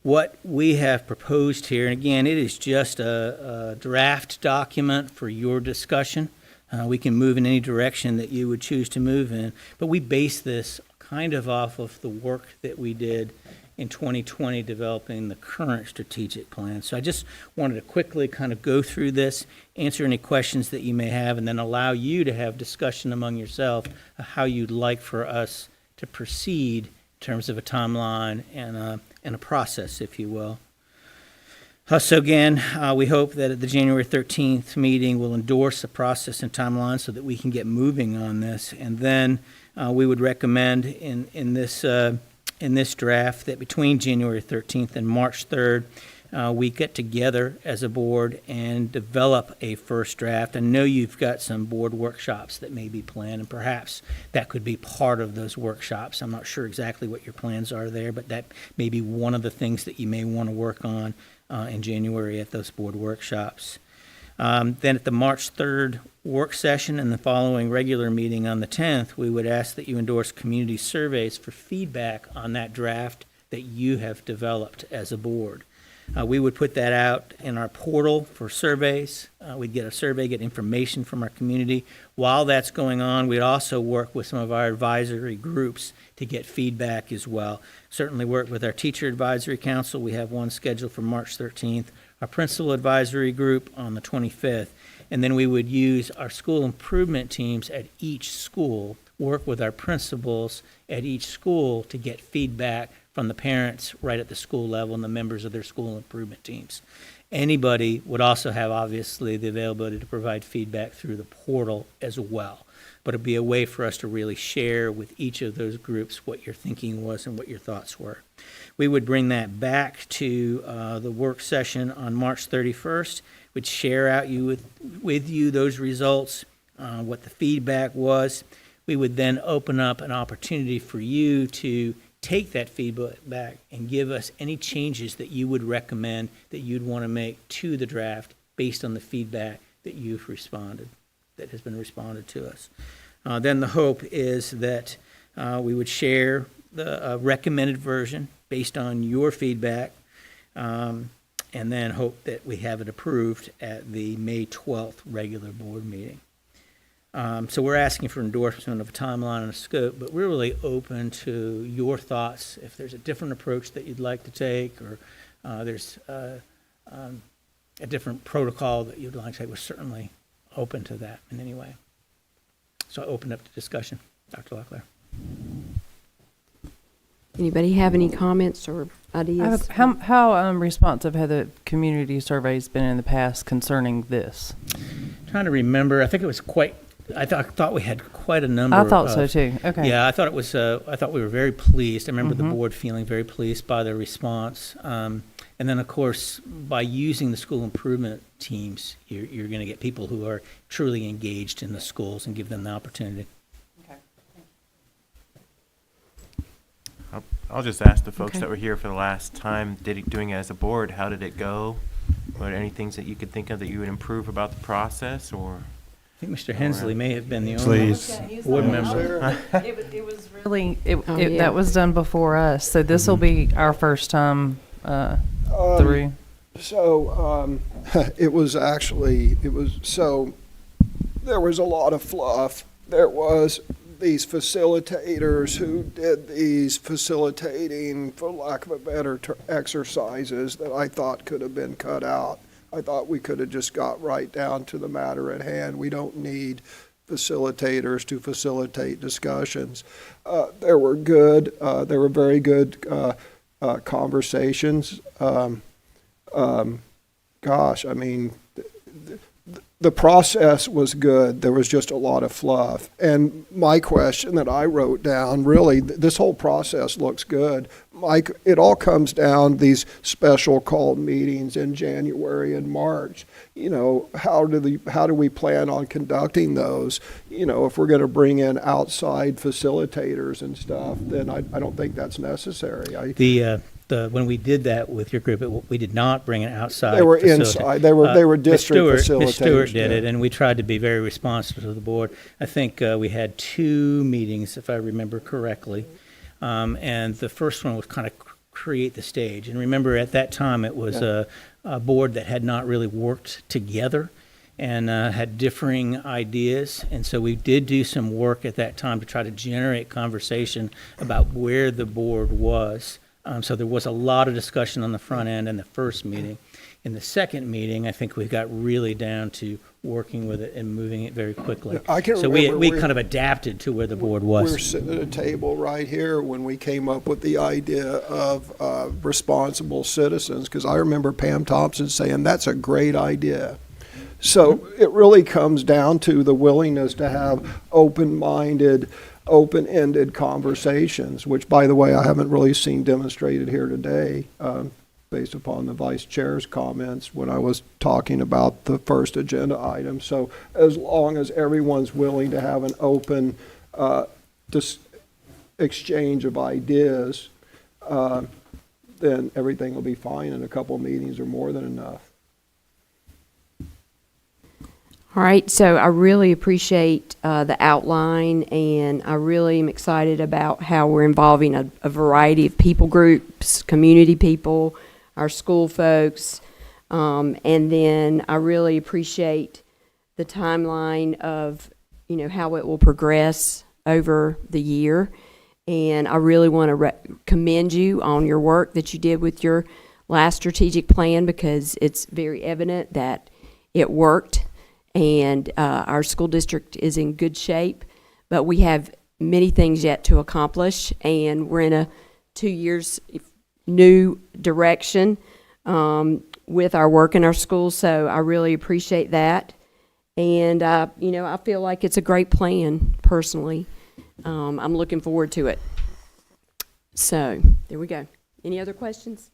What we have proposed here, and again, it is just a draft document for your discussion. We can move in any direction that you would choose to move in, but we base this kind of off of the work that we did in 2020 developing the current strategic plan. So I just wanted to quickly kind of go through this, answer any questions that you may have, and then allow you to have discussion among yourself of how you'd like for us to proceed in terms of a timeline and a process, if you will. So again, we hope that at the January 13th meeting we'll endorse the process and timeline so that we can get moving on this. And then we would recommend in this draft that between January 13th and March 3rd, we get together as a board and develop a first draft. I know you've got some board workshops that may be planned, and perhaps that could be part of those workshops. I'm not sure exactly what your plans are there, but that may be one of the things that you may want to work on in January at those board workshops. Then at the March 3rd work session and the following regular meeting on the 10th, we would ask that you endorse community surveys for feedback on that draft that you have developed as a board. We would put that out in our portal for surveys. We'd get a survey, get information from our community. While that's going on, we'd also work with some of our advisory groups to get feedback as well. Certainly work with our Teacher Advisory Council. We have one scheduled for March 13th. Our Principal Advisory Group on the 25th. And then we would use our school improvement teams at each school, work with our principals at each school to get feedback from the parents right at the school level and the members of their school improvement teams. Anybody would also have, obviously, the availability to provide feedback through the portal as well. But it'd be a way for us to really share with each of those groups what your thinking was and what your thoughts were. We would bring that back to the work session on March 31st. We'd share out with you those results, what the feedback was. We would then open up an opportunity for you to take that feedback back and give us any changes that you would recommend that you'd want to make to the draft based on the feedback that you've responded, that has been responded to us. Then the hope is that we would share the recommended version based on your feedback, and then hope that we have it approved at the May 12th regular board meeting. So we're asking for endorsement of a timeline and a scope, but we're really open to your thoughts. If there's a different approach that you'd like to take, or there's a different protocol that you'd like to take, we're certainly open to that in any way. So I open up to discussion. Dr. Locklear. Anybody have any comments or ideas? How responsive have the community surveys been in the past concerning this? Trying to remember. I think it was quite. I thought we had quite a number. I thought so too. Okay. Yeah, I thought it was. I thought we were very pleased. I remember the board feeling very pleased by the response. And then, of course, by using the school improvement teams, you're going to get people who are truly engaged in the schools and give them the opportunity. I'll just ask the folks Okay. that were here for the last time, doing it as a board, how did it go? Were there any things that you could think of that you would improve about the process, or? I think Mr. Hensley may have been the only Please. board member. It was really, Oh, yeah. that was done before us, so this will be our first time, through. So, it was, so, there was a lot of fluff. There was these facilitators who did these facilitating, for lack of a better exercises that I thought could have been cut out. I thought we could have just got right down to the matter at hand. We don't need facilitators to facilitate discussions. There were very good conversations. Gosh, I mean, the process was good. There was just a lot of fluff. And my question that I wrote down, really, this whole process looks good. Mike, it all comes down these special called meetings in January and March. You know, how do we plan on conducting those? You know, if we're going to bring in outside facilitators and stuff, then I don't think that's necessary. When we did that with your group, we did not bring an outside They were facilitator. inside. They were district facilitators. Ms. Stewart did yeah. it, and we tried to be very responsive to the board. I think we had 2 meetings, if I remember correctly, and the first one was kind of create the stage. And remember, at that time, it was a board that had not really worked together and had differing ideas. And so we did do some work at that time to try to generate conversation about where the board was. So there was a lot of discussion on the front end in the first meeting. In the second meeting, I think we got really down to working with it and moving it very quickly. I can So remember we kind of adapted to where the board was. We're sitting at a table right here when we came up with the idea of responsible citizens, because I remember Pam Thompson saying, that's a great idea. So it really comes down to the willingness to have open-minded, open-ended conversations, which, by the way, I haven't really seen demonstrated here today, based upon the vice chair's comments when I was talking about the first agenda item. So as long as everyone's willing to have an open exchange of ideas, then everything will be fine, and a couple of meetings are more than enough. All right, so I really appreciate the outline, and I really am excited about how we're involving a variety of people groups, community people, our school folks, and then I really appreciate the timeline of, you know, how it will progress over the year. And I really want to commend you on your work that you did with your last strategic plan, because it's very evident that it worked. And our school district is in good shape, but we have many things yet to accomplish, and we're in a 2 years new direction with our work in our schools, so I really appreciate that. And, you know, I feel like it's a great plan, personally. I'm looking forward to it. So, there we go. Any other questions?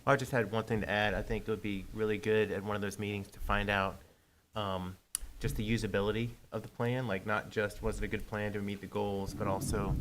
I just had one thing to add. I think it would be really good at one of those meetings to find out just the usability of the plan, like not just was it a good plan to meet the goals, but also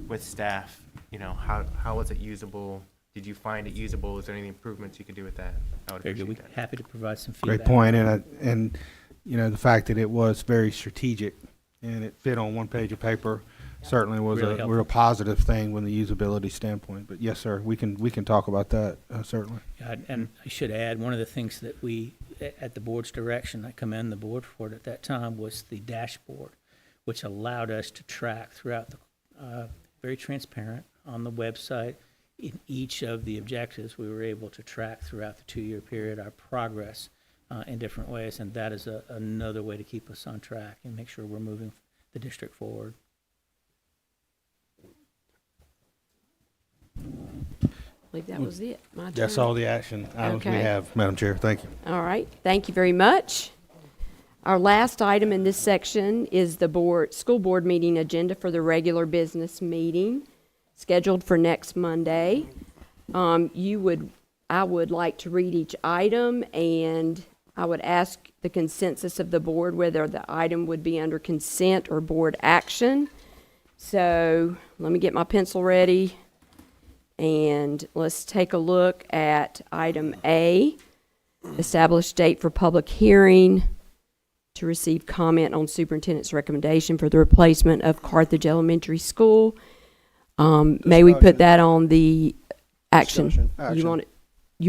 with staff, you know, how was it usable? Did you find it usable? Is there any improvements you could do with that? I would Very good. appreciate We're that. happy to provide some feedback. Great point, and you know, the fact that it was very strategic and it fit on one page of paper certainly was Really a helpful. real positive thing from the usability standpoint. But yes, sir, we can talk about that certainly. And I should add, one of the things that we, at the board's direction, I commend the board for it at that time, was the dashboard, which allowed us to track throughout the, very transparent on the website. In each of the objectives, we were able to track throughout the 2-year period our progress in different ways, and that is another way to keep us on track and make sure we're moving the district forward. I believe that was it. My That's turn. all the action items we Okay. have, Madam Chair. Thank you. All right, thank you very much. Our last item in this section is the school board meeting agenda for the regular business meeting scheduled for next Monday. I would like to read each item, and I would ask the consensus of the board whether the item would be under consent or board action. So let me get my pencil ready, and let's take a look at item A, establish date for public hearing to receive comment on superintendent's recommendation for the replacement of Carthage Elementary School. May we put Discussion. that on the action? Discussion. You Action.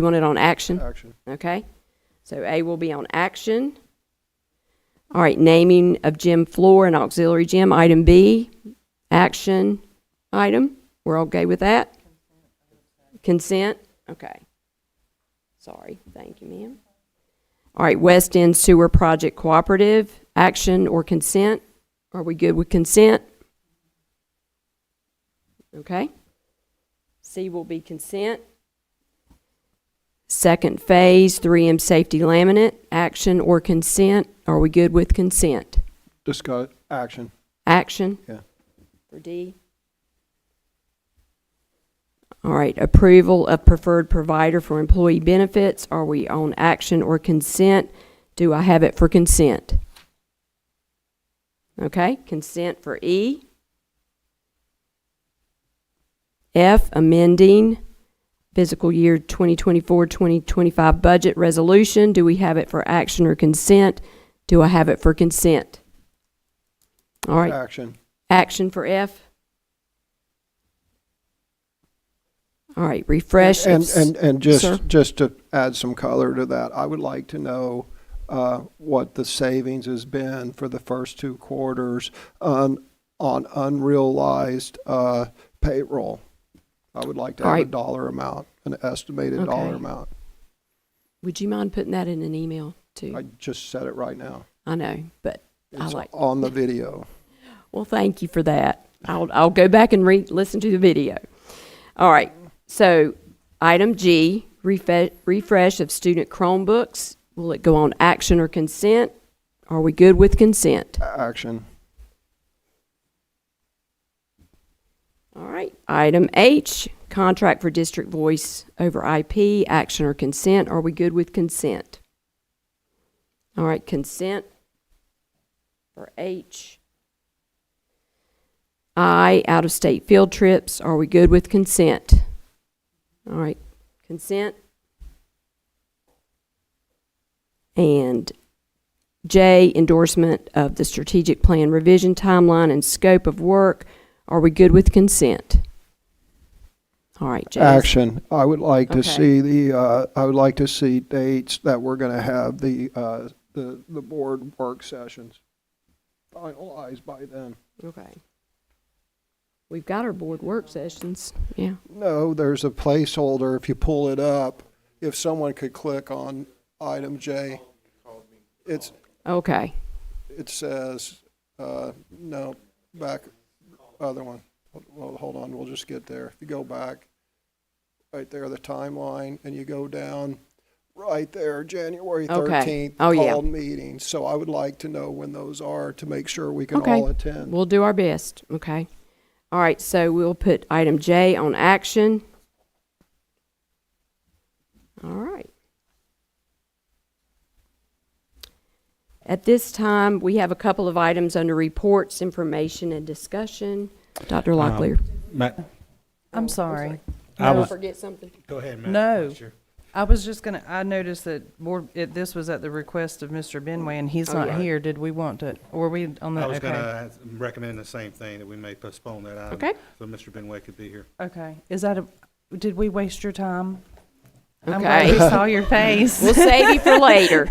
want it on action? Action. Okay. So A will be on action. All right, naming of gym floor and auxiliary gym, item B, action item. We're okay with that? Consent? Okay. Sorry. Thank you, ma'am. All right, West End Sewer Project Cooperative, action or consent? Are we good with consent? Okay. C will be consent. Second phase, 3M safety laminate, action or consent? Are we good with consent? Discuss, action. Action? Yeah. For D. All right, approval of preferred provider for employee benefits. Are we on action or consent? Do I have it for consent? Okay, consent for E. F, amending fiscal year 2024-2025 budget resolution. Do we have it for action or consent? Do I have it for consent? All right, Action. action for F. All right, refresh. And Sir? just to add some color to that, I would like to know what the savings has been for the first 2 quarters on unrealized payroll. I would like to All have a right. dollar amount, an estimated Okay. dollar amount. Would you mind putting that in an email too? I just said it right now. I know, but I It's like. on the video. Well, thank you for that. I'll go back and listen to the video. All right. So, item G, refresh of student Chromebooks. Will it go on action or consent? Are we good with consent? Action. All right. Item H, contract for district voice over IP, action or consent. Are we good with consent? All right, consent for H. I, out-of-state field trips. Are we good with consent? All right, consent. And J, endorsement of the strategic plan revision timeline and scope of work. Are we good with consent? All right, J. Action. I would like to Okay. see I would like to see dates that we're going to have the board work sessions finalized by then. Okay. We've got our board work sessions, yeah. No, there's a placeholder. If you pull it up, if someone could click on item J, Okay, it says, no, back, other one. Well, hold on, we'll just get there. If you go back, right there, the timeline, and you go down, right there, January Okay. 13th, Oh, yeah. called meetings. So I would like to know when those are to make sure we can Okay. all attend. we'll do our best, okay. All right, so we'll put item J on action. All right. At this time, we have a couple of items under reports, information, and discussion. Dr. Locklear. Matt, I'm sorry. I No, was, forget something. go ahead, Matt. No. Sure. I was just gonna, I noticed that this was at the request of Mr. Benway, and he's Oh, not yeah. here. Did we want to, or were we on the, I was okay. gonna recommend the same thing, that we may postpone that item. Okay. So Mr. Benway could be here. Okay, is that did we waste your time? I'm Okay. glad we saw your face. We'll save you for later.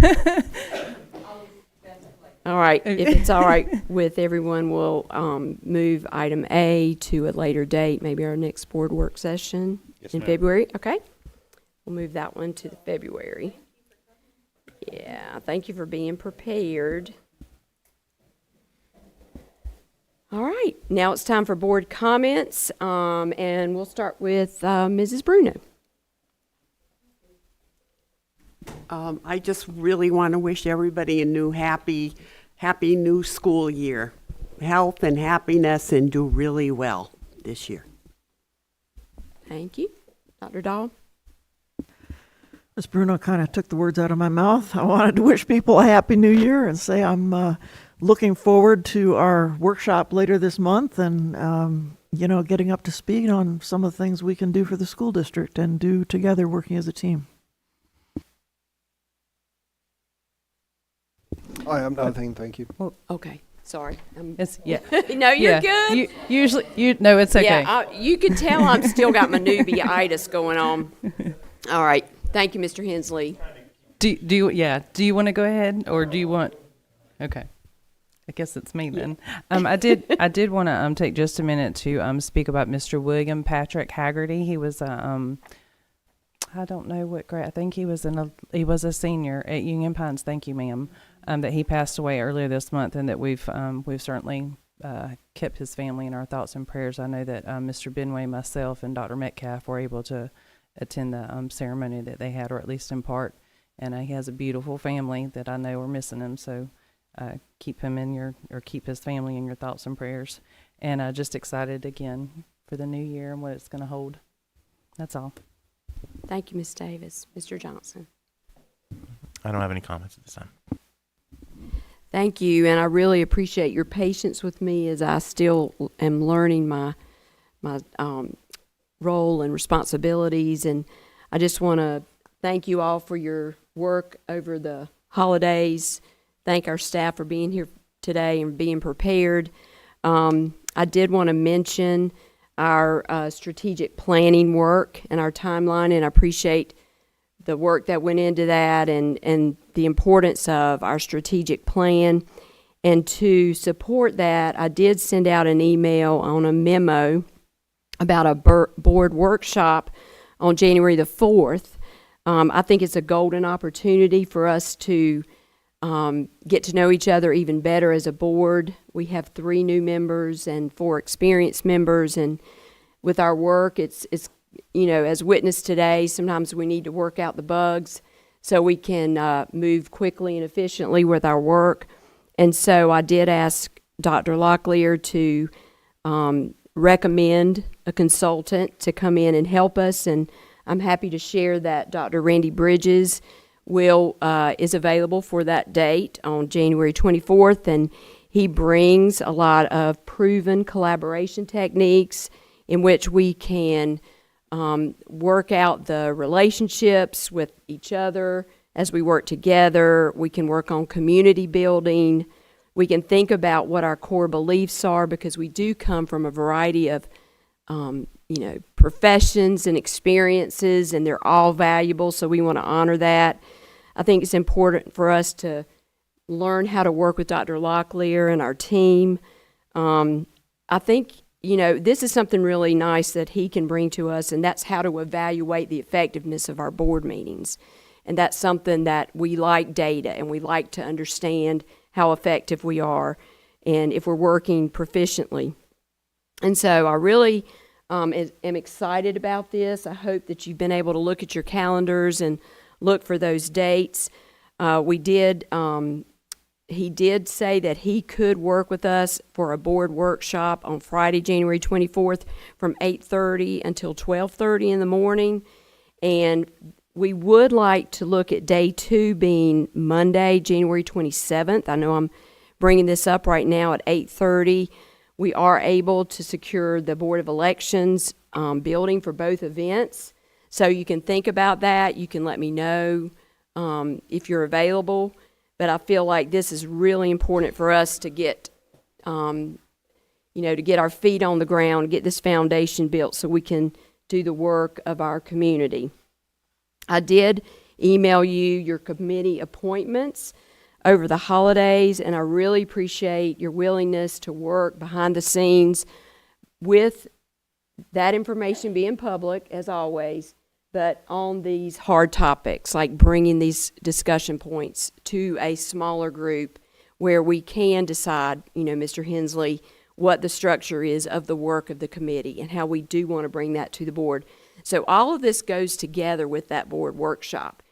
All right, if it's all right with everyone, we'll move item A to a later date, maybe our next board work session Yes, in ma'am. February. Okay, we'll move that one to February. Yeah, thank you for being prepared. All right, now it's time for board comments, and we'll start with Mrs. Bruno. I just really want to wish everybody a new happy new school year. Health and happiness, and do really well this year. Thank you. Dr. Dahl? Ms. Bruno kind of took the words out of my mouth. I wanted to wish people a happy new year and say I'm looking forward to our workshop later this month and, getting up to speed on some of the things we can do for the school district and do together working as a team. I have nothing, thank you. Okay, sorry. It's, yeah. No, you're Yeah. good. No, it's okay. Yeah, you can tell I'm still got my newbie-itis going on. All right. Thank you, Mr. Hensley. Do you want to go ahead, or do you want? Okay, I guess it's me then. I did want to take just a minute to speak about Mr. William Patrick Haggerty. He was I don't know what grade. I think he was a senior at Union Pines. Thank you, ma'am. That he passed away earlier this month, and that we've certainly kept his family in our thoughts and prayers. I know that Mr. Benway, myself, and Dr. Metcalf were able to attend the ceremony that they had, or at least in part. And he has a beautiful family that I know are missing him. So keep his family in your thoughts and prayers. And just excited again for the new year and what it's going to hold. That's all. Thank you, Ms. Davis. Mr. Johnson. I don't have any comments at this time. Thank you, and I really appreciate your patience with me as I still am learning my role and responsibilities. And I just want to thank you all for your work over the holidays. Thank our staff for being here today and being prepared. I did want to mention our strategic planning work and our timeline, and I appreciate the work that went into that and the importance of our strategic plan. And to support that, I did send out an email on a memo about a board workshop on January the 4th. I think it's a golden opportunity for us to get to know each other even better as a board. We have 3 new members and 4 experienced members, and with our work, it's as witnessed today, sometimes we need to work out the bugs so we can move quickly and efficiently with our work. And so I did ask Dr. Locklear to recommend a consultant to come in and help us, and I'm happy to share that Dr. Randy Bridges is available for that date on January 24th, and he brings a lot of proven collaboration techniques in which we can work out the relationships with each other as we work together. We can work on community building. We can think about what our core beliefs are, because we do come from a variety of professions and experiences, and they're all valuable, so we want to honor that. I think it's important for us to learn how to work with Dr. Locklear and our team. I think, this is something really nice that he can bring to us, and that's how to evaluate the effectiveness of our board meetings. And that's something that we like data, and we like to understand how effective we are and if we're working proficiently. And so I really am excited about this. I hope that you've been able to look at your calendars and look for those dates. He did say that he could work with us for a board workshop on Friday, January 24th from 8:30 until 12:30 in the morning. And we would like to look at day 2 being Monday, January 27th. I know I'm bringing this up right now at 8:30. We are able to secure the Board of Elections building for both events. So you can think about that. You can let me know if you're available. But I feel like this is really important for us to get, to get our feet on the ground, get this foundation built so we can do the work of our community. I did email you your committee appointments over the holidays, and I really appreciate your willingness to work behind the scenes with that information being public, as always, but on these hard topics, like bringing these discussion points to a smaller group where we can decide, Mr. Hensley, what the structure is of the work of the committee and how we do want to bring that to the board. So all of this goes together with that board workshop,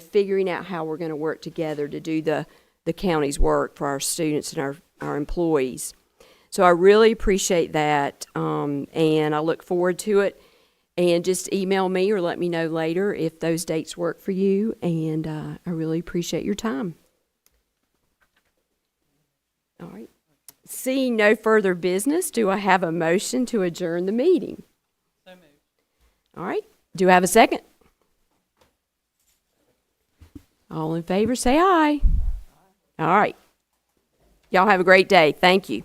figuring out how we're going to work together to do the county's work for our students and our employees. So I really appreciate that, and I look forward to it. And just email me or let me know later if those dates work for you. And I really appreciate your time. All right. Seeing no further business, do I have a motion to adjourn the meeting? So moved. All right. Do I have a second? All in favor, say aye. All right. Y'all have a great day. Thank you.